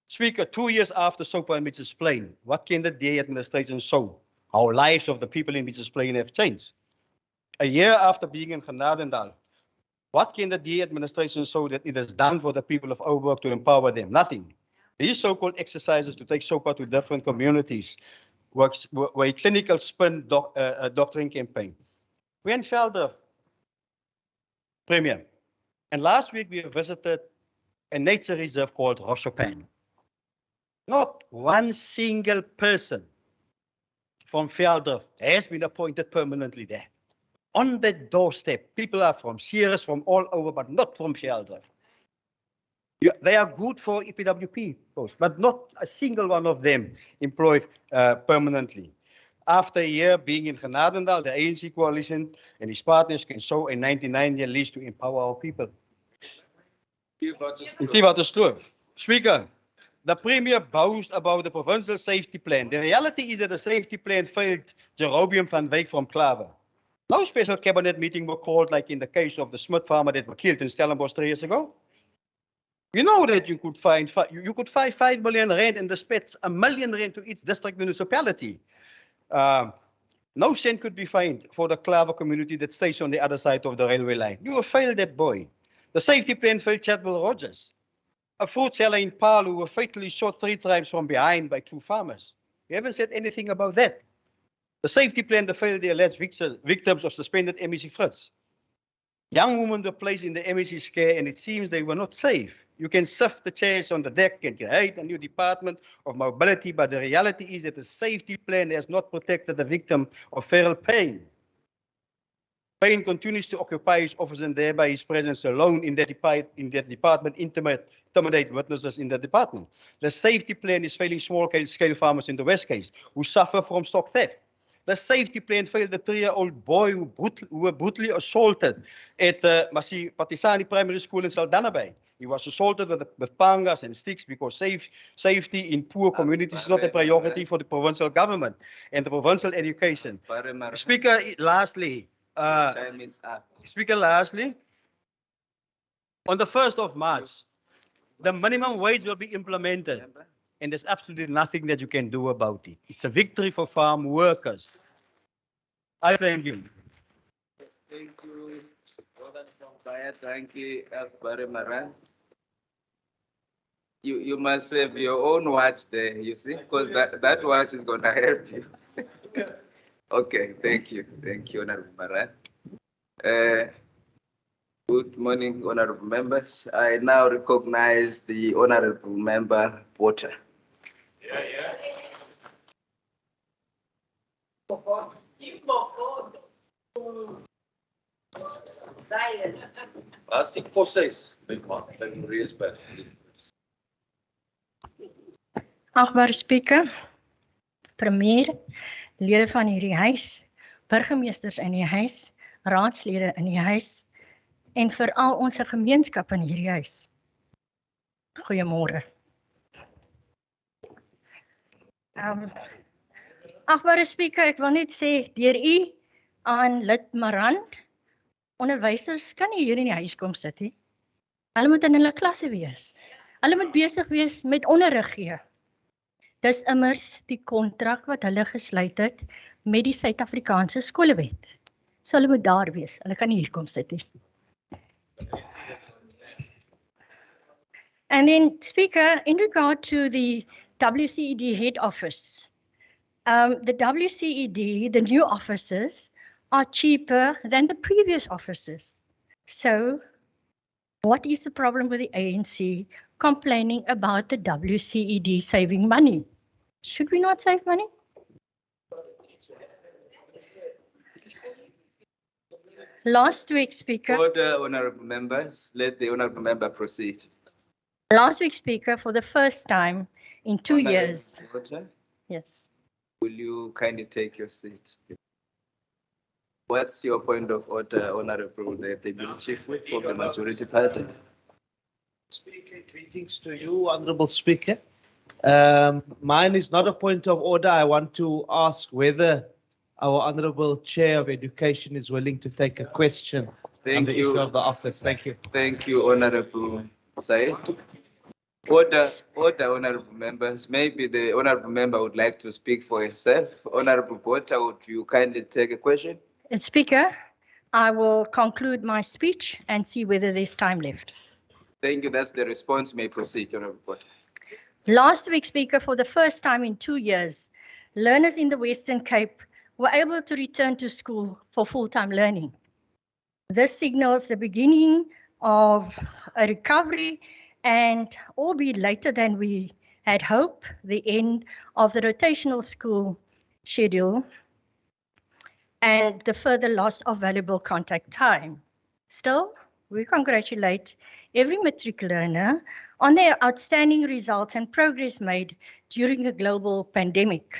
Speaker, 2 years after SOPA and Mitchell's Plain, what can the DA administration show? How lives of the people in Mitchell's Plain have changed. A year after being in Genadendal, what can the DA administration show that it has done for the people of Oudtshoorn to empower them? Nothing. These so-called exercises to take SOPA to different communities were a clinical spin doctoring campaign. We're in Veldhof, Premier. And last week we visited a nature reserve called Roshopan. Not one single person from Veldrift has been appointed permanently there. On the doorstep, people are from Ceres, from all over, but not from Veldrift. They are good for EPWP posts, but not a single one of them employed permanently. After a year being in Genadendal, the ANC coalition and its partners can show a 99-year lease to empower our people. Speaker, the Premier boasts about the provincial safety plan. The reality is that the safety plan failed Jerobium van Wyk from Klaver. No special cabinet meeting were called like in the case of the Smith farmer that were killed in Stellenbosch 3 years ago. You know that you could find 5 million rand and dispatch R1 million to each district municipality. No cent could be found for the Klaver community that stays on the other side of the railway line. You have failed that boy. The safety plan failed Chadwell Rogers, a fruit seller in Paarl who was fatally shot 3 times from behind by 2 farmers. You haven't said anything about that. The safety plan failed the alleged victims of suspended MEC Fritz. Young women were placed in the MEC scare and it seems they were not safe. You can sift the chairs on the deck and create a new department of mobility, but the reality is that the safety plan has not protected the victim of feral pain. Pain continues to occupy his office and thereby his presence alone in that department intimidate witnesses in the department. The safety plan is failing small-scale farmers in the West Case who suffer from stock theft. The safety plan failed the 3-year-old boy who were brutally assaulted at Masi Patisani Primary School in Saldanha Bay. He was assaulted with pangas and sticks because safety in poor communities is not a priority for the provincial government and the provincial education. Speaker, lastly, Speaker, lastly, on the 1st of March, the minimum wage will be implemented and there's absolutely nothing that you can do about it. It's a victory for farm workers. I thank you. Thank you. Thank you, Maran. You must have your own watch there, you see, because that watch is going to help you. Okay, thank you. Thank you, Honorable Maran. Good morning, honorable members. I now recognize the honorable member Porter. As die koshuis by Mariesburg. Agbare Spreker, Premier, lede van hierdie huis, burgemeesters in die huis, raadslede in die huis en veral ons gemeenskap in hierdie huis. Goeiemôre. Agbare Spreker, ek wil net sê deur u aan lid Maran, onderwysers kan nie hier in die huis kom sit nie. Hulle moet in hulle klasse wees. Hulle moet besig wees met onderrig gee. Dis immers die kontrak wat hulle gesluit het met die Suid-Afrikaanse skolewet. So hulle moet daar wees. Hulle kan nie hier kom sit nie. And then, Speaker, in regard to the WCED head office, the WCED, the new offices, are cheaper than the previous offices. So, what is the problem with the ANC complaining about the WCED saving money? Should we not save money? Last week, Speaker. Order, honorable members. Let the honorable member proceed. Last week, Speaker, for the first time in 2 years. Order. Yes. Will you kindly take your seat? What's your point of order, honorable the Deputy Chief Whip of the Majority Party? Speaker, greetings to you, Honorable Speaker. Mine is not a point of order. I want to ask whether our Honorable Chair of Education is willing to take a question on the issue of the office. Thank you. Thank you, Honorable Said. Order, honorable members. Maybe the honorable member would like to speak for himself. Honorable Porter, would you kindly take a question? Speaker, I will conclude my speech and see whether there's time left. Thank you. That's the response. May proceed, Honorable Porter. Last week, Speaker, for the first time in 2 years, learners in the Western Cape were able to return to school for full-time learning. This signals the beginning of a recovery and albeit later than we had hoped, the end of the rotational school schedule and the further loss of valuable contact time. Still, we congratulate every matric learner on their outstanding results and progress made during a global pandemic.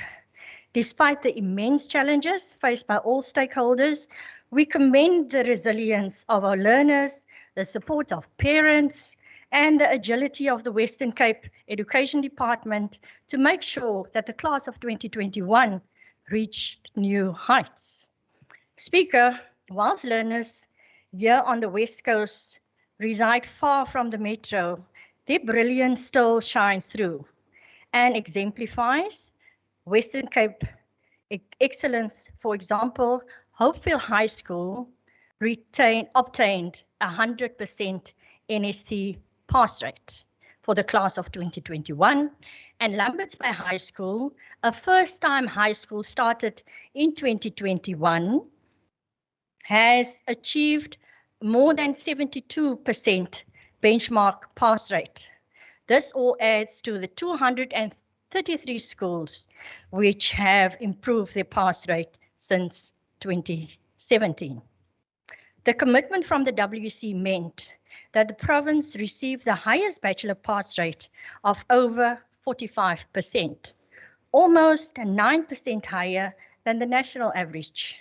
Despite the immense challenges faced by all stakeholders, we commend the resilience of our learners, the support of parents, and the agility of the Western Cape Education Department to make sure that the class of 2021 reached new heights. Speaker, whilst learners here on the West Coast reside far from the metro, their brilliance still shines through and exemplifies Western Cape excellence. For example, Hopefield High School obtained 100% NSC pass rate for the class of 2021, and Lambert's Bay High School, a first-time high school started in 2021, has achieved more than 72% benchmark pass rate. This all adds to the 233 schools which have improved their pass rate since 2017. The commitment from the WC meant that the province received the highest bachelor pass rate of over 45%, almost 9% higher than the national average,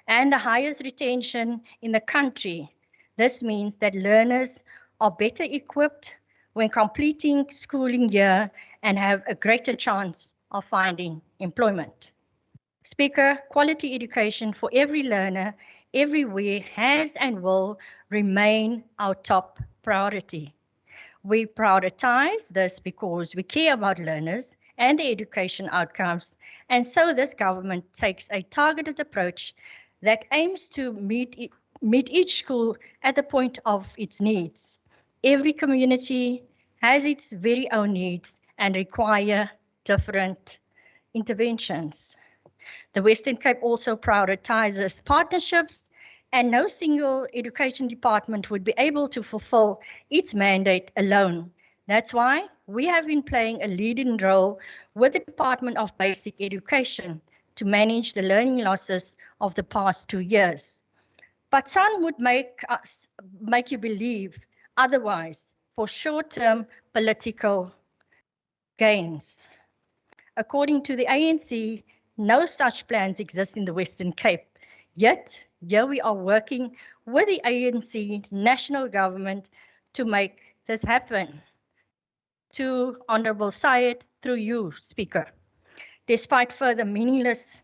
and the highest retention in the country. This means that learners are better equipped when completing schooling year and have a greater chance of finding employment. Speaker, quality education for every learner everywhere has and will remain our top priority. We prioritize this because we care about learners and the education outcomes, and so this government takes a targeted approach that aims to meet each school at the point of its needs. Every community has its very own needs and require different interventions. The Western Cape also prioritizes partnerships, and no single education department would be able to fulfill its mandate alone. That's why we have been playing a leading role with the Department of Basic Education to manage the learning losses of the past 2 years. But some would make you believe otherwise for short-term political gains. According to the ANC, no such plans exist in the Western Cape. Yet, here we are working with the ANC national government to make this happen. To Honourable Syed, through you, Speaker. Despite further meaningless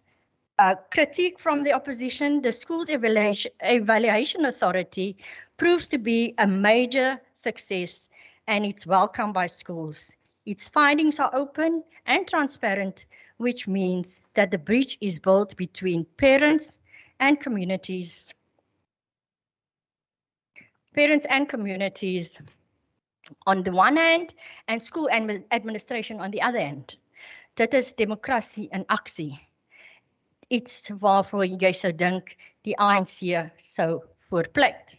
critique from the opposition, the Schools Evaluation Authority proves to be a major success, and it's welcomed by schools. Its findings are open and transparent, which means that the bridge is built between parents and communities. Parents and communities on the one hand, and school administration on the other hand. Dit is demokrasie in aksie. Iets waarvoor jy sou dink die ANC sou voorpleit,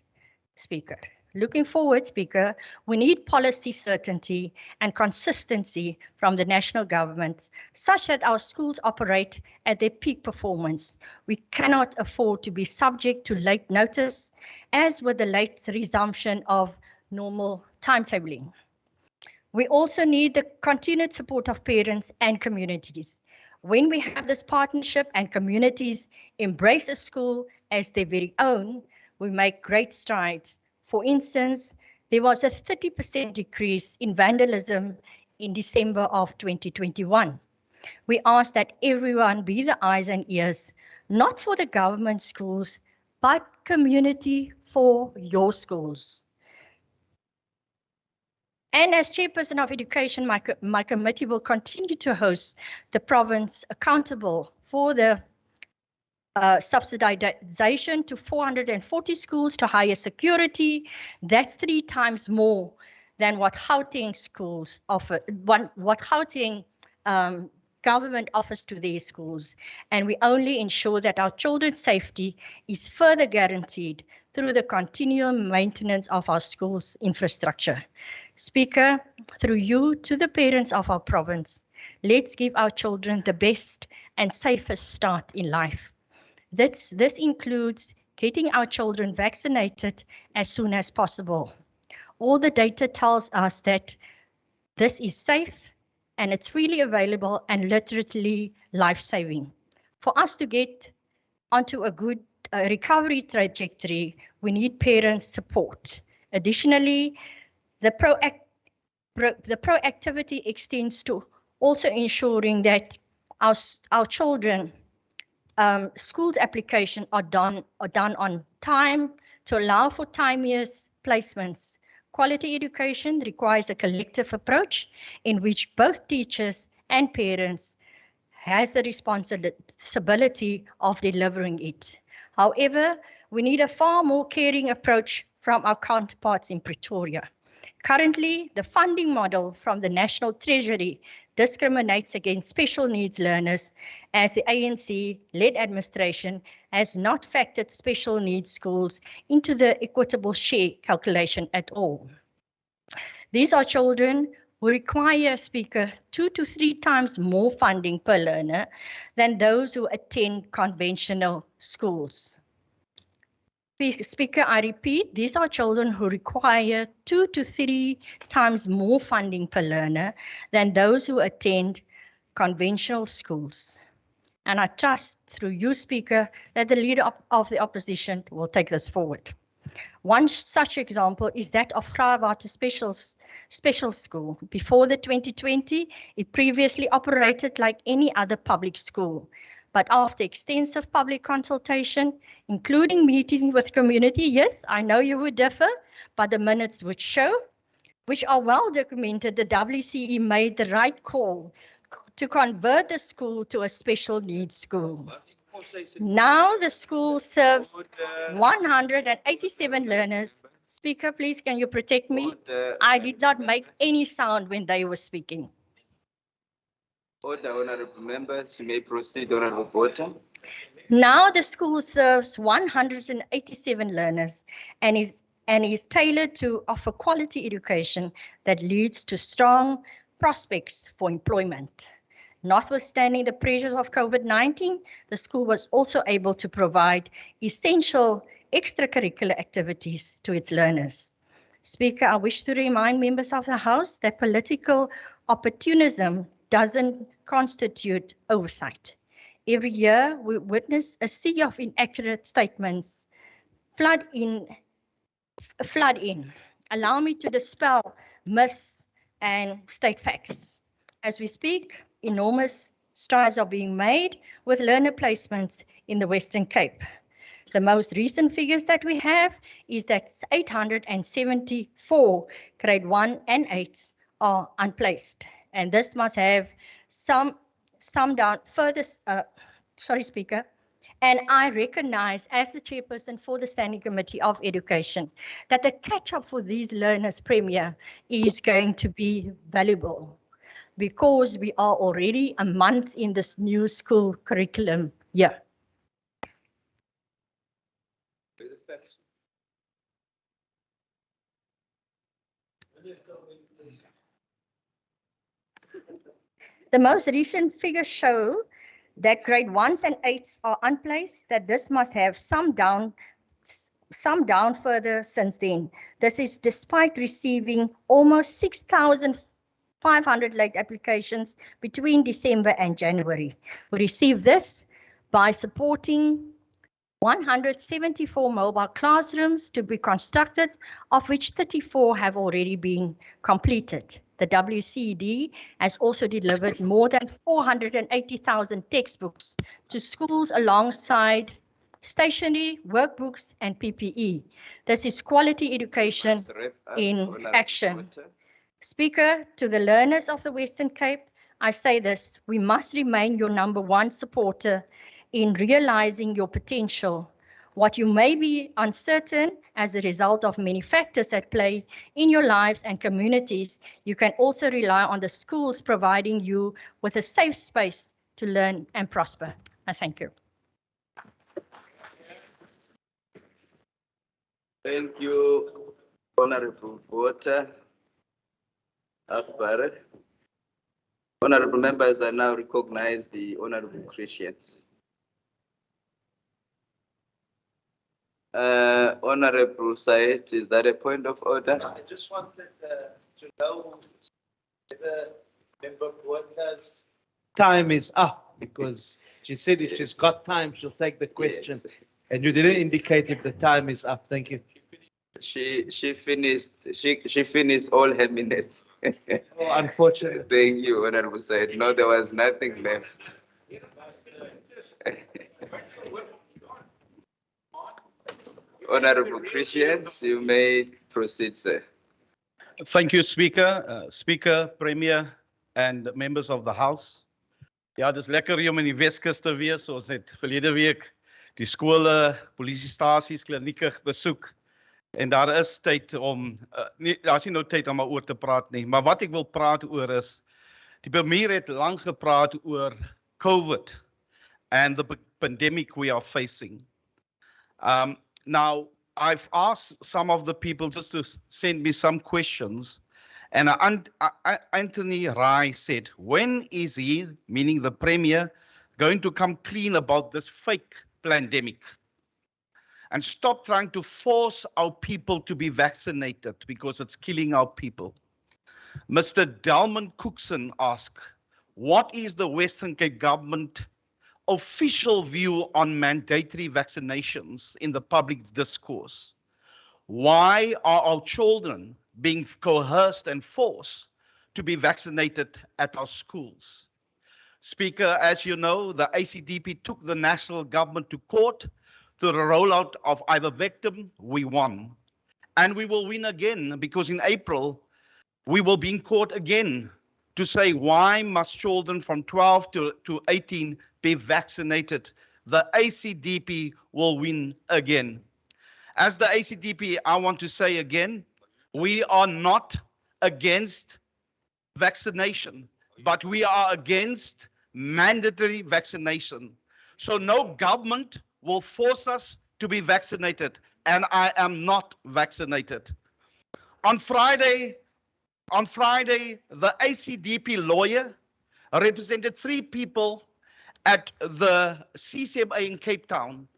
Speaker. Looking forward, Speaker, we need policy certainty and consistency from the national government such that our schools operate at their peak performance. We cannot afford to be subject to late notice, as with the late resumption of normal timetabling. We also need the continued support of parents and communities. When we have this partnership and communities embrace a school as their very own, we make great strides. For instance, there was a 30% decrease in vandalism in December of 2021. We ask that everyone be the eyes and ears, not for the government schools, but community for your schools. And as Chairperson of Education, my committee will continue to host the province accountable for the subsidization to 440 schools to higher security. That's 3 times more than what Gauteng schools offer, what Gauteng government offers to their schools. And we only ensure that our children's safety is further guaranteed through the continual maintenance of our schools' infrastructure. Speaker, through you to the parents of our province, let's give our children the best and safest start in life. This includes getting our children vaccinated as soon as possible. All the data tells us that this is safe and it's freely available and literally life-saving. For us to get onto a good recovery trajectory, we need parents' support. Additionally, the proactivity extends to also ensuring that our children schools application are done on time to allow for timeliest placements. Quality education requires a collective approach in which both teachers and parents has the responsibility of delivering it. However, we need a far more caring approach from our counterparts in Pretoria. Currently, the funding model from the National Treasury discriminates against special needs learners, as the ANC-led administration has not factored special needs schools into the equitable share calculation at all. These are children who require, Speaker, 2 to 3 times more funding per learner than those who attend conventional schools. Speaker, I repeat, these are children who require 2 to 3 times more funding per learner than those who attend conventional schools. And I trust through you, Speaker, that the leader of the opposition will take this forward. One such example is that of Graafwater Special School. Before the 2020, it previously operated like any other public school. But after extensive public consultation, including meetings with community, yes, I know you would differ, but the minutes would show, which are well documented, the WCE made the right call to convert the school to a special needs school. Now the school serves 187 learners. Speaker, please, can you protect me? I did not make any sound when they were speaking. Order, honorable members, you may proceed, honorable Botha. Now the school serves 187 learners and is tailored to offer quality education that leads to strong prospects for employment. Notwithstanding the pressures of COVID-19, the school was also able to provide essential extracurricular activities to its learners. Speaker, I wish to remind members of the House that political opportunism doesn't constitute oversight. Every year, we witness a sea of inaccurate statements flood in. Allow me to dispel myths and state facts. As we speak, enormous strides are being made with learner placements in the Western Cape. The most recent figures that we have is that 874 grade 1 and 8s are unplaced. And this must have some down further, sorry, Speaker. And I recognize as the chairperson for the Standing Committee of Education that the catch-up for these learners, Premier, is going to be valuable because we are already a month in this new school curriculum year. The most recent figures show that grade 1s and 8s are unplaced, that this must have some down further since then. This is despite receiving almost 6,500 late applications between December and January. We received this by supporting 174 mobile classrooms to be constructed, of which 34 have already been completed. The WCD has also delivered more than 480,000 textbooks to schools alongside stationery, workbooks, and PPE. This is quality education in action. Speaker, to the learners of the Western Cape, I say this: we must remain your #1 supporter in realizing your potential. What you may be uncertain as a result of many factors at play in your lives and communities, you can also rely on the schools providing you with a safe space to learn and prosper. I thank you. Thank you, Honorable Botha. Akbar. Honorable members, I now recognize the Honorable Christians. Honorable Said, is that a point of order? I just wanted to know whether Member Botha's time is up, because she said if she's got time, she'll take the question. Yes. And you didn't indicate if the time is up. Thank you. She finished all her minutes. Oh, unfortunately. Thank you, Honorable Said. No, there was nothing left. Honorable Christians, you may proceed, sir. Thank you, Speaker, Speaker, Premier, and members of the House. Ja, dis lekker hier om in die Weskus te wees, soos net verlede week die skole, polisiestasies, klinieke besoek. En daar is tyd om, daar's nie nou tyd om oor te praat nie, maar wat ek wil praat oor is, die premier het lang gepraat oor COVID and the pandemic we are facing. Now, I've asked some of the people just to send me some questions. And Anthony Rai said, when is he, meaning the Premier, going to come clean about this fake pandemic? And stop trying to force our people to be vaccinated because it's killing our people. Mr. Dalman Cookson asked, what is the Western Cape government official view on mandatory vaccinations in the public discourse? Why are our children being coerced and forced to be vaccinated at our schools? Speaker, as you know, the ACDP took the national government to court to the rollout of ivermectin. We won. And we will win again, because in April, we will be in court again to say why must children from 12 to 18 be vaccinated. The ACDP will win again. As the ACDP, I want to say again, we are not against vaccination, but we are against mandatory vaccination. So no government will force us to be vaccinated, and I am not vaccinated. On Friday, the ACDP lawyer represented 3 people at the CCMA in Cape Town,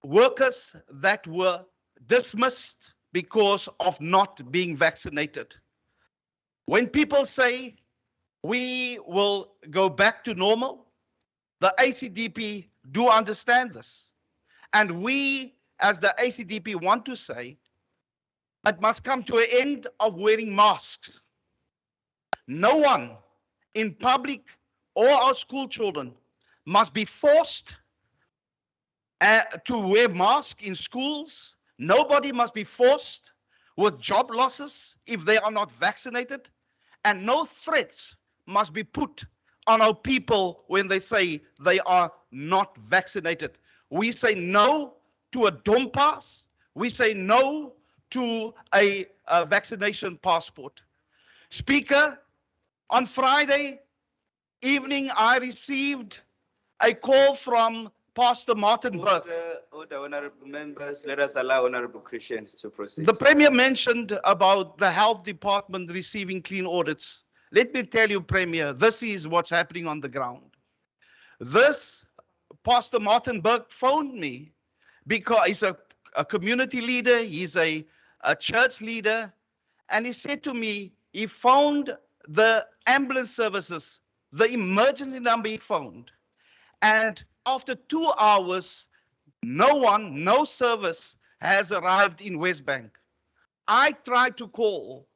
workers that were dismissed because of not being vaccinated. When people say we will go back to normal, the ACDP do understand this. And we, as the ACDP, want to say it must come to an end of wearing masks. No one in public or our school children must be forced to wear masks in schools. Nobody must be forced with job losses if they are not vaccinated. And no threats must be put on our people when they say they are not vaccinated. We say no to a DOM pass. We say no to a vaccination passport. Speaker, on Friday evening, I received a call from Pastor Martin Burke. Order, honorable members, let us allow honorable Christians to proceed. The Premier mentioned about the health department receiving clean audits. Let me tell you, Premier, this is what's happening on the ground. This, Pastor Martin Burke phoned me because he's a community leader, he's a church leader, and he said to me, he phoned the ambulance services, the emergency number he phoned, and after 2 hours, no service has arrived in West Bank. I tried to call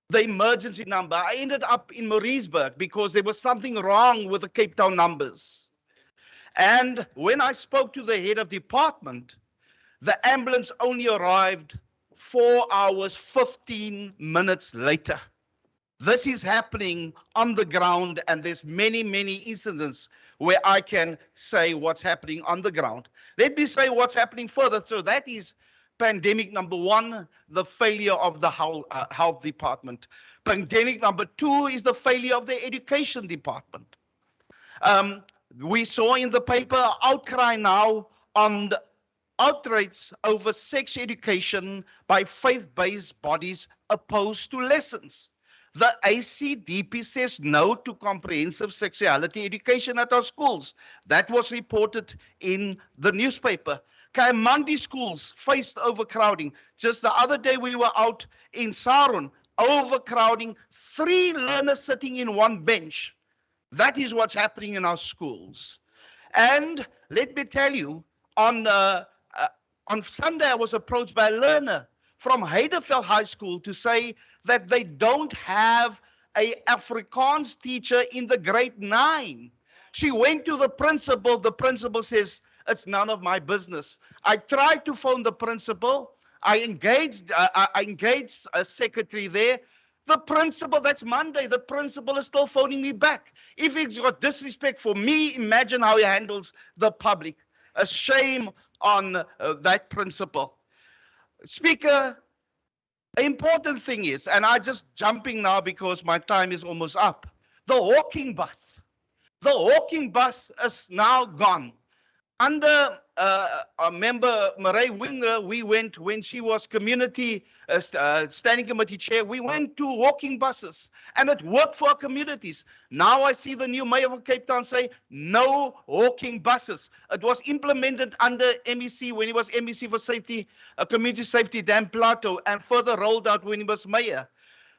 the emergency number. I ended up in Maritzburg because there was something wrong with the Cape Town numbers. And when I spoke to the head of department, the ambulance only arrived 4 hours, 15 minutes later. This is happening on the ground, and there's many incidents where I can say what's happening on the ground. Let me say what's happening further. So that is pandemic number 1, the failure of the health department. Pandemic number 2 is the failure of the education department. We saw in the paper outcry now on outrage over sex education by faith-based bodies opposed to lessons. The ACDP says no to comprehensive sexuality education at our schools. That was reported in the newspaper. Kaimandi schools faced overcrowding. Just the other day we were out in Sarun, overcrowding, 3 learners sitting in one bench. That is what's happening in our schools. And let me tell you, on Sunday I was approached by a learner from Heideveld High School to say that they don't have a Afrikaans teacher in the grade 9. She went to the principal says, it's none of my business. I tried to phone the principal, I engaged a secretary there. The principal, that's Monday, the principal is still phoning me back. If he's got disrespect for me, imagine how he handles the public. A shame on that principal. Speaker, the important thing is, and I'm just jumping now because my time is almost up, the walking bus. The walking bus is now gone. Under a member, Marie Winger, we went, when she was community standing committee chair, we went to walking buses and it worked for our communities. Now I see the new mayor of Cape Town say no walking buses. It was implemented under MEC when he was MEC for safety, community safety, Dan Plato, and further rolled out when he was mayor.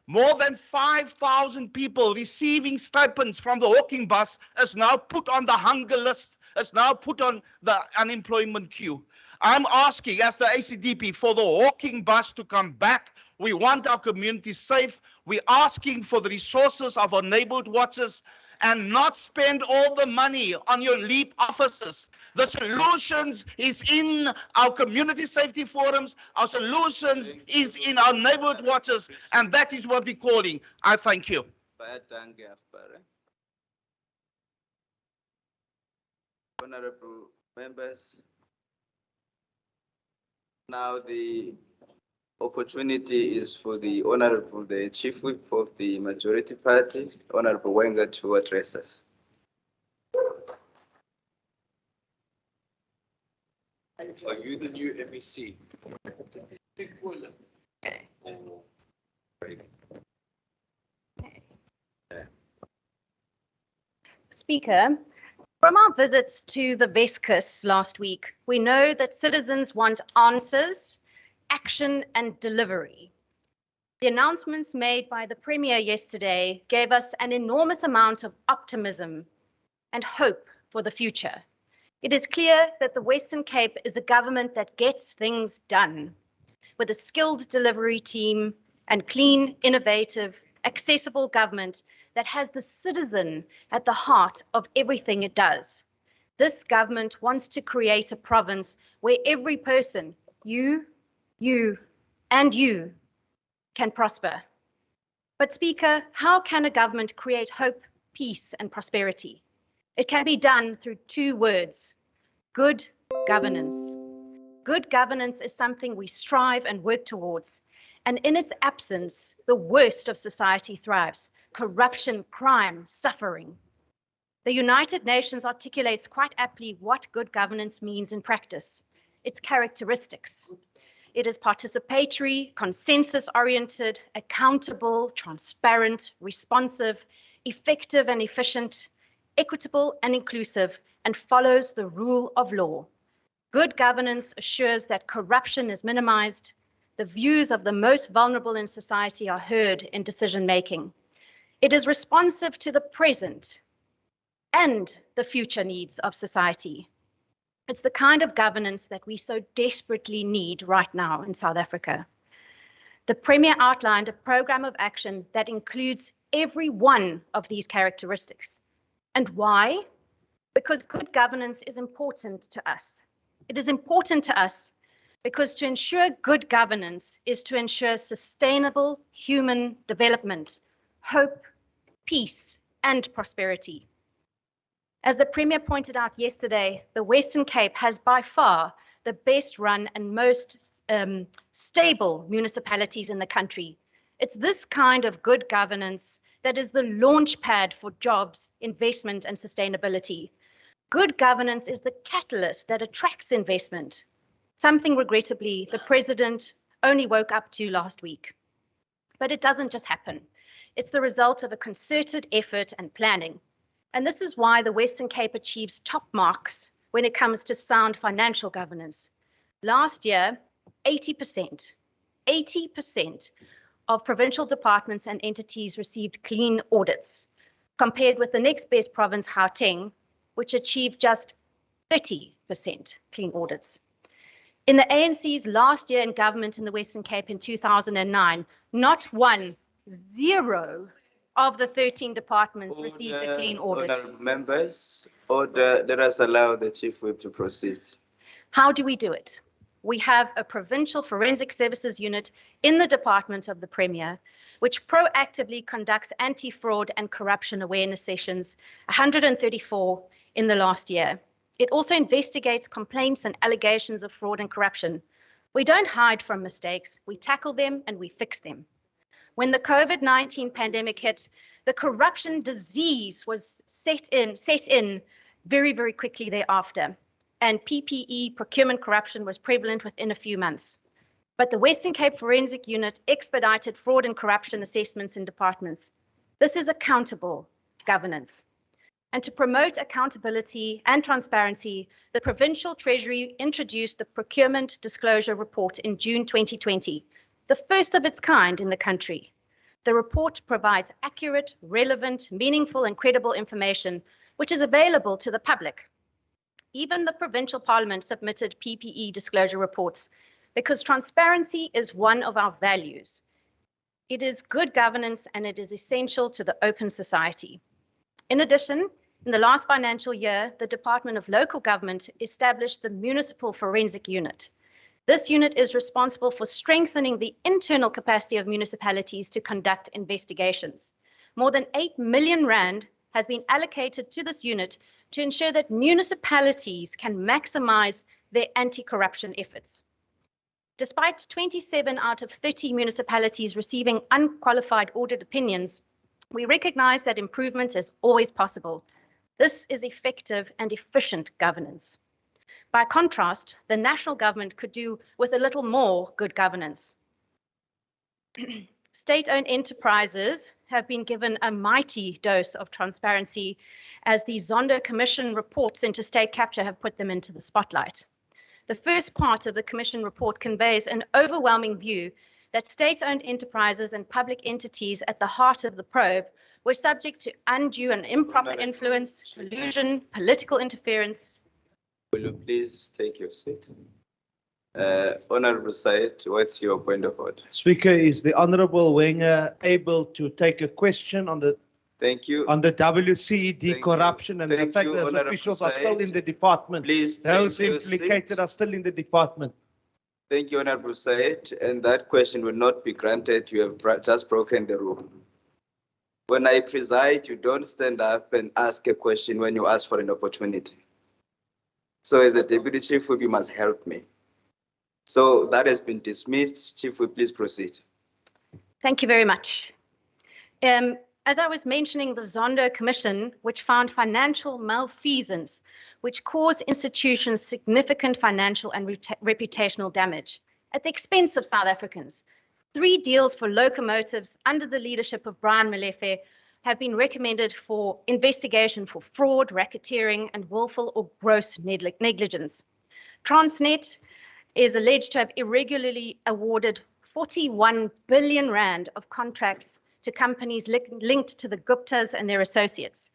More than 5,000 people receiving stipends from the walking bus is now put on the hunger list. Is now put on the unemployment queue. I'm asking as the ACDP for the walking bus to come back. We want our community safe. We're asking for the resources of our neighborhood watchers and not spend all the money on your LEAP officers. The solutions is in our community safety forums. Our solutions is in our neighborhood watchers, and that is what we're calling. I thank you. Honorable members, now the opportunity is for the Chief Whip of the majority party, Honorable Wenger, to address us. Are you the new MEC? Speaker, from our visits to the Weskus last week, we know that citizens want answers, action, and delivery. The announcements made by the Premier yesterday gave us an enormous amount of optimism and hope for the future. It is clear that the Western Cape is a government that gets things done, with a skilled delivery team and clean, innovative, accessible government that has the citizen at the heart of everything it does. This government wants to create a province where every person, you, and you, can prosper. But Speaker, how can a government create hope, peace, and prosperity? It can be done through 2 words: good governance. Good governance is something we strive and work towards, and in its absence, the worst of society thrives: corruption, crime, suffering. The United Nations articulates quite aptly what good governance means in practice, its characteristics. It is participatory, consensus-oriented, accountable, transparent, responsive, effective and efficient, equitable and inclusive, and follows the rule of law. Good governance assures that corruption is minimized, the views of the most vulnerable in society are heard in decision-making. It is responsive to the present and the future needs of society. It's the kind of governance that we so desperately need right now in South Africa. The Premier outlined a program of action that includes every one of these characteristics. And why? Because good governance is important to us. It is important to us because to ensure good governance is to ensure sustainable human development, hope, peace, and prosperity. As the Premier pointed out yesterday, the Western Cape has by far the best run and most stable municipalities in the country. It's this kind of good governance that is the launch pad for jobs, investment, and sustainability. Good governance is the catalyst that attracts investment. something regrettably the president only woke up to last week. But it doesn't just happen. It's the result of a concerted effort and planning. And this is why the Western Cape achieves top marks when it comes to sound financial governance. Last year, 80% of provincial departments and entities received clean audits, compared with the next best province, Gauteng, which achieved just 30% clean audits. In the ANC's last year in government in the Western Cape in 2009, not one, zero of the 13 departments received a clean audit. Honourable members, order, let us allow the Chief Whip to proceed. How do we do it? We have a provincial forensic services unit in the department of the Premier, which proactively conducts anti-fraud and corruption awareness sessions, 134 in the last year. It also investigates complaints and allegations of fraud and corruption. We don't hide from mistakes, we tackle them and we fix them. When the COVID-19 pandemic hit, the corruption disease was set in very, very quickly thereafter. And PPE procurement corruption was prevalent within a few months. But the Western Cape Forensic Unit expedited fraud and corruption assessments in departments. This is accountable governance. And to promote accountability and transparency, the Provincial Treasury introduced the Procurement Disclosure Report in June 2020, the first of its kind in the country. The report provides accurate, relevant, meaningful, and credible information, which is available to the public. Even the Provincial Parliament submitted PPE disclosure reports because transparency is one of our values. It is good governance and it is essential to the open society. In addition, in the last financial year, the Department of Local Government established the Municipal Forensic Unit. This unit is responsible for strengthening the internal capacity of municipalities to conduct investigations. More than 8 million rand has been allocated to this unit to ensure that municipalities can maximize their anti-corruption efforts. Despite 27 out of 30 municipalities receiving unqualified audit opinions, we recognize that improvement is always possible. This is effective and efficient governance. By contrast, the national government could do with a little more good governance. State-owned enterprises have been given a mighty dose of transparency as the Zondo Commission reports into state capture have put them into the spotlight. The first part of the Commission report conveys an overwhelming view that state-owned enterprises and public entities at the heart of the probe were subject to undue and improper influence, collusion, political interference. Will you please take your seat? Honourable Said, what's your point of order? Speaker, is the Honourable Wenger able to take a question on the Thank you. on the WCED Thank corruption you. and the Thank fact you, that Honourable officials are still Said. in the department? Please Those take your implicated seat. are still in the department. Thank you, Honourable Said, and that question will not be granted. You have just broken the rule. When I preside, you don't stand up and ask a question when you ask for an opportunity. So as a Deputy Chief Whip, you must help me. So that has been dismissed. Chief Whip, please proceed. Thank you very much. As I was mentioning, the Zondo Commission, which found financial malfeasance, which caused institutions significant financial and reputational damage at the expense of South Africans. 3 deals for locomotives under the leadership of Brian Molefe have been recommended for investigation for fraud, racketeering, and willful or gross negligence. Transnet is alleged to have irregularly awarded 41 billion rand of contracts to companies linked to the Guptas and their associates.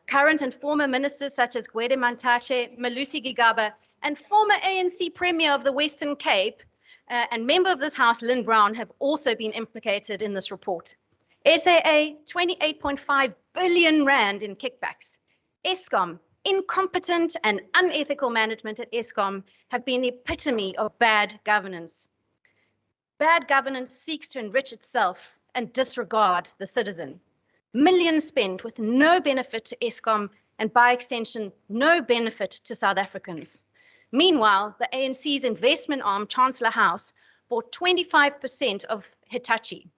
Current and former ministers such as Gwede Mantashe, Malusi Gigaba, and former ANC Premier of the Western Cape and member of this House, Lynn Brown, have also been implicated in this report. SAA, 28.5 billion rand in kickbacks. Eskom, incompetent and unethical management at Eskom have been the epitome of bad governance. Bad governance seeks to enrich itself and disregard the citizen. Millions spent with no benefit to Eskom and by extension, no benefit to South Africans. Meanwhile, the ANC's investment arm, Chancellor House, bought 25% of Hitachi,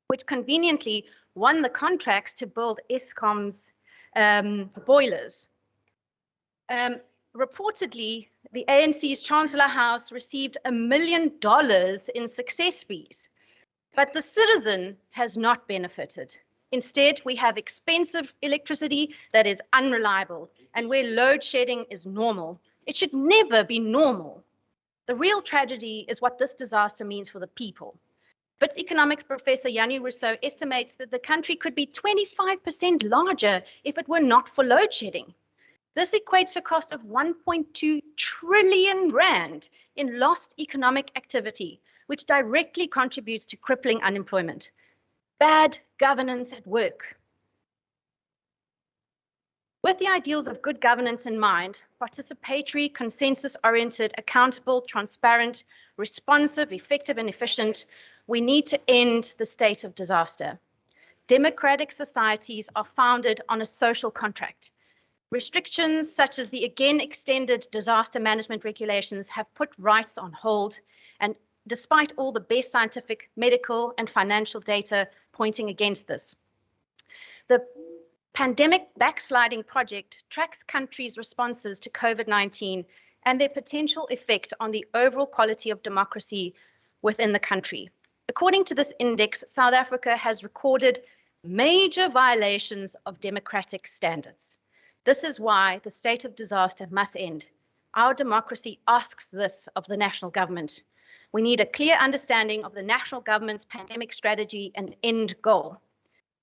which conveniently won the contracts to build Eskom's boilers. reportedly, the ANC's Chancellor House received $1 million in success fees, but the citizen has not benefited. Instead, we have expensive electricity that is unreliable and where load shedding is normal. It should never be normal. The real tragedy is what this disaster means for the people. Wits economics professor Yanni Rousseau estimates that the country could be 25% larger if it were not for load shedding. This equates to a cost of 1.2 trillion rand in lost economic activity, which directly contributes to crippling unemployment. Bad governance at work. With the ideals of good governance in mind, participatory, consensus-oriented, accountable, transparent, responsive, effective, and efficient, we need to end the state of disaster. Democratic societies are founded on a social contract. Restrictions such as the again extended disaster management regulations have put rights on hold, and despite all the best scientific, medical, and financial data pointing against this. The Pandemic Backsliding Project tracks countries' responses to COVID-19 and their potential effect on the overall quality of democracy within the country. According to this index, South Africa has recorded major violations of democratic standards. This is why the state of disaster must end. Our democracy asks this of the national government. We need a clear understanding of the national government's pandemic strategy and end goal.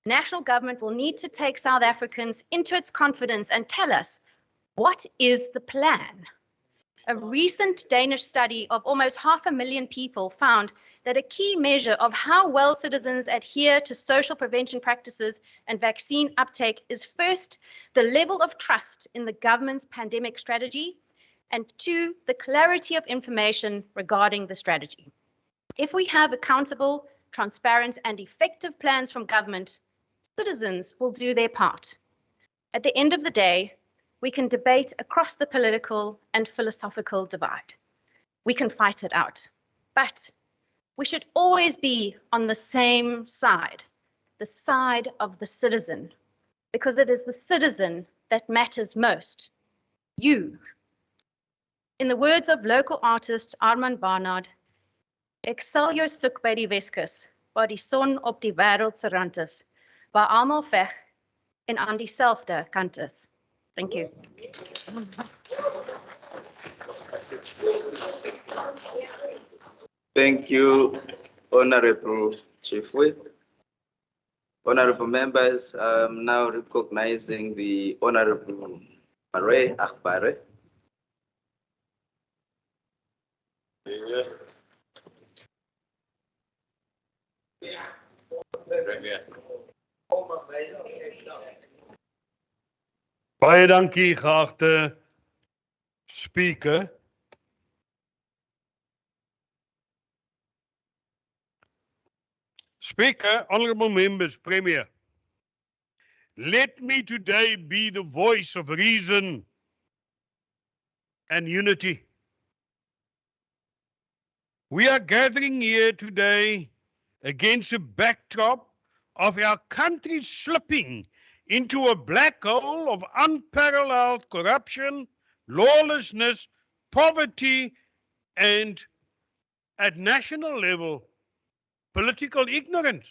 The national government will need to take South Africans into its confidence and tell us, what is the plan? A recent Danish study of almost 500,000 people found that a key measure of how well citizens adhere to social prevention practices and vaccine uptake is first, the level of trust in the government's pandemic strategy, and two, the clarity of information regarding the strategy. If we have accountable, transparent, and effective plans from government, citizens will do their part. At the end of the day, we can debate across the political and philosophical divide. We can fight it out, but we should always be on the same side, the side of the citizen, because it is the citizen that matters most, you. In the words of local artist Armand Barnard, ek sal jou soek by die Weskus, waar die son op die wêreld se rand is, waar almal veg en aan dieselfde kant is. Thank you. Thank you, Honorable Chief Whip. Honorable members, I'm now recognizing the Honorable Mare Akbare. Baie dankie, geagte speaker. Speaker, honorable members, Premier, let me today be the voice of reason and unity. We are gathering here today against a backdrop of our country slipping into a black hole of unparalleled corruption, lawlessness, poverty, and at national level, political ignorance.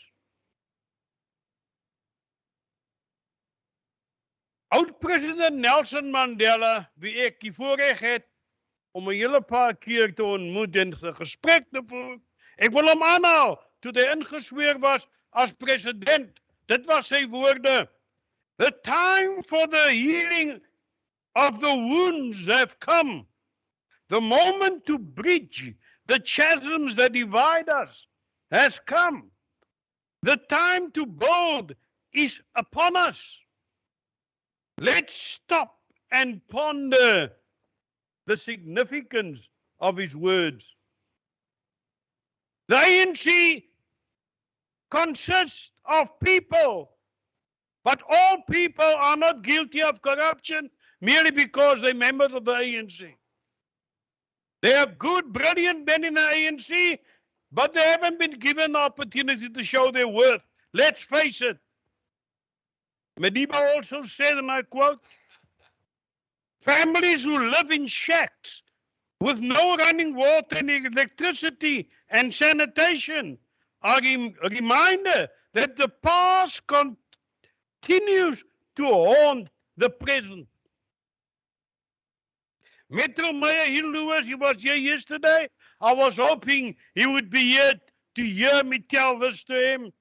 Oud-president Nelson Mandela, wie ek die voorreg het om 'n hele paar keer te ontmoet en 'n gesprek te voer, ek wil hom aanhaal toe hy ingesweer was as president. Dit was sy woorde. The time for the healing of the wounds have come. The moment to bridge the chasms that divide us has come. The time to build is upon us. Let's stop and ponder the significance of his words. The ANC consists of people, but all people are not guilty of corruption merely because they're members of the ANC. They are good, brilliant men in the ANC, but they haven't been given the opportunity to show their worth. Let's face it. Madiba also said, and I quote, Families who live in shacks with no running water and electricity and sanitation are a reminder that the past continues to haunt the present. Metro Mayor Hill Lewis, he was here yesterday. I was hoping he would be here to hear me tell this to him.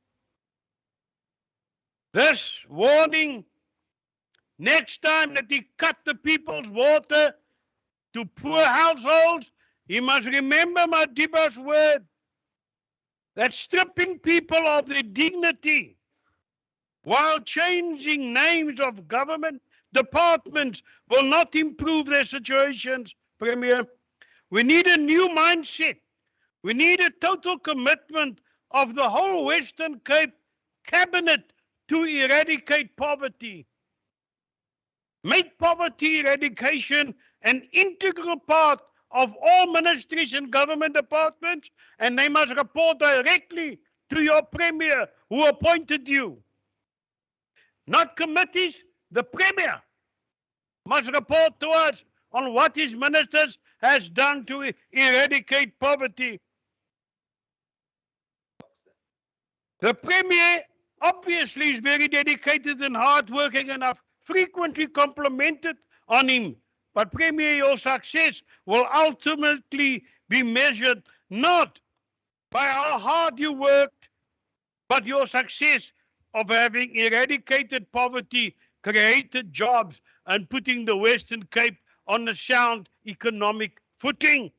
This warning, next time that he cut the people's water to poor households, he must remember Madiba's word that stripping people of their dignity while changing names of government departments will not improve their situations, Premier. We need a new mindset. We need a total commitment of the whole Western Cape cabinet to eradicate poverty. Make poverty eradication an integral part of all ministries and government departments, and they must report directly to your Premier who appointed you. Not committees, the Premier must report to us on what his ministers has done to eradicate poverty. The Premier obviously is very dedicated and hardworking, and I've frequently complimented on him. But Premier, your success will ultimately be measured not by how hard you worked, but your success of having eradicated poverty, created jobs, and putting the Western Cape on a sound economic footing.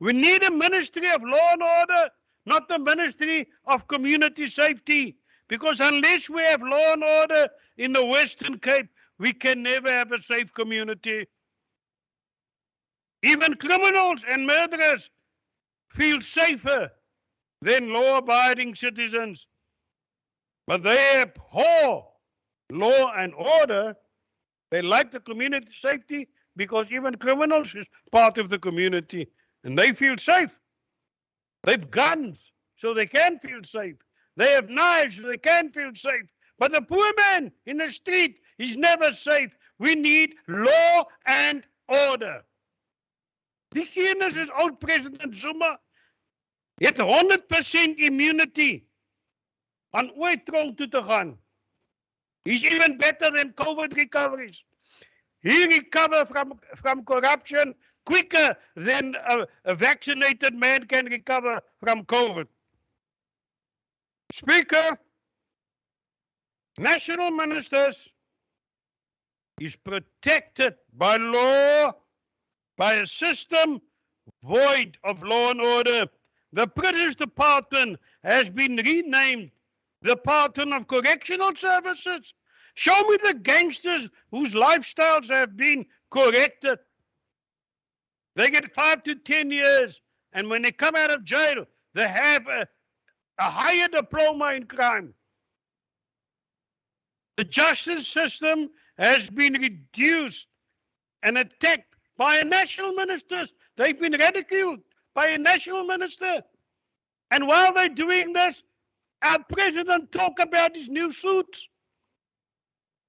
We need a Ministry of Law and Order, not the Ministry of Community Safety, because unless we have law and order in the Western Cape, we can never have a safe community. Even criminals and murderers feel safer than law-abiding citizens. But they abhor law and order. They like the community safety because even criminals is part of the community and they feel safe. They've guns, so they can feel safe. They have knives, so they can feel safe. But the poor man in the street is never safe. We need law and order. Die kennis is oud President Zuma. Het 100% immunity aan ooit tronk toe te gaan. He's even better than COVID recoveries. He recovered from corruption quicker than a vaccinated man can recover from COVID. Speaker, national ministers is protected by law, by a system void of law and order. The British Department has been renamed the Department of Correctional Services. Show me the gangsters whose lifestyles have been corrected. They get 5 to 10 years, and when they come out of jail, they have a higher diploma in crime. The justice system has been reduced and attacked by a national minister. They've been ridiculed by a national minister. And while they're doing this, our president talk about his new suits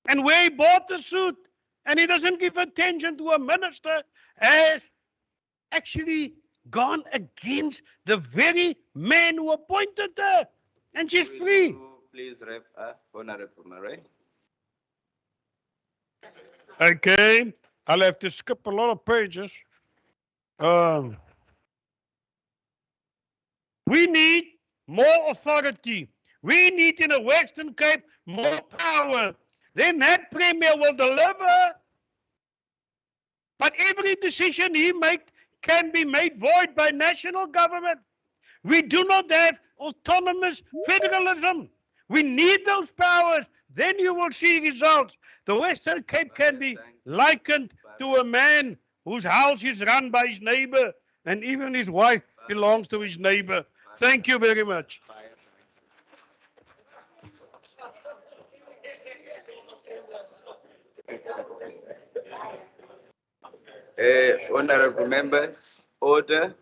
and where he bought the suit, and he doesn't give attention to a minister has actually gone against the very man who appointed her, and she's free. Please, Honorable Murray. Okay, I'll have to skip a lot of pages. We need more authority. We need in the Western Cape more power. Then that Premier will deliver. But every decision he makes can be made void by national government. We do not have autonomous federalism. We need those powers. Then you will see results. The Western Cape can be likened to a man whose house is run by his neighbor, and even his wife belongs to his neighbor. Thank you very much. Honorable members, order.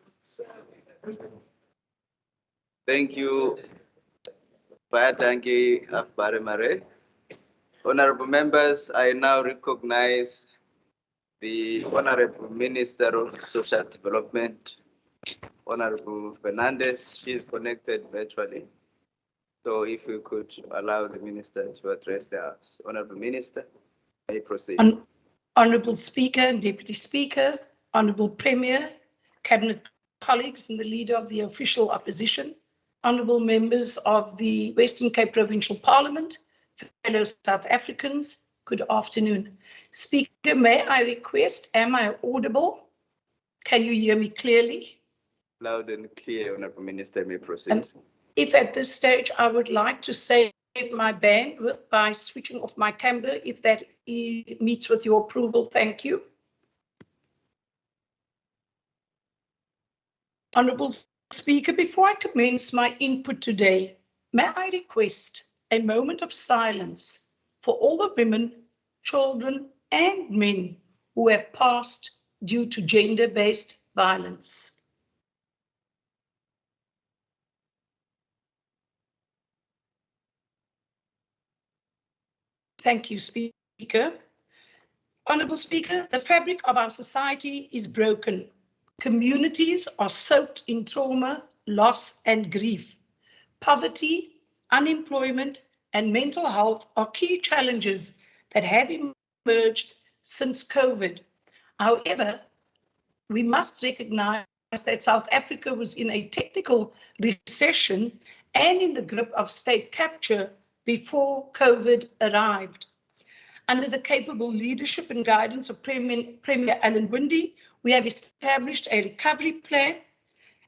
Thank you, Bayatangi Afbarimare. Honorable members, I now recognize The Honorable Minister of Social Development, Honorable Fernandez, she is connected virtually. So if we could allow the Minister to address the House. Honorable Minister, may proceed. Honorable Speaker and Deputy Speaker, Honorable Premier, Cabinet colleagues and the Leader of the Official Opposition, Honorable members of the Western Cape Provincial Parliament, fellow South Africans, good afternoon. Speaker, may I request, am I audible? Can you hear me clearly? Loud and clear, Honorable Minister, may proceed. If at this stage I would like to save my bandwidth by switching off my camera, if that meets with your approval, thank you. Honourable Speaker, before I commence my input today, may I request a moment of silence for all the women, children and men who have passed due to gender-based violence. Thank you, Speaker. Honourable Speaker, the fabric of our society is broken. Communities are soaked in trauma, loss and grief. Poverty, unemployment and mental health are key challenges that have emerged since COVID. However, we must recognize that South Africa was in a technical recession and in the grip of state capture before COVID arrived. Under the capable leadership and guidance of Premier Alan Winde, we have established a recovery plan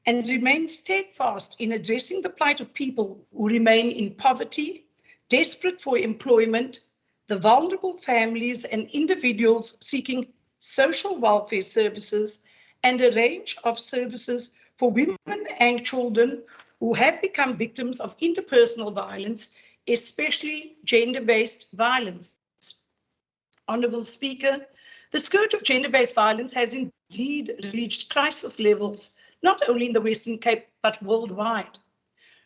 and remain steadfast in addressing the plight of people who remain in poverty, desperate for employment, the vulnerable families and individuals seeking social welfare services, and a range of services for women and children who have become victims of interpersonal violence, especially gender-based violence. Honourable Speaker, the scourge of gender-based violence has indeed reached crisis levels, not only in the Western Cape, but worldwide.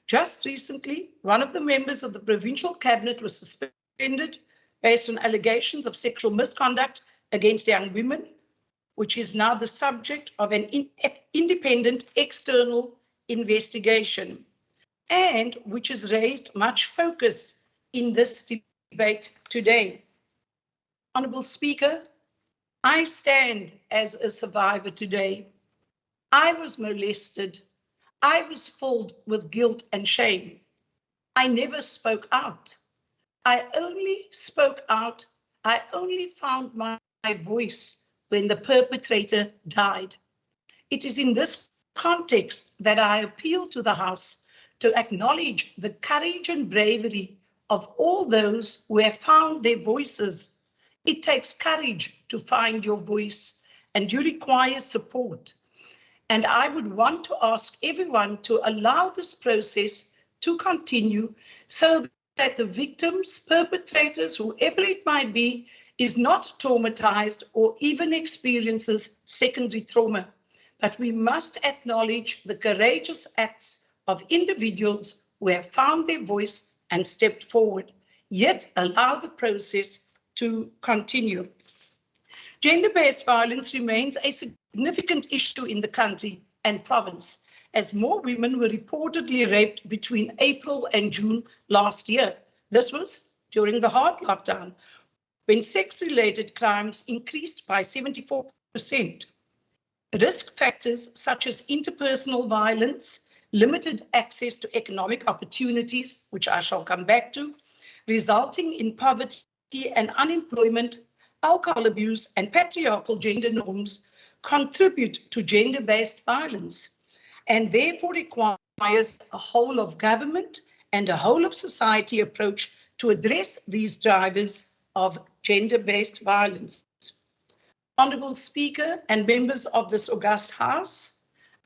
Just recently, one of the members of the Provincial Cabinet was suspended based on allegations of sexual misconduct against young women, which is now the subject of an independent external investigation, and which has raised much focus in this debate today. Honourable Speaker, I stand as a survivor today. I was molested. I was filled with guilt and shame. I never spoke out. I only spoke out. I only found my voice when the perpetrator died. It is in this context that I appeal to the House to acknowledge the courage and bravery of all those who have found their voices. It takes courage to find your voice, and you require support. And I would want to ask everyone to allow this process to continue so that the victims, perpetrators, whoever it might be, is not traumatized or even experiences secondary trauma. But we must acknowledge the courageous acts of individuals who have found their voice and stepped forward, yet allow the process to continue. Gender-based violence remains a significant issue in the country and province, as more women were reportedly raped between April and June last year. This was during the hard lockdown, when sex-related crimes increased by 74%. Risk factors such as interpersonal violence, limited access to economic opportunities, which I shall come back to, resulting in poverty and unemployment, alcohol abuse, and patriarchal gender norms contribute to gender-based violence, and therefore requires a whole of government and a whole of society approach to address these drivers of gender-based violence. Honourable Speaker and members of this august House,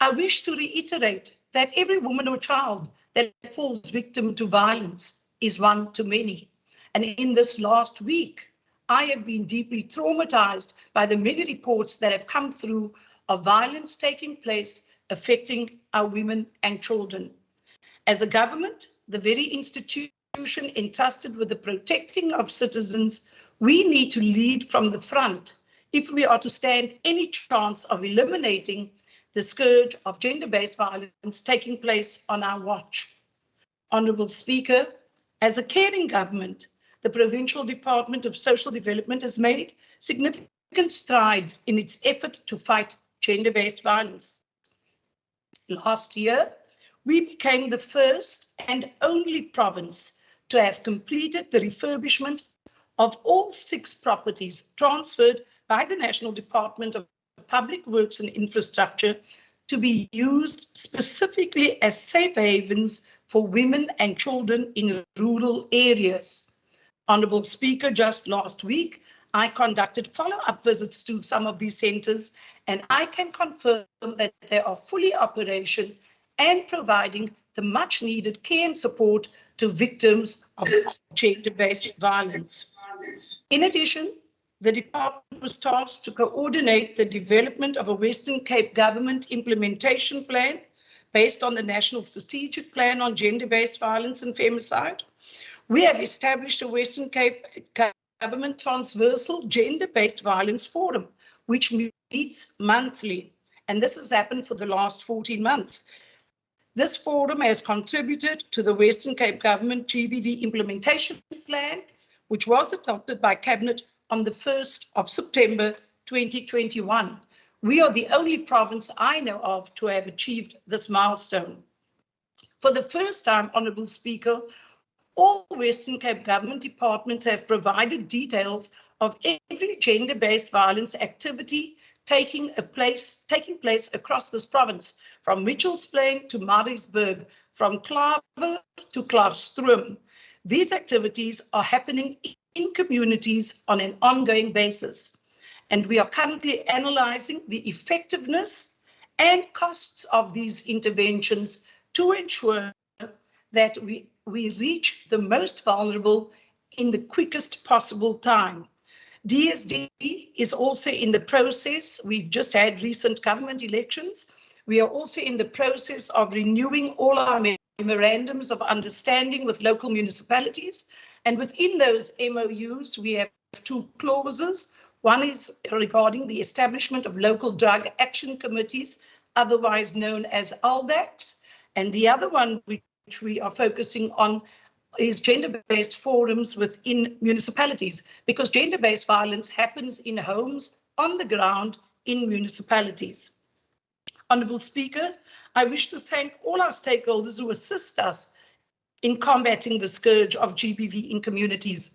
I wish to reiterate that every woman or child that falls victim to violence is one too many. And in this last week, I have been deeply traumatized by the many reports that have come through of violence taking place affecting our women and children. As a government, the very institution entrusted with the protecting of citizens, we need to lead from the front if we are to stand any chance of eliminating the scourge of gender-based violence taking place on our watch. Honourable Speaker, as a caring government, the Provincial Department of Social Development has made significant strides in its effort to fight gender-based violence. Last year, we became the first and only province to have completed the refurbishment of all 6 properties transferred by the National Department of Public Works and Infrastructure to be used specifically as safe havens for women and children in rural areas. Honourable Speaker, just last week, I conducted follow-up visits to some of these centres, and I can confirm that they are fully operational and providing the much-needed care and support to victims of gender-based violence. In addition, the department was tasked to coordinate the development of a Western Cape government implementation plan based on the National Strategic Plan on Gender-Based Violence and Femicide. We have established a Western Cape Government Transversal Gender-Based Violence Forum, which meets monthly, and this has happened for the last 14 months. This forum has contributed to the Western Cape Government GBV Implementation Plan, which was adopted by Cabinet on the 1st of September 2021. We are the only province I know of to have achieved this milestone. For the first time, Honourable Speaker, all Western Cape government departments has provided details of every gender-based violence activity taking place across this province, from Mitchell's Plain to Maritzburg, from Klaver to Klaverstroom. These activities are happening in communities on an ongoing basis, and we are currently analysing the effectiveness and costs of these interventions to ensure that we reach the most vulnerable in the quickest possible time. DSD is also in the process. We've just had recent government elections. We are also in the process of renewing all our memorandums of understanding with local municipalities. And within those MOUs, we have 2 clauses. One is regarding the establishment of local drug action committees, otherwise known as ALDACs. And the other one, which we are focusing on, is gender-based forums within municipalities, because gender-based violence happens in homes, on the ground, in municipalities. Honourable Speaker, I wish to thank all our stakeholders who assist us in combating the scourge of GBV in communities.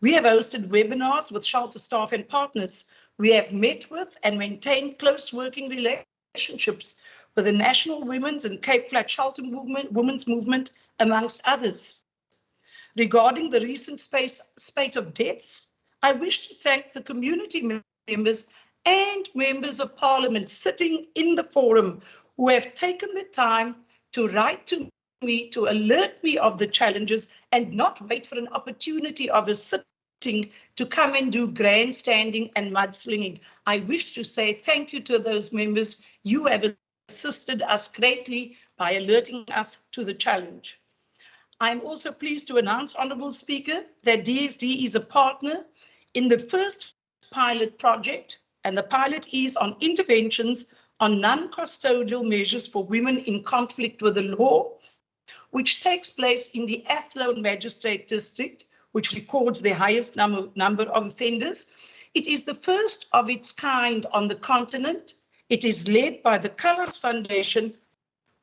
We have hosted webinars with shelter staff and partners. We have met with and maintained close working relationships with the National Women's and Cape Flat Shelter Women's Movement, amongst others. Regarding the recent spate of deaths, I wish to thank the community members and members of Parliament sitting in the forum who have taken the time to write to me, to alert me of the challenges and not wait for an opportunity of a sitting to come and do grandstanding and mudslinging. I wish to say thank you to those members. You have assisted us greatly by alerting us to the challenge. I'm also pleased to announce, Honourable Speaker, that DSD is a partner in the first pilot project, and the pilot is on interventions on non-custodial measures for women in conflict with the law, which takes place in the Athlone Magistrate District, which records the highest number of offenders. It is the first of its kind on the continent. It is led by the Colours Foundation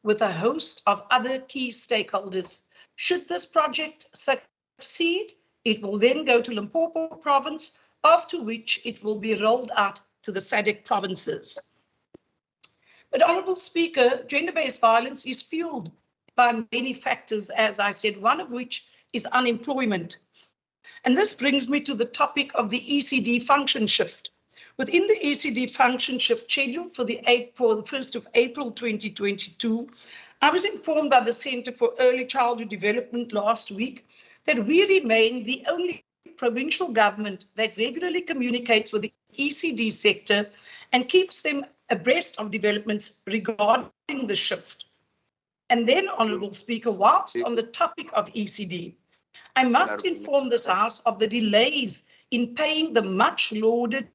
with a host of other key stakeholders. Should this project succeed, it will then go to Limpopo province, after which it will be rolled out to the SADC provinces. But Honourable Speaker, gender-based violence is fueled by many factors, as I said, one of which is unemployment. And this brings me to the topic of the ECD function shift. Within the ECD function shift schedule for the 1st of April 2022, I was informed by the Centre for Early Childhood Development last week that we remain the only provincial government that regularly communicates with the ECD sector and keeps them abreast of developments regarding the shift. And then, Honourable Speaker, whilst on the topic of ECD, I must inform this House of the delays in paying the much lauded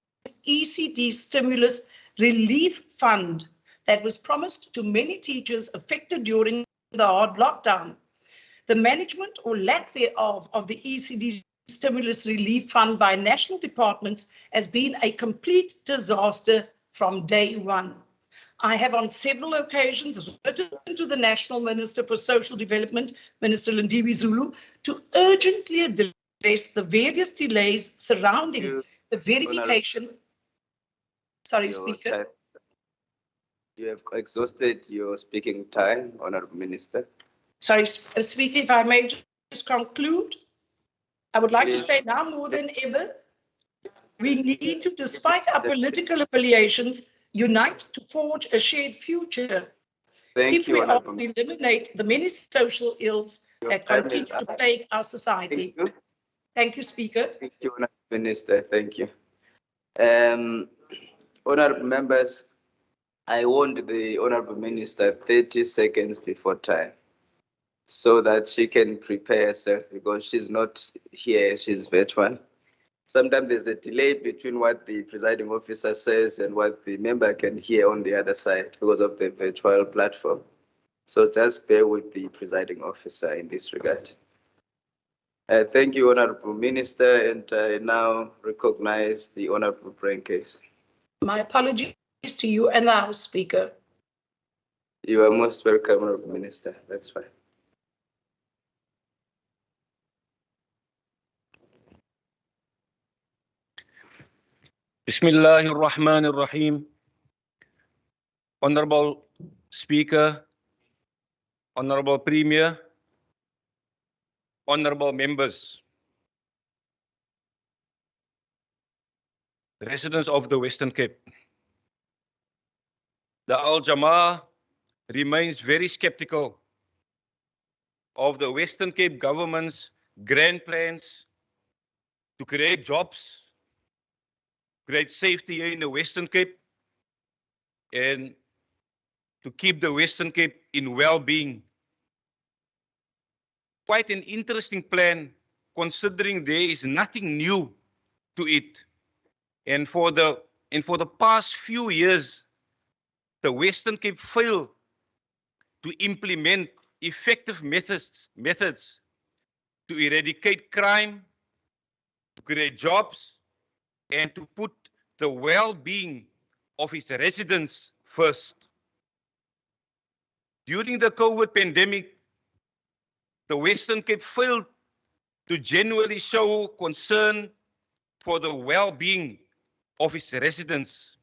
ECD stimulus relief fund that was promised to many teachers affected during the hard lockdown. The management or lack thereof of the ECD stimulus relief fund by national departments has been a complete disaster from day one. I have on several occasions written to the National Minister for Social Development, Minister Lindiwe Zulu, to urgently address the various delays surrounding the verification. Sorry, Speaker. You have exhausted your speaking time, Honorable Minister. Sorry, Speaker, if I may just conclude. I would like to say now more than ever, we need to, despite our political affiliations, unite to forge a shared future. If we are to eliminate the many social ills that continue to plague our society. Thank you, Speaker. Thank you, Honorable Minister. Thank you. Honorable members, I warned the Honorable Minister 30 seconds before time so that she can prepare herself because she's not here, she's virtual. Sometimes there's a delay between what the presiding officer says and what the member can hear on the other side because of the virtual platform. So just bear with the presiding officer in this regard. Thank you, Honorable Minister, and I now recognize the Honorable Brenkes. My apologies to you and the House Speaker. You are most welcome, Honorable Minister. That's fine. Bismillahir Rahmanir Rahim. Honorable Speaker, Honorable Premier, honorable members, residents of the Western Cape. The Al-Jama'ah remains very skeptical of the Western Cape government's grand plans to create jobs, create safety here in the Western Cape, and to keep the Western Cape in well-being. Quite an interesting plan, considering there is nothing new to it. And for the past few years, the Western Cape failed to implement effective methods to eradicate crime, to create jobs, and to put the well-being of its residents first. During the COVID pandemic, the Western Cape failed to genuinely show concern for the well-being of its residents.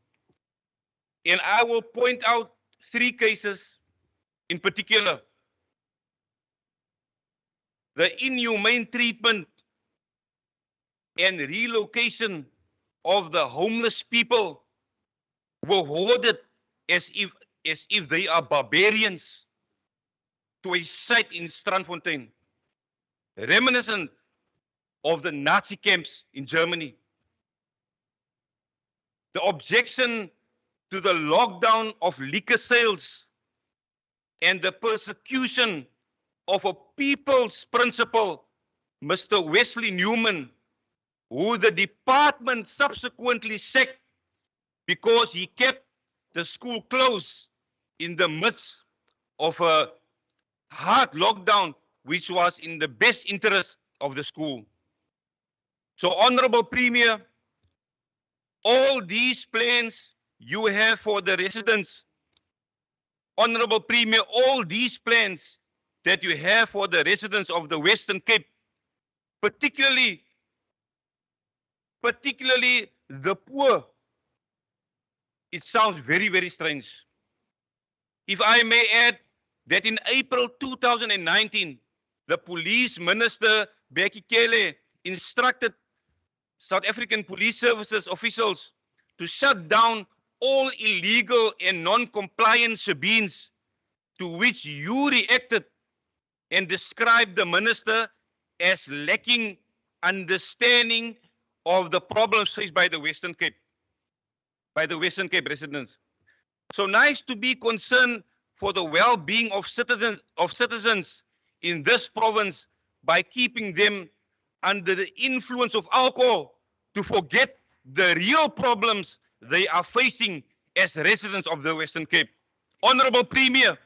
And I will point out 3 cases in particular. The inhumane treatment and relocation of the homeless people were hoarded as if they are barbarians to a site in Strandfontein, reminiscent of the Nazi camps in Germany. The objection to the lockdown of liquor sales and the persecution of a people's principal, Mr. Wesley Newman, who the department subsequently sacked because he kept the school closed in the midst of a hard lockdown, which was in the best interest of the school. So, Honorable Premier, all these plans you have for the residents, Honorable Premier, all these plans that you have for the residents of the Western Cape, particularly the poor, it sounds very, very strange. If I may add that in April 2019, the police minister, Becky Cele, instructed South African Police Services officials to shut down all illegal and non-compliant shebeens, to which you reacted and described the minister as lacking understanding of the problems faced by the Western Cape residents. So nice to be concerned for the well-being of citizens in this province by keeping them under the influence of alcohol to forget the real problems they are facing as residents of the Western Cape. Honorable Premier,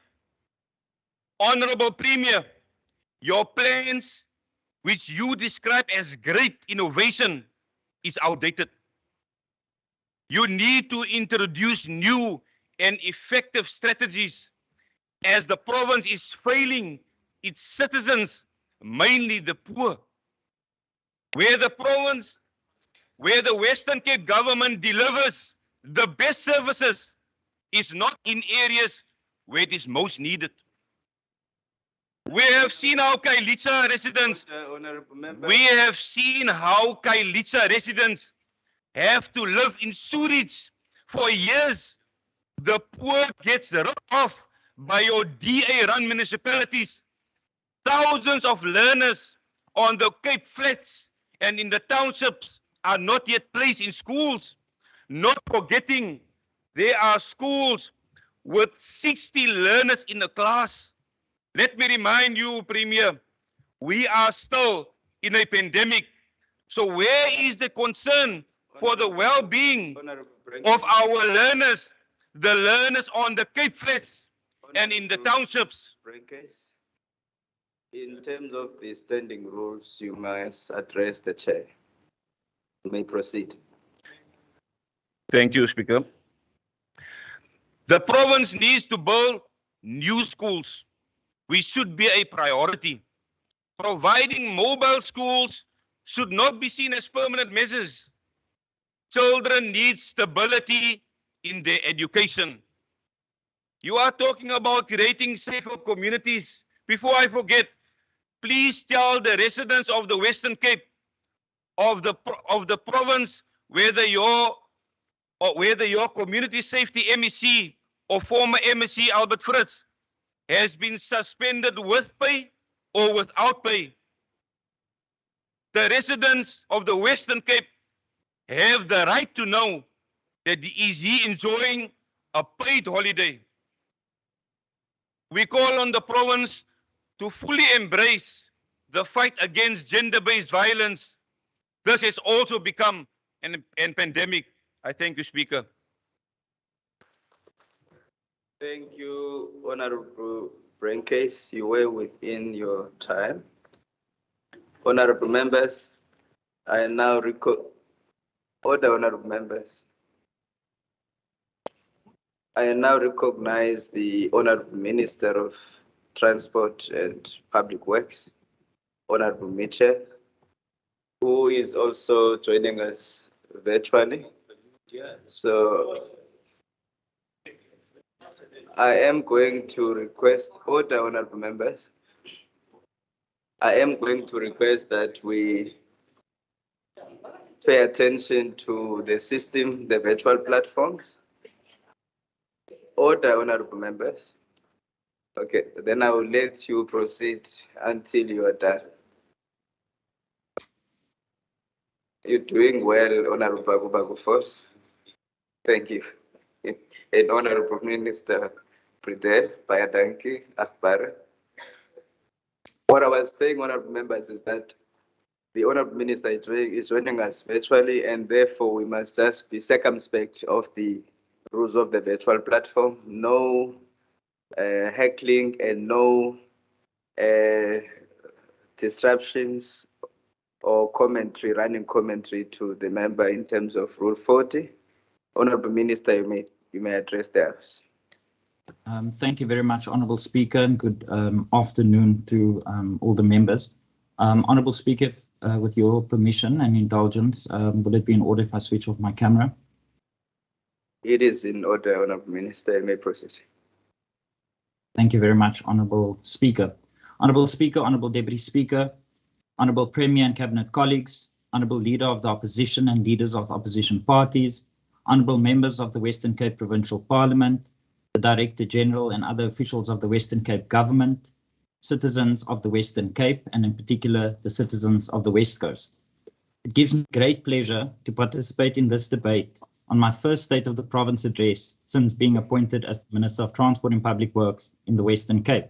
your plans, which you describe as great innovation, is outdated. You need to introduce new and effective strategies as the province is failing its citizens, mainly the poor. Where the Western Cape government delivers the best services is not in areas where it is most needed. We have seen how Kailicha residents, have to live in sewage for years. The poor gets ripped off by your DA-run municipalities. Thousands of learners on the Cape Flats and in the townships are not yet placed in schools. Not forgetting, there are schools with 60 learners in a class. Let me remind you, Premier, we are still in a pandemic. So where is the concern for the well-being of our learners, the learners on the Cape Flats and in the townships? In terms of the standing rules, you must address the chair. You may proceed. Thank you, Speaker. The province needs to build new schools, which should be a priority. Providing mobile schools should not be seen as permanent measures. Children need stability in their education. You are talking about creating safer communities. Before I forget, please tell the residents of the Western Cape, of the province, whether your community safety MEC or former MEC Albert Fritz has been suspended with pay or without pay. The residents of the Western Cape have the right to know that is he enjoying a paid holiday. We call on the province to fully embrace the fight against gender-based violence. This has also become an pandemic. I thank you, Speaker. Thank you, Honorable Brencase. You were within your time. Honorable members, I now honorable members. I now recognize the Honorable Minister of Transport and Public Works, Honorable Mitchell, who is also joining us virtually. So I am going to request, honorable members, I am going to request that we pay attention to the system, the virtual platforms. Honorable members. Okay, then I will let you proceed until you are done. You're doing well, Honorable Bagu Force. Thank you. And Honorable Minister Pridel, Bayadanki, Akbar. What I was saying, Honorable members, is that the Honorable Minister is joining us virtually, and therefore we must just be circumspect of the rules of the virtual platform. No heckling and no disruptions or commentary, running commentary to the member in terms of Rule 40. Honorable Minister, you may address the House. Thank you very much, Honourable Speaker, and good afternoon to all the members. Honourable Speaker, with your permission and indulgence, would it be in order if I switch off my camera? It is in order, Honourable Minister. You may proceed. Thank you very much, Honourable Speaker. Honourable Speaker, Honourable Deputy Speaker, Honourable Premier and Cabinet colleagues, Honourable Leader of the Opposition and leaders of opposition parties, Honourable members of the Western Cape Provincial Parliament, the Director General and other officials of the Western Cape Government, citizens of the Western Cape, and in particular, the citizens of the West Coast. It gives me great pleasure to participate in this debate on my first State of the Province address since being appointed as the Minister of Transport and Public Works in the Western Cape.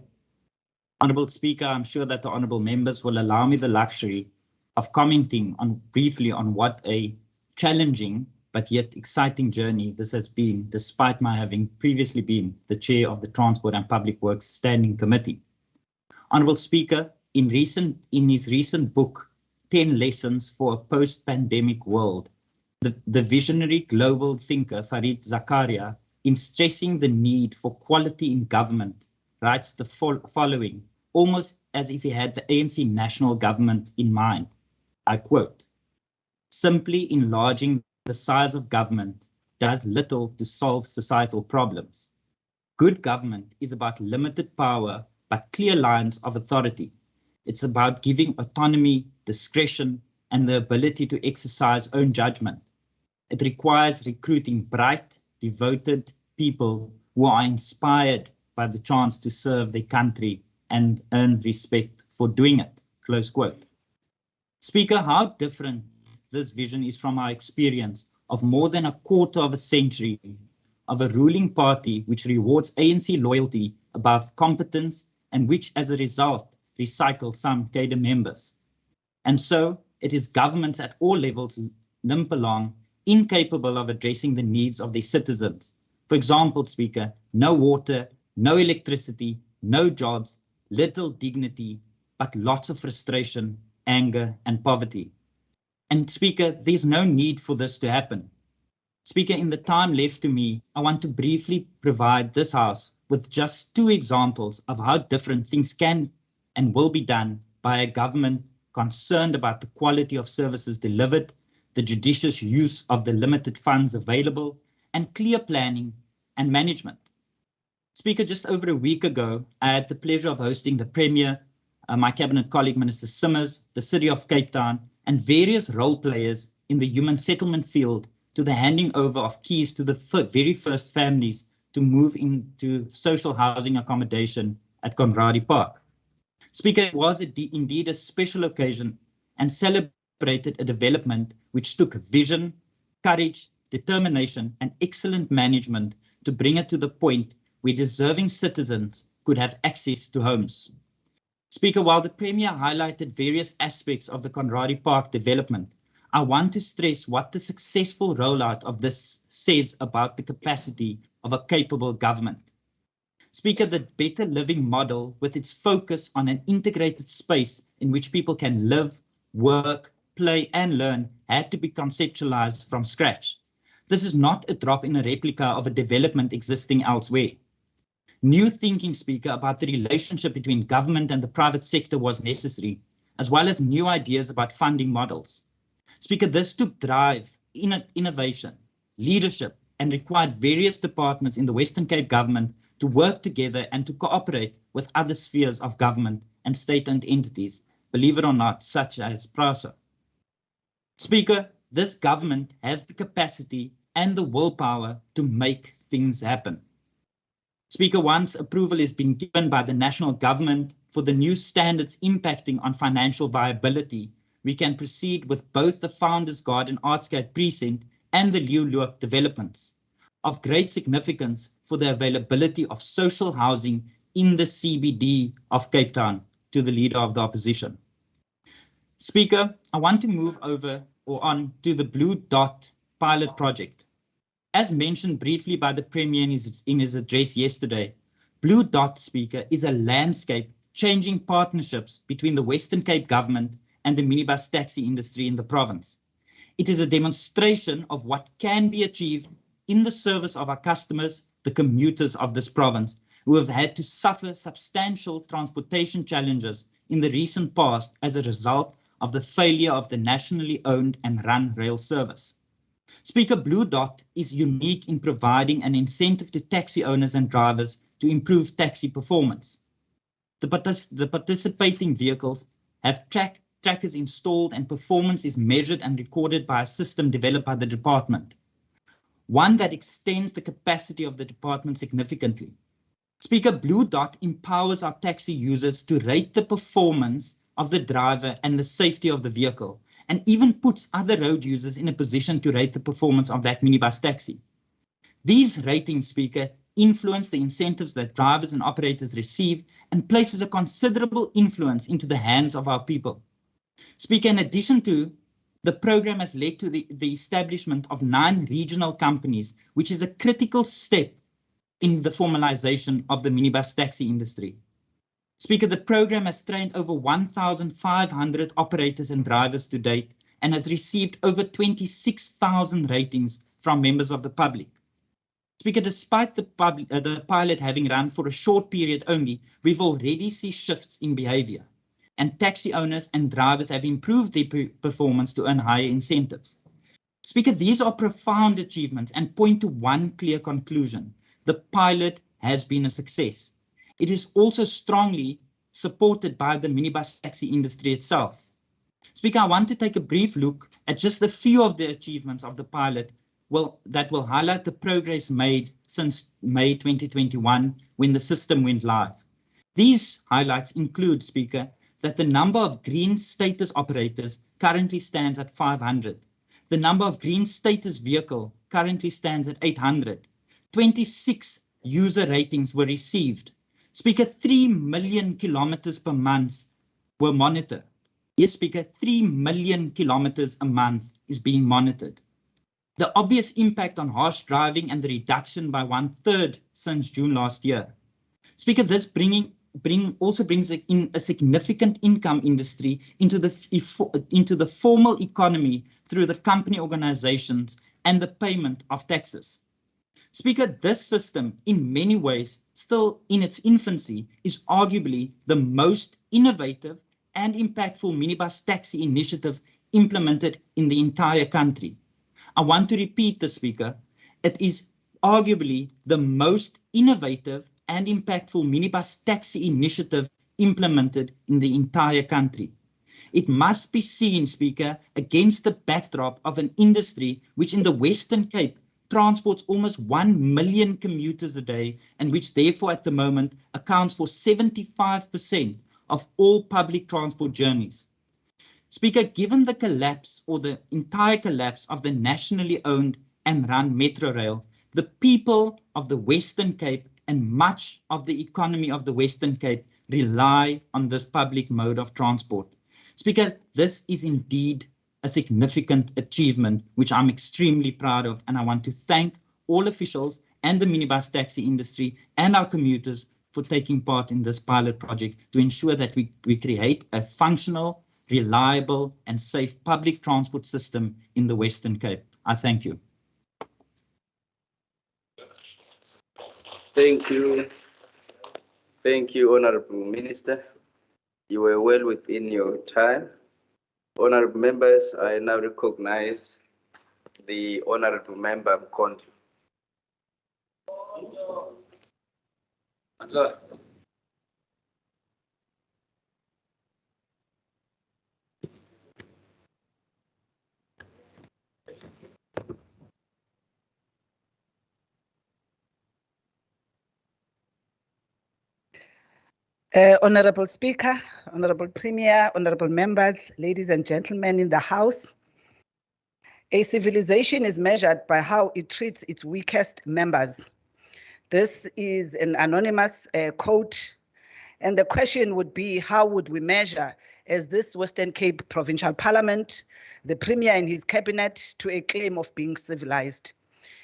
Honourable Speaker, I'm sure that the honourable members will allow me the luxury of commenting briefly on what a challenging but yet exciting journey this has been, despite my having previously been the chair of the Transport and Public Works Standing Committee. Honourable Speaker, in his recent book, 10 Lessons for a Post-Pandemic World, the visionary global thinker Farid Zakaria, in stressing the need for quality in government, writes the following, almost as if he had the ANC national government in mind. I quote, "Simply enlarging the size of government does little to solve societal problems. Good government is about limited power but clear lines of authority. It's about giving autonomy, discretion, and the ability to exercise own judgment. It requires recruiting bright, devoted people who are inspired by the chance to serve their country and earn respect for doing it." Close quote. Speaker, how different this vision is from our experience of more than a quarter of a century of a ruling party which rewards ANC loyalty above competence and which, as a result, recycles some cadre members. And so it is governments at all levels limp along, incapable of addressing the needs of their citizens. For example, Speaker, no water, no electricity, no jobs, little dignity, but lots of frustration, anger, and poverty. And Speaker, there's no need for this to happen. Speaker, in the time left to me, I want to briefly provide this House with just 2 examples of how different things can and will be done by a government concerned about the quality of services delivered, the judicious use of the limited funds available, and clear planning and management. Speaker, just over a week ago, I had the pleasure of hosting the Premier, my Cabinet colleague, Minister Simmers, the City of Cape Town, and various role players in the human settlement field to the handing over of keys to the very first families to move into social housing accommodation at Conradi Park. Speaker, it was indeed a special occasion and celebrated a development which took vision, courage, determination, and excellent management to bring it to the point where deserving citizens could have access to homes. Speaker, while the Premier highlighted various aspects of the Conradi Park development, I want to stress what the successful rollout of this says about the capacity of a capable government. Speaker, the better living model, with its focus on an integrated space in which people can live, work, play, and learn, had to be conceptualized from scratch. This is not a drop in a replica of a development existing elsewhere. New thinking, Speaker, about the relationship between government and the private sector was necessary, as well as new ideas about funding models. Speaker, this took drive, innovation, leadership, and required various departments in the Western Cape government to work together and to cooperate with other spheres of government and state-owned entities, believe it or not, such as PRASA. Speaker, this government has the capacity and the willpower to make things happen. Speaker, once approval has been given by the national government for the new standards impacting on financial viability, we can proceed with both the Founders Garden Artscape precinct and the Leeuloop developments, of great significance for the availability of social housing in the CBD of Cape Town, to the Leader of the Opposition. Speaker, I want to move on to the Blue Dot pilot project. As mentioned briefly by the Premier in his address yesterday, Blue Dot, Speaker, is a landscape-changing partnerships between the Western Cape government and the minibus taxi industry in the province. It is a demonstration of what can be achieved in the service of our customers, the commuters of this province, who have had to suffer substantial transportation challenges in the recent past as a result of the failure of the nationally owned and run rail service. Speaker, Blue Dot is unique in providing an incentive to taxi owners and drivers to improve taxi performance. The participating vehicles have trackers installed and performance is measured and recorded by a system developed by the department, one that extends the capacity of the department significantly. Speaker, Blue Dot empowers our taxi users to rate the performance of the driver and the safety of the vehicle, and even puts other road users in a position to rate the performance of that minibus taxi. These ratings, Speaker, influence the incentives that drivers and operators receive and places a considerable influence into the hands of our people. Speaker, in addition to The program has led to the establishment of 9 regional companies, which is a critical step in the formalization of the minibus taxi industry. Speaker, the program has trained over 1,500 operators and drivers to date and has received over 26,000 ratings from members of the public. Speaker, despite the pilot having run for a short period only, we've already seen shifts in behavior, and taxi owners and drivers have improved their performance to earn higher incentives. Speaker, these are profound achievements and point to one clear conclusion. The pilot has been a success. It is also strongly supported by the minibus taxi industry itself. Speaker, I want to take a brief look at just a few of the achievements of the pilot that will highlight the progress made since May 2021 when the system went live. These highlights include, Speaker, that the number of green status operators currently stands at 500. The number of green status vehicle currently stands at 800. 26 user ratings were received. Speaker, 3 million kilometers per month were monitored. Yes, Speaker, 3 million kilometers a month is being monitored. The obvious impact on harsh driving and the reduction by 1/3 since June last year. Speaker, this also brings in a significant income industry into the formal economy through the company organizations and the payment of taxes. Speaker, this system, in many ways, still in its infancy, is arguably the most innovative and impactful minibus taxi initiative implemented in the entire country. I want to repeat this, Speaker. It is arguably the most innovative and impactful minibus taxi initiative implemented in the entire country. It must be seen, Speaker, against the backdrop of an industry which in the Western Cape transports almost 1 million commuters a day and which therefore at the moment accounts for 75% of all public transport journeys. Speaker, given the collapse or the entire collapse of the nationally owned and run Metro Rail, the people of the Western Cape and much of the economy of the Western Cape rely on this public mode of transport. Speaker, this is indeed a significant achievement, which I'm extremely proud of, and I want to thank all officials and the minibus taxi industry and our commuters for taking part in this pilot project to ensure that we create a functional, reliable and safe public transport system in the Western Cape. I thank you. Thank you. Thank you, Honorable Minister. You were well within your time. Honorable members, I now recognize the Honorable Member Mkondo. Honorable Speaker, Honorable Premier, Honorable members, ladies and gentlemen in the House. A civilization is measured by how it treats its weakest members. This is an anonymous quote, and the question would be, how would we measure, as this Western Cape Provincial Parliament, the Premier and his cabinet, to a claim of being civilized?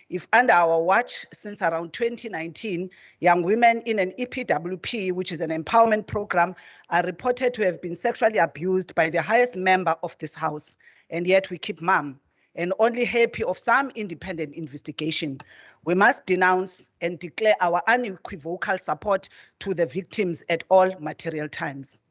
If under our watch, since around 2019, young women in an EPWP, which is an empowerment program, are reported to have been sexually abused by the highest member of this House, and yet we keep mum and only happy of some independent investigation. We must denounce and declare our unequivocal support to the victims at all material times.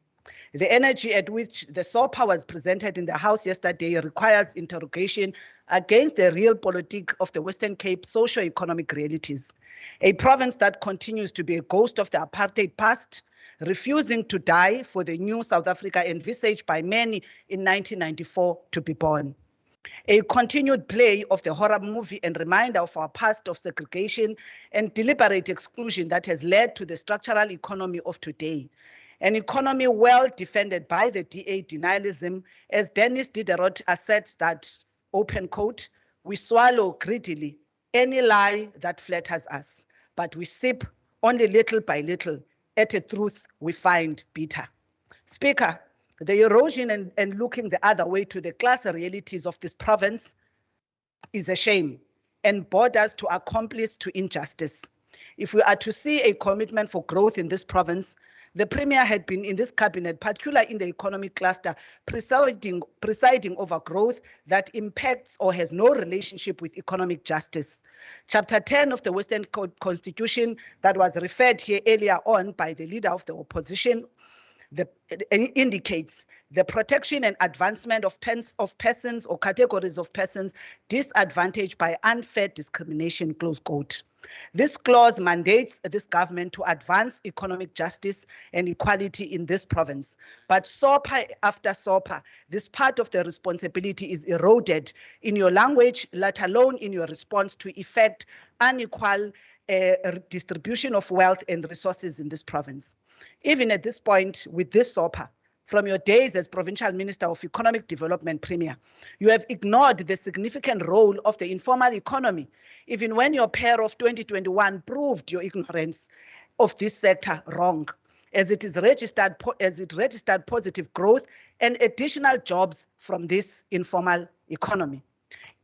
The energy at which the SOPA was presented in the House yesterday requires interrogation against the realpolitik of the Western Cape socio-economic realities. A province that continues to be a ghost of the apartheid past, refusing to die for the new South Africa envisaged by many in 1994 to be born. A continued play of the horror movie and reminder of our past of segregation and deliberate exclusion that has led to the structural economy of today. An economy well defended by the DA denialism, as Dennis Diderot asserts that, open quote, we swallow greedily any lie that flatters us, but we sip only little by little at a truth we find bitter. Speaker, The erosion and looking the other way to the class realities of this province is a shame and borders to accomplice to injustice. If we are to see a commitment for growth in this province, the Premier had been in this cabinet, particularly in the economic cluster, presiding over growth that impacts or has no relationship with economic justice. Chapter 10 of the Western Constitution that was referred here earlier on by the leader of the opposition indicates the protection and advancement of persons or categories of persons disadvantaged by unfair discrimination, close quote. This clause mandates this government to advance economic justice and equality in this province. But SOPA after SOPA, this part of the responsibility is eroded in your language, let alone in your response to effect unequal distribution of wealth and resources in this province. Even at this point, with this SOPA, from your days as Provincial Minister of Economic Development Premier, you have ignored the significant role of the informal economy, even when your pair of 2021 proved your ignorance of this sector wrong, as it registered positive growth and additional jobs from this informal economy.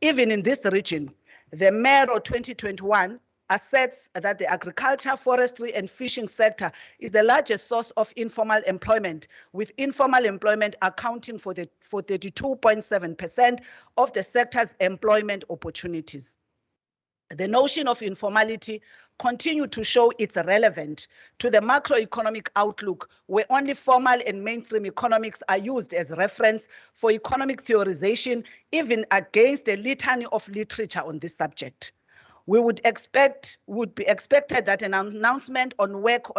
Even in this region, the mayor of 2021 asserts that the agriculture, forestry, and fishing sector is the largest source of informal employment, with informal employment accounting for 32.7% of the sector's employment opportunities. The notion of informality continues to show its relevance to the macroeconomic outlook, where only formal and mainstream economics are used as reference for economic theorization, even against a litany of literature on this subject. Would be expected that an announcement on the work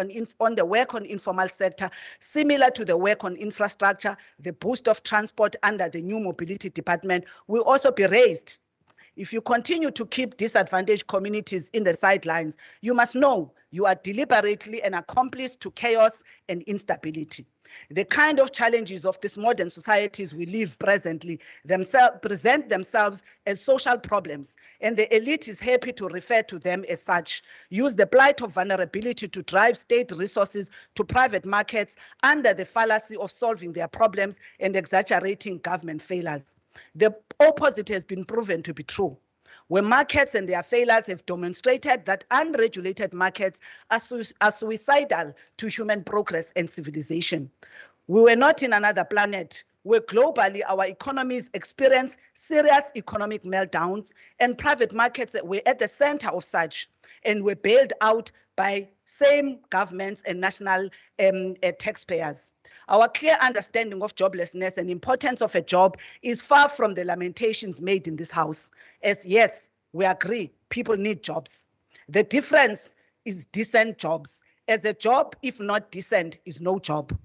on informal sector, similar to the work on infrastructure, the boost of transport under the new mobility department, will also be raised. If you continue to keep disadvantaged communities in the sidelines, you must know you are deliberately an accomplice to chaos and instability. The kind of challenges of these modern societies we live presently present themselves as social problems, and the elite is happy to refer to them as such. Use the plight of vulnerability to drive state resources to private markets under the fallacy of solving their problems and exaggerating government failures. The opposite has been proven to be true, where markets and their failures have demonstrated that unregulated markets are suicidal to human progress and civilization. We were not in another planet where globally our economies experience serious economic meltdowns and private markets were at the center of such and were bailed out by same governments and national taxpayers. Our clear understanding of joblessness and importance of a job is far from the lamentations made in this house. As yes, we agree, people need jobs. The difference is decent jobs, as a job, if not decent, is no job.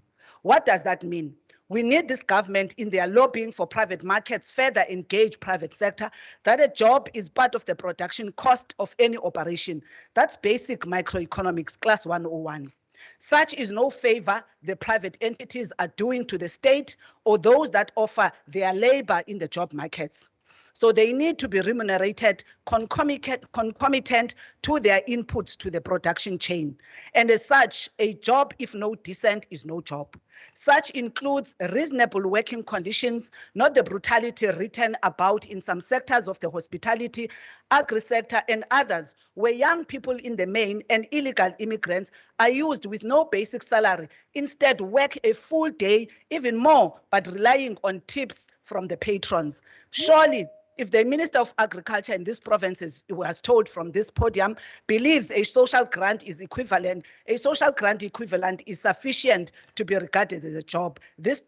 What does that mean? We need this government in their lobbying for private markets further engage private sector, that a job is part of the production cost of any operation. That's basic microeconomics, class 101. Such is no favor the private entities are doing to the state or those that offer their labor in the job markets. So they need to be remunerated concomitant to their inputs to the production chain. And as such, a job, if no decent, is no job. Such includes reasonable working conditions, not the brutality written about in some sectors of the hospitality, agri-sector, and others, where young people in the main and illegal immigrants are used with no basic salary, instead work a full day, even more, but relying on tips from the patrons. Surely, if the Minister of Agriculture in this province was told from this podium, believes a social grant is equivalent, a social grant equivalent is sufficient to be regarded as a job, this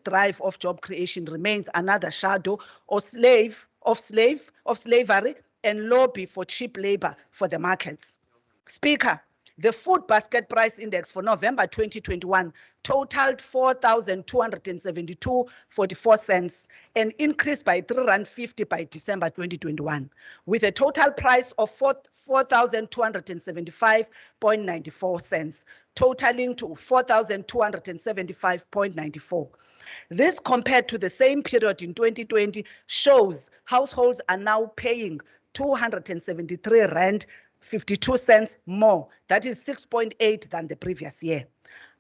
drive of job creation remains another shadow or of slavery and lobby for cheap labor for the markets. Speaker, the food basket price index for November 2021 totaled 4,272.44 cents, and increased by R3.50 by December 2021, with a total price of 4,275.94 cents, totaling to 4,275.94. This, compared to the same period in 2020, shows households are now paying 273 rand 52 cents more, that is 6.8 than the previous year.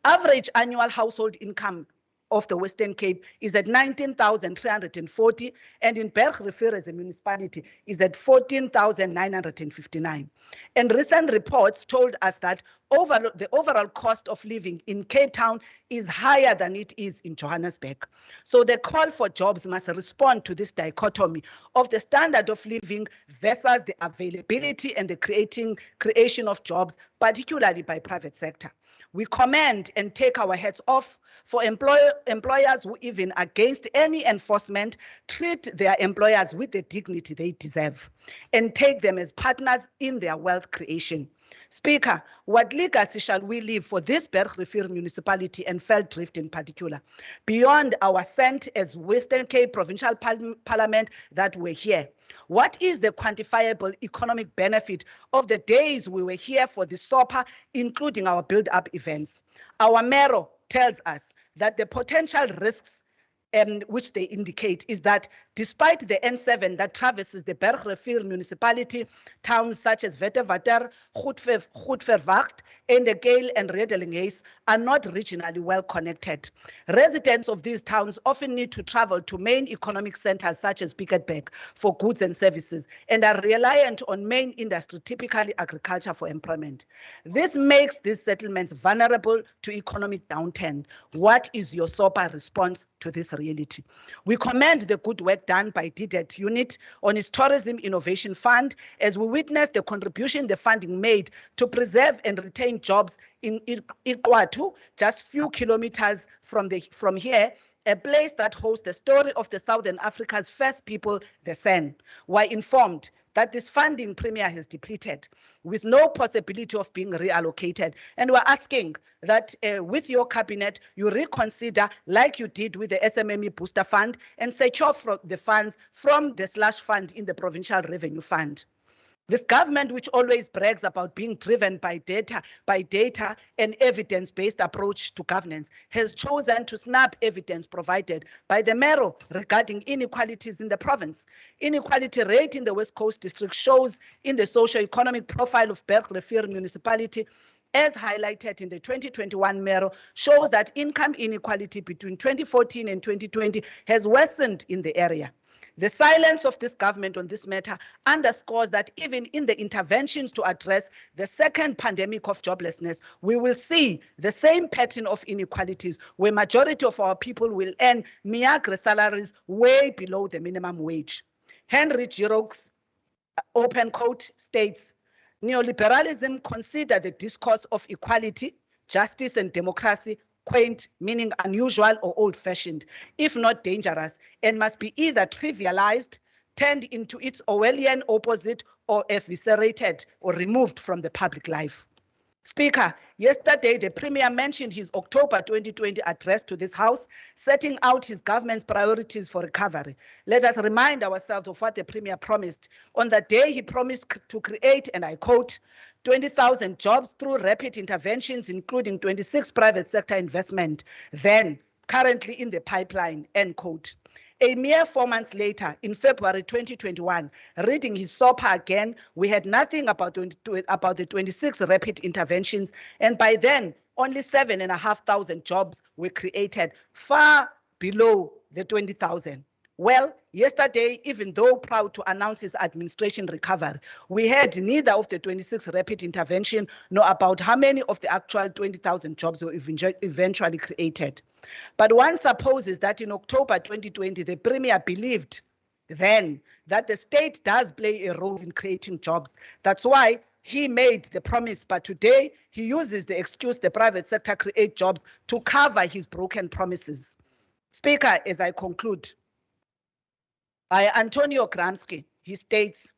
Average annual household income of the Western Cape is at 19,340, and in Bergrivier as a municipality is at 14,959. And recent reports told us that the overall cost of living in Cape Town is higher than it is in Johannesburg. So the call for jobs must respond to this dichotomy of the standard of living versus the availability and the creation of jobs, particularly by private sector. We commend and take our hats off for employers who, even against any enforcement, treat their employers with the dignity they deserve and take them as partners in their wealth creation. Speaker, what legacy shall we leave for this Bergrivier municipality and Veldrift in particular, beyond our scent as Western Cape Provincial Parliament that we're here? What is the quantifiable economic benefit of the days we were here for the SOPA, including our build-up events? Our mayor tells us that the potential risks which they indicate is that despite the N7 that traverses the Bergrivier municipality, towns such as Vetevater, Goedverwacht, Endegale, and Redelinghuis are not regionally well connected. Residents of these towns often need to travel to main economic centers such as Piketberg for goods and services and are reliant on main industry, typically agriculture, for employment. This makes these settlements vulnerable to economic downturn. What is your SOPA response to this reality? We commend the good work done by DDET unit on its Tourism Innovation Fund as we witness the contribution the funding made to preserve and retain jobs in Ikwatu, just few kilometers from here, a place that hosts the story of the Southern Africa's first people, the San. We're informed that this funding Premier has depleted with no possibility of being reallocated. And we're asking that with your cabinet, you reconsider, like you did with the SMME Booster Fund, and secure the funds from the slush fund in the Provincial Revenue Fund. This government, which always brags about being driven by data and evidence-based approach to governance, has chosen to snap evidence provided by the mayor regarding inequalities in the province. Inequality rate in the West Coast District shows in the socio-economic profile of Bergrivier municipality, as highlighted in the 2021 mayor, shows that income inequality between 2014 and 2020 has worsened in the area. The silence of this government on this matter underscores that even in the interventions to address the second pandemic of joblessness, we will see the same pattern of inequalities where majority of our people will earn meagre salaries way below the minimum wage. Henry Giroux, open quote, states, neoliberalism consider the discourse of equality, justice, and democracy quaint, meaning unusual or old-fashioned, if not dangerous, and must be either trivialized, turned into its Orwellian opposite, or eviscerated or removed from the public life. Speaker, yesterday the Premier mentioned his October 2020 address to this House, setting out his government's priorities for recovery. Let us remind ourselves of what the Premier promised. On the day he promised to create, and I quote, 20,000 jobs through rapid interventions, including 26 private sector investment, then currently in the pipeline, end quote. A mere 4 months later, in February 2021, reading his SOPA again, we had nothing about the 26 rapid interventions, and by then, only 7,500 jobs were created, far below the 20,000. Well, yesterday, even though proud to announce his administration recovery, we heard neither of the 26 rapid intervention nor about how many of the actual 20,000 jobs were eventually created. But one supposes that in October 2020, the Premier believed then that the state does play a role in creating jobs. That's why he made the promise, but today he uses the excuse the private sector create jobs to cover his broken promises. Speaker, as I conclude, by Antonio Gramsci, he states,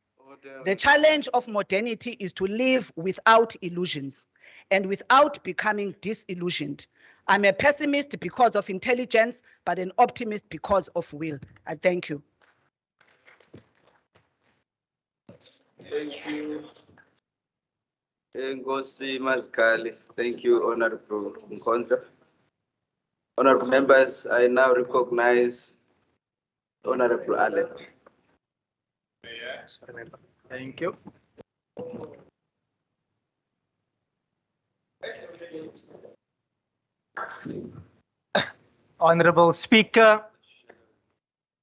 the challenge of modernity is to live without illusions and without becoming disillusioned. I'm a pessimist because of intelligence, but an optimist because of will. I thank you. Thank you. Ngosi Mazkali. Thank you, Honorable Nkontra. Honorable members, I now recognize Honorable Allen. Yes, thank you. Honorable Speaker,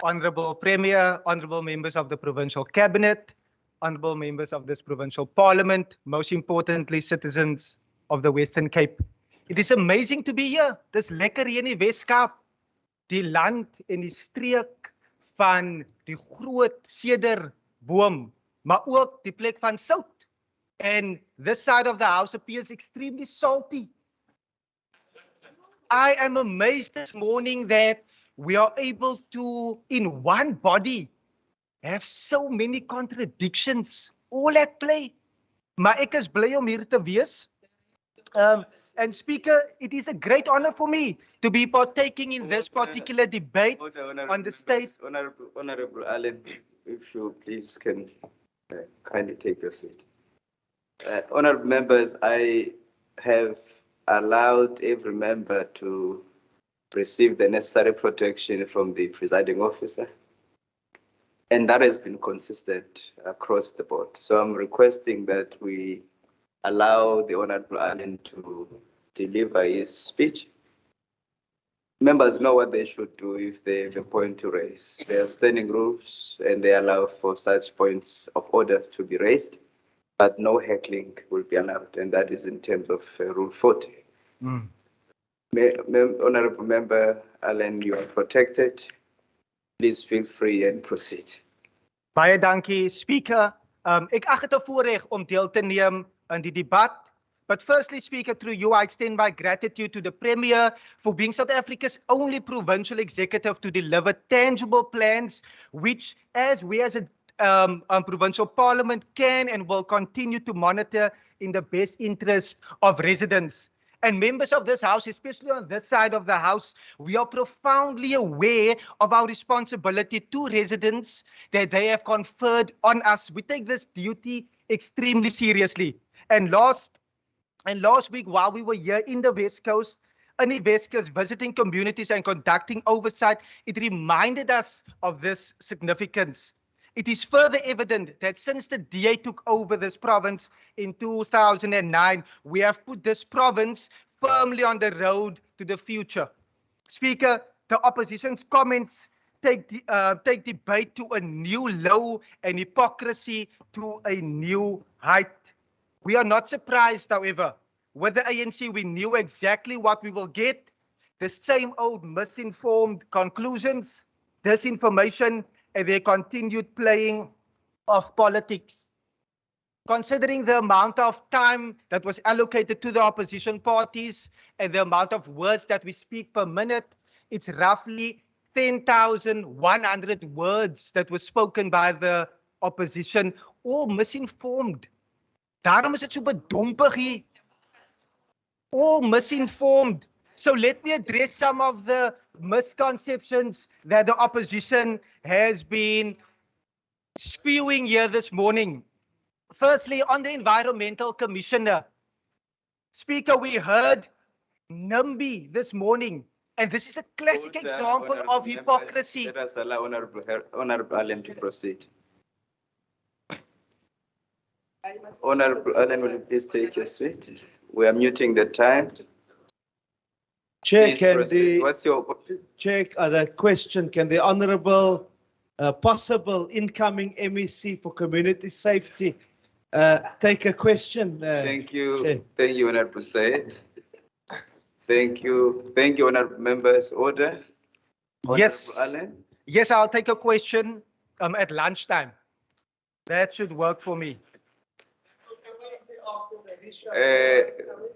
Honorable Premier, Honorable members of the Provincial Cabinet, Honorable members of this Provincial Parliament, most importantly, citizens of the Western Cape. It is amazing to be here. Dis lekker hier in die Weskaap, die land en die streek van die groot sederboom, maar ook die plek van sout. And this side of the house appears extremely salty. I am amazed this morning that we are able to, in one body, have so many contradictions all at play. Maar ek is bly om hier te wees. And Speaker, it is a great honor for me to be partaking in this particular debate on the state. Honorable Allen, if you please can kindly take your seat. Honorable members, I have allowed every member to receive the necessary protection from the presiding officer. And that has been consistent across the board. So I'm requesting that we allow the Honorable Allen to deliver his speech. Members know what they should do if they have a point to raise. There are standing rules and they allow for such points of order to be raised, but no heckling will be allowed, and that is in terms of Rule 40. Honorable Member Allen, you are protected. Please feel free and proceed. Baie dankie, Speaker. Ek ag dit 'n voorreg om deel te neem in die debat. But firstly, Speaker, through you, I extend my gratitude to the Premier for being South Africa's only provincial executive to deliver tangible plans, which, as we as a provincial parliament can and will continue to monitor in the best interest of residents. And members of this House, especially on this side of the House, we are profoundly aware of our responsibility to residents that they have conferred on us. We take this duty extremely seriously. And last week, while we were here in the West Coast, visiting communities and conducting oversight, it reminded us of this significance. It is further evident that since the DA took over this province in 2009, we have put this province firmly on the road to the future. Speaker, the opposition's comments take debate to a new low and hypocrisy to a new height. We are not surprised, however. With the ANC, we knew exactly what we will get. The same old misinformed conclusions, disinformation, and their continued playing of politics. Considering the amount of time that was allocated to the opposition parties and the amount of words that we speak per minute, it's roughly 10,100 words that were spoken by the opposition, all misinformed. Daarom is dit so bedompig hier. All misinformed. So let me address some of the misconceptions that the opposition has been spewing here this morning. Firstly, on the Environmental Commissioner. Speaker, we heard NIMBY this morning, and this is a classic example of hypocrisy. Let us allow Honorable Allen to proceed. Honorable Allen, will you please take your seat? We are muting the time. Chair, Please can proceed. the What's your Chair, a question? Can the honourable possible incoming MEC for community safety take a question? Thank you. Chair. Thank you, Honorable Said. Thank you. Thank you, Honorable Members. Order. Yes. Honorable Allen. Yes, I'll take a question at lunchtime. That should work for me.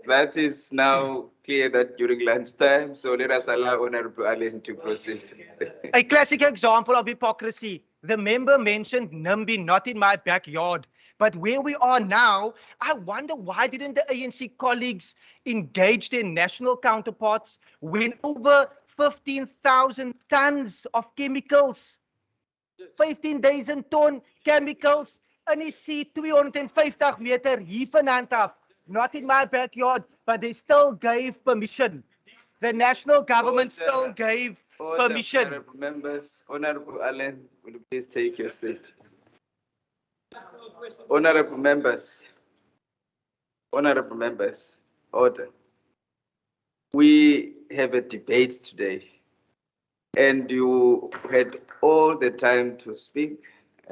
That is now clear that during lunchtime, so let us allow Honorable Allen to proceed. A classic example of hypocrisy. The member mentioned NIMBY not in my backyard, but where we are now, I wonder why didn't the ANC colleagues engage their national counterparts when over 15,000 tons of chemicals, 15,000 ton chemicals, in die see 250 meter hier vanaf af, not in my backyard, but they still gave permission. The national government still gave permission. Honorable Members, Honorable Allen, will you please take your seat? Honorable Members, order. We have a debate today and you had all the time to speak,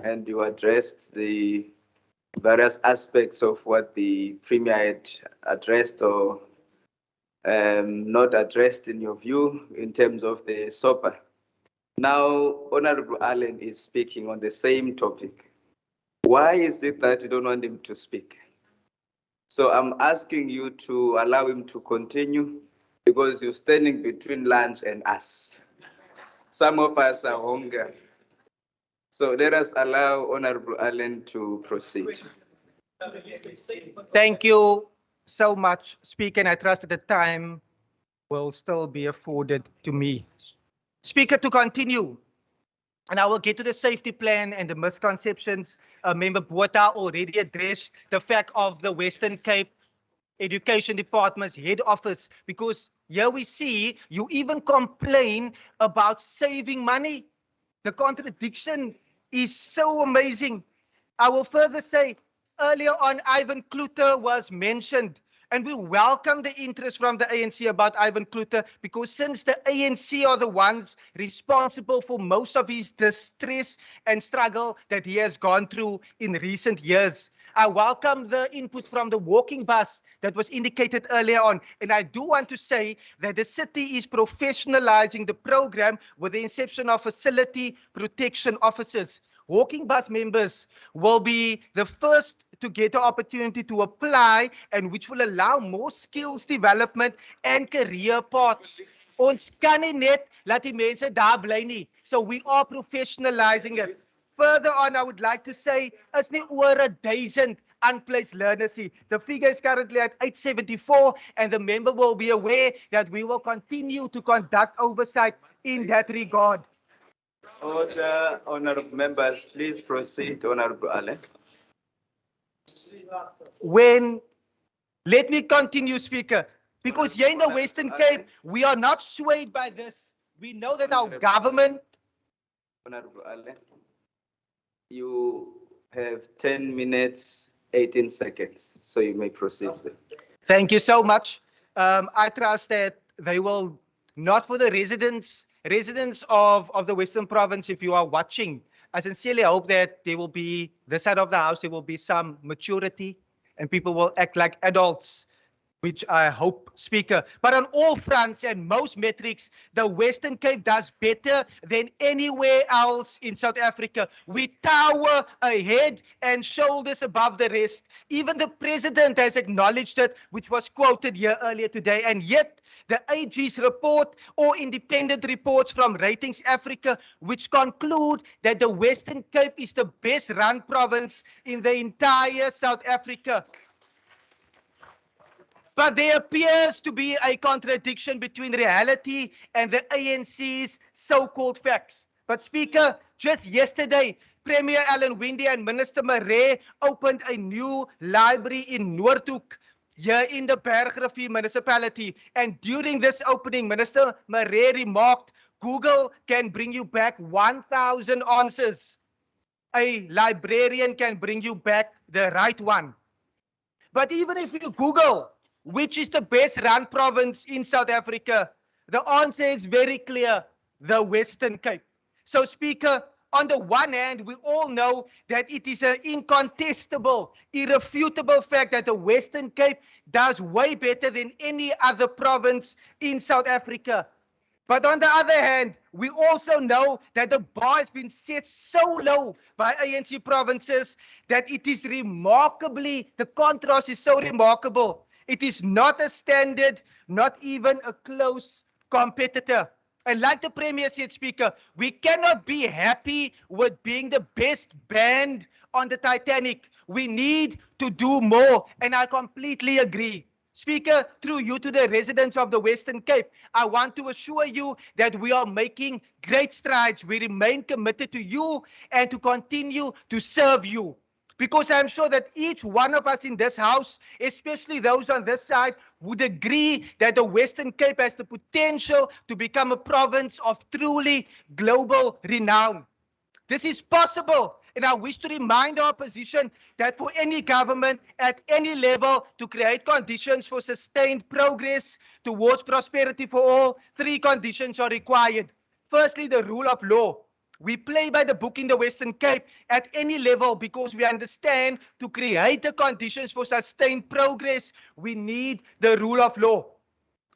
and you addressed the various aspects of what the Premier had addressed or not addressed in your view in terms of the SOPA. Now, Honorable Allen is speaking on the same topic. Why is it that you don't want him to speak? So I'm asking you to allow him to continue because you're standing between lunch and us. Some of us are hungry. So let us allow Honorable Allen to proceed. Thank you so much, Speaker, and I trust that the time will still be afforded to me. Speaker, to continue, and I will get to the safety plan and the misconceptions. Member Botha already addressed the fact of the Western Cape Education Department's head office, because here we see you even complain about saving money. The contradiction is so amazing. I will further say, earlier on, Ivan Klute was mentioned, and we welcome the interest from the ANC about Ivan Klute, because since the ANC are the ones responsible for most of his distress and struggle that he has gone through in recent years. I welcome the input from the walking bus that was indicated earlier on. And I do want to say that the city is professionalizing the program with the inception of facility protection officers. Walking bus members will be the first to get the opportunity to apply, and which will allow more skills development and career paths. Ons kan nie net laat die mense daar bly nie. So we are professionalizing it. Further on, I would like to say, is nie oor 1,000 unplaced learners here. The figure is currently at 874, and the member will be aware that we will continue to conduct oversight in that regard. Order, honorable members, please proceed, Honorable Allen. Let me continue, Speaker, because here in the Western Cape, we are not swayed by this. We know that our government... Honorable Allen, you have 10 minutes, 18 seconds, so you may proceed, sir. Thank you so much. I trust that they will, not for the residents of the Western Province, if you are watching, I sincerely hope that there will be, this side of the house, there will be some maturity and people will act like adults, which I hope, Speaker. But on all fronts and most metrics, the Western Cape does better than anywhere else in South Africa. We tower ahead and shoulders above the rest. Even the president has acknowledged it, which was quoted here earlier today. And yet, the AG's report or independent reports from Ratings Africa, which conclude that the Western Cape is the best run province in the entire South Africa. But there appears to be a contradiction between reality and the ANC's so-called facts. But Speaker, just yesterday, Premier Alan Winde and Minister Maree opened a new library in Noordhoek, here in the Bergrivier municipality. And during this opening, Minister Maree remarked, Google can bring you back 1,000 answers. A librarian can bring you back the right one. But even if you Google, which is the best run province in South Africa, the answer is very clear, the Western Cape. So Speaker, on the one hand, we all know that it is an incontestable, irrefutable fact that the Western Cape does way better than any other province in South Africa. But on the other hand, we also know that the bar has been set so low by ANC provinces that it is remarkably, the contrast is so remarkable. It is not a standard, not even a close competitor. And like the Premier said, Speaker, we cannot be happy with being the best band on the Titanic. We need to do more, and I completely agree. Speaker, through you to the residents of the Western Cape, I want to assure you that we are making great strides. We remain committed to you and to continue to serve you. Because I'm sure that each one of us in this house, especially those on this side, would agree that the Western Cape has the potential to become a province of truly global renown. This is possible, and I wish to remind our opposition that for any government at any level to create conditions for sustained progress towards prosperity for all, three conditions are required. Firstly, the rule of law. We play by the book in the Western Cape at any level because we understand to create the conditions for sustained progress, we need the rule of law.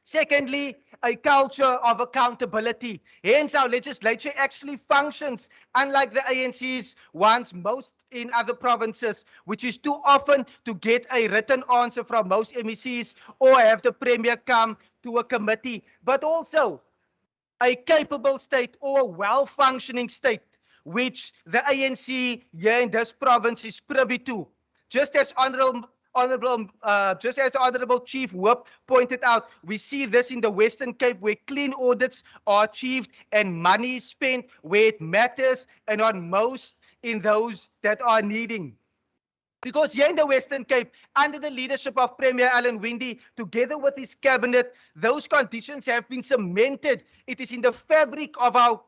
Secondly, a culture of accountability. Hence, our legislature actually functions unlike the ANC's ones most in other provinces, which is too often to get a written answer from most MECs or have the Premier come to a committee, but also a capable state or a well-functioning state, which the ANC here in this province is privy to. Just as the Honourable Chief Whip pointed out, we see this in the Western Cape where clean audits are achieved and money is spent where it matters and on most in those that are needing. Because here in the Western Cape, under the leadership of Premier Alan Winde, together with his cabinet, those conditions have been cemented. It is in the fabric of our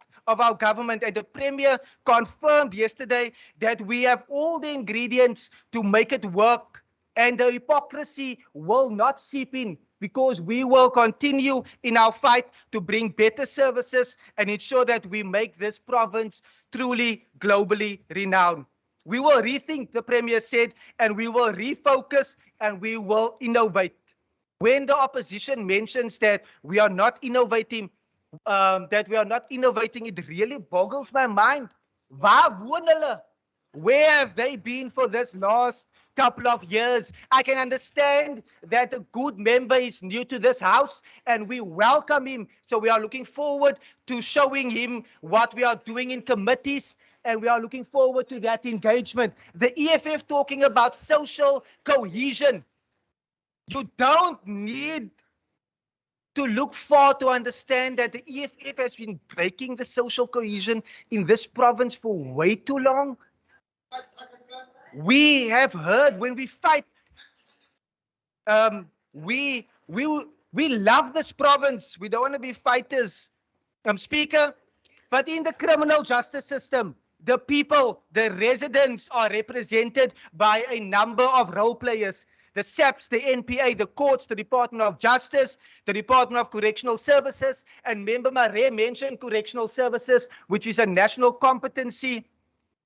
government, and the Premier confirmed yesterday that we have all the ingredients to make it work, and the hypocrisy will not seep in, because we will continue in our fight to bring better services and ensure that we make this province truly globally renowned. We will rethink, the Premier said, and we will refocus and we will innovate. When the opposition mentions that we are not innovating, it really boggles my mind. Waar woon hulle? Where have they been for this last couple of years? I can understand that a good member is new to this house and we welcome him. So we are looking forward to showing him what we are doing in committees, and we are looking forward to that engagement. The EFF talking about social cohesion. You don't need to look far to understand that the EFF has been breaking the social cohesion in this province for way too long. We have heard when we fight, we love this province. We don't want to be fighters, Speaker. But in the criminal justice system, the people, the residents are represented by a number of role players. The SAPS, the NPA, the courts, the Department of Justice, the Department of Correctional Services, and Member Marais mentioned Correctional Services, which is a national competency,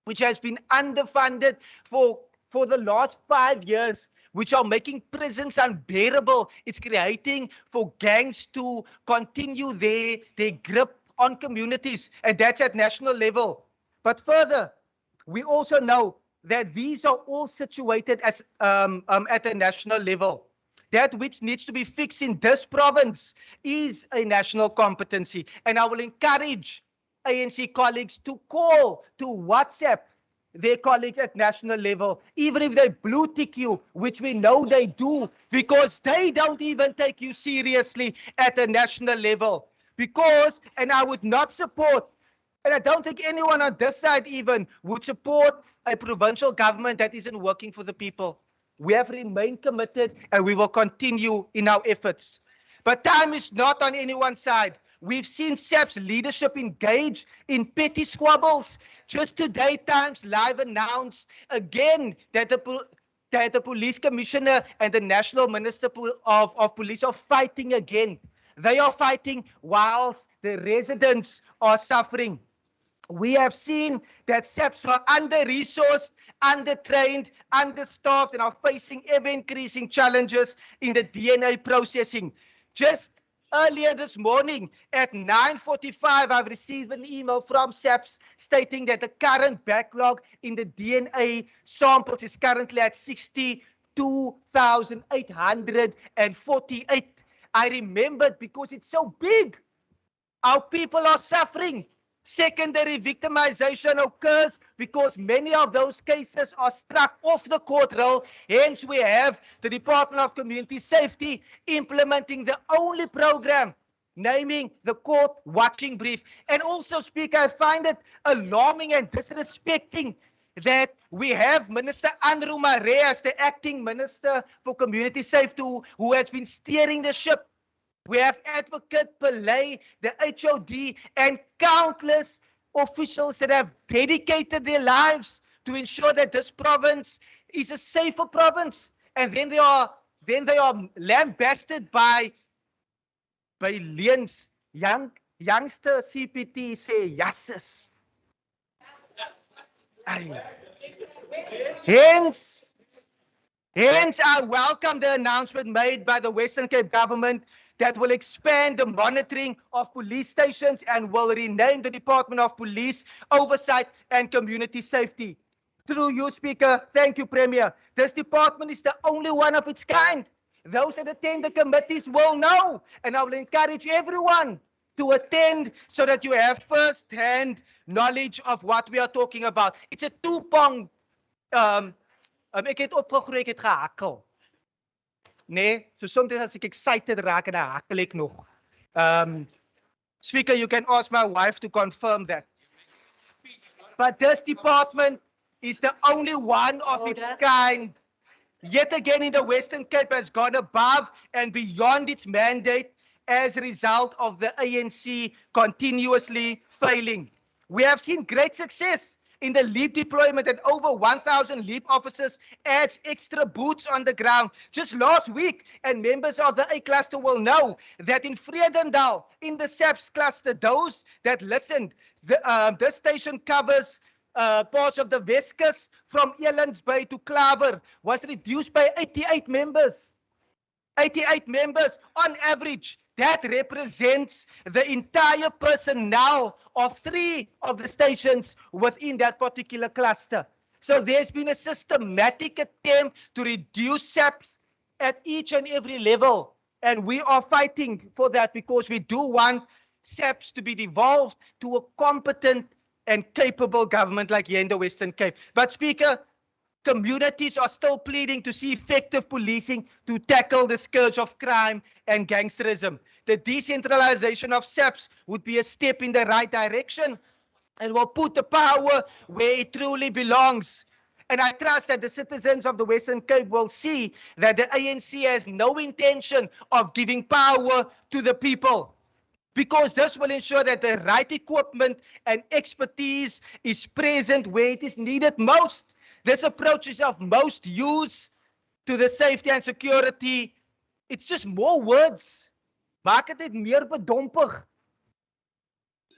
which has been underfunded for the last 5 years, which are making prisons unbearable. It's creating for gangs to continue their grip on communities, and that's at national level. But further, we also know that these are all situated as at a national level. That which needs to be fixed in this province is a national competency, and I will encourage ANC colleagues to call, to WhatsApp their colleagues at national level, even if they blue tick you, which we know they do, because they don't even take you seriously at a national level. Because, and I would not support, and I don't think anyone on this side even would support a provincial government that isn't working for the people. We have remained committed and we will continue in our efforts. But time is not on anyone's side. We've seen SAP's leadership engage in petty squabbles. Just today, Times Live announced again that the police commissioner and the national minister of police are fighting again. They are fighting whilst the residents are suffering. We have seen that SAPs are under-resourced, under-trained, understaffed, and are facing ever-increasing challenges in the DNA processing. Just earlier this morning at 9:45, I've received an email from SAPS stating that the current backlog in the DNA samples is currently at 62,848. I remembered because it's so big. Our people are suffering. Secondary victimization occurs because many of those cases are struck off the court roll. Hence, we have the Department of Community Safety implementing the only program, naming the court watching brief. And also, Speaker, I find it alarming and disrespecting that we have Minister Andrew Marais as the acting Minister for Community Safety who has been steering the ship. We have Advocate Pillay, the HOD, and countless officials that have dedicated their lives to ensure that this province is a safer province. And then they are lambasted by Leon's young youngster CPT say yeses. Hence, I welcome the announcement made by the Western Cape government that will expand the monitoring of police stations and will rename the Department of Police Oversight and Community Safety. Through you, Speaker, thank you, Premier. This department is the only one of its kind. Those that attend the committees will know, and I will encourage everyone to attend so that you have first-hand knowledge of what we are talking about. It's a two-pronged. Ek het opgegroei, ek het gehakkel. Nee, so soms as ek excited raak en dan hakkel ek nog. Speaker, you can ask my wife to confirm that. But this department is the only one of its kind. Yet again in the Western Cape has gone above and beyond its mandate as a result of the ANC continuously failing. We have seen great success in the LEAP deployment, and over 1,000 LEAP officers adds extra boots on the ground. Just last week, and members of the A cluster will know that in Vredendal, in the SAPS cluster, those that listened, this station covers parts of the Weskus from Elands Bay to Klaver, was reduced by 88 members. 88 members on average. That represents the entire personnel of 3 of the stations within that particular cluster. So there's been a systematic attempt to reduce SAPs at each and every level. And we are fighting for that because we do want SAPs to be devolved to a competent and capable government like here in the Western Cape. But Speaker, communities are still pleading to see effective policing to tackle the scourge of crime and gangsterism. The decentralization of SAPs would be a step in the right direction and will put the power where it truly belongs. And I trust that the citizens of the Western Cape will see that the ANC has no intention of giving power to the people, because this will ensure that the right equipment and expertise is present where it is needed most. This approach is of most use to the safety and security. It's just more words. Maak het net meer bedompig.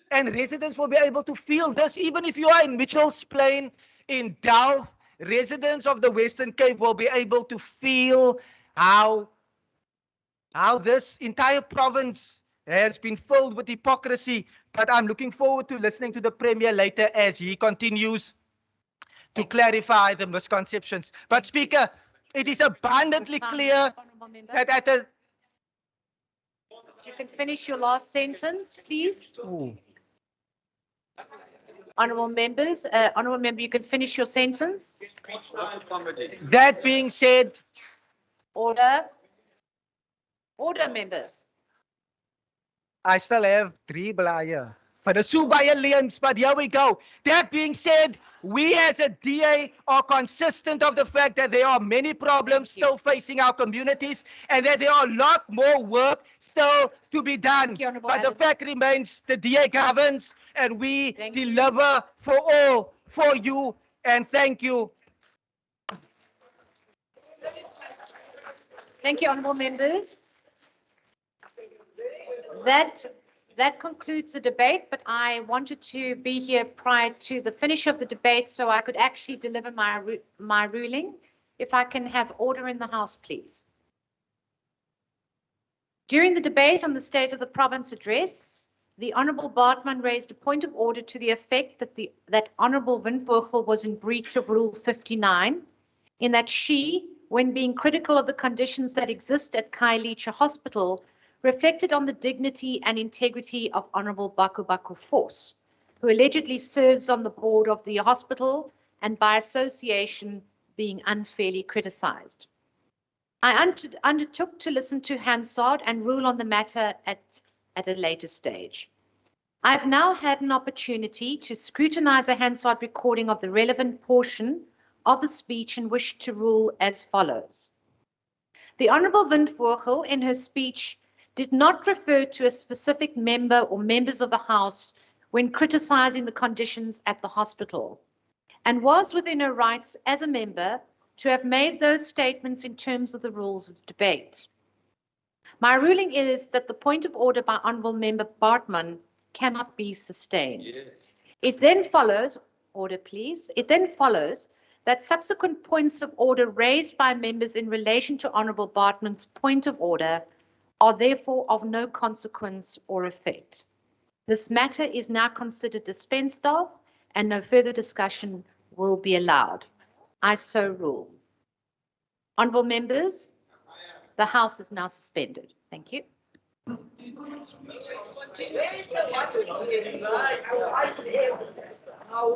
And residents will be able to feel this. Even if you are in Mitchell's Plain, in Delft, residents of the Western Cape will be able to feel how this entire province has been filled with hypocrisy. But I'm looking forward to listening to the Premier later as he continues to clarify the misconceptions. But Speaker, it is abundantly clear that at a... You can finish your last sentence, please. Ooh. Honourable members, Honourable Member, you can finish your sentence. That being said... Order. Order, members. I still have 3 blaaie for the Subaya Lions, but here we go. That being said, we as a DA are consistent of the fact that there are many problems still facing our communities and that there are a lot more work still to be done. But the fact remains the DA governs and we deliver for all, for you, and thank you. Thank you, honourable members. That concludes the debate, but I wanted to be here prior to the finish of the debate so I could actually deliver my ruling. If I can have order in the House, please. During the debate on the State of the Province address, the Honourable Bartman raised a point of order to the effect that Honourable Windvogel was in breach of Rule 59, in that she, when being critical of the conditions that exist at Khayelitsha Hospital, reflected on the dignity and integrity of Honourable Baku Baku Force, who allegedly serves on the board of the hospital and by association being unfairly criticised. I undertook to listen to Hansard and rule on the matter at a later stage. I have now had an opportunity to scrutinise a Hansard recording of the relevant portion of the speech and wish to rule as follows. The Honourable Windvogel, in her speech, did not refer to a specific member or members of the House when criticising the conditions at the hospital, and was within her rights as a member to have made those statements in terms of the rules of debate. My ruling is that the point of order by Honourable Member Bartman cannot be sustained. It then follows, order please, it then follows that subsequent points of order raised by members in relation to Honourable Bartman's point of order are therefore of no consequence or effect. This matter is now considered dispensed of and no further discussion will be allowed. I so rule. Honourable members, the House is now suspended. Thank you. Oh,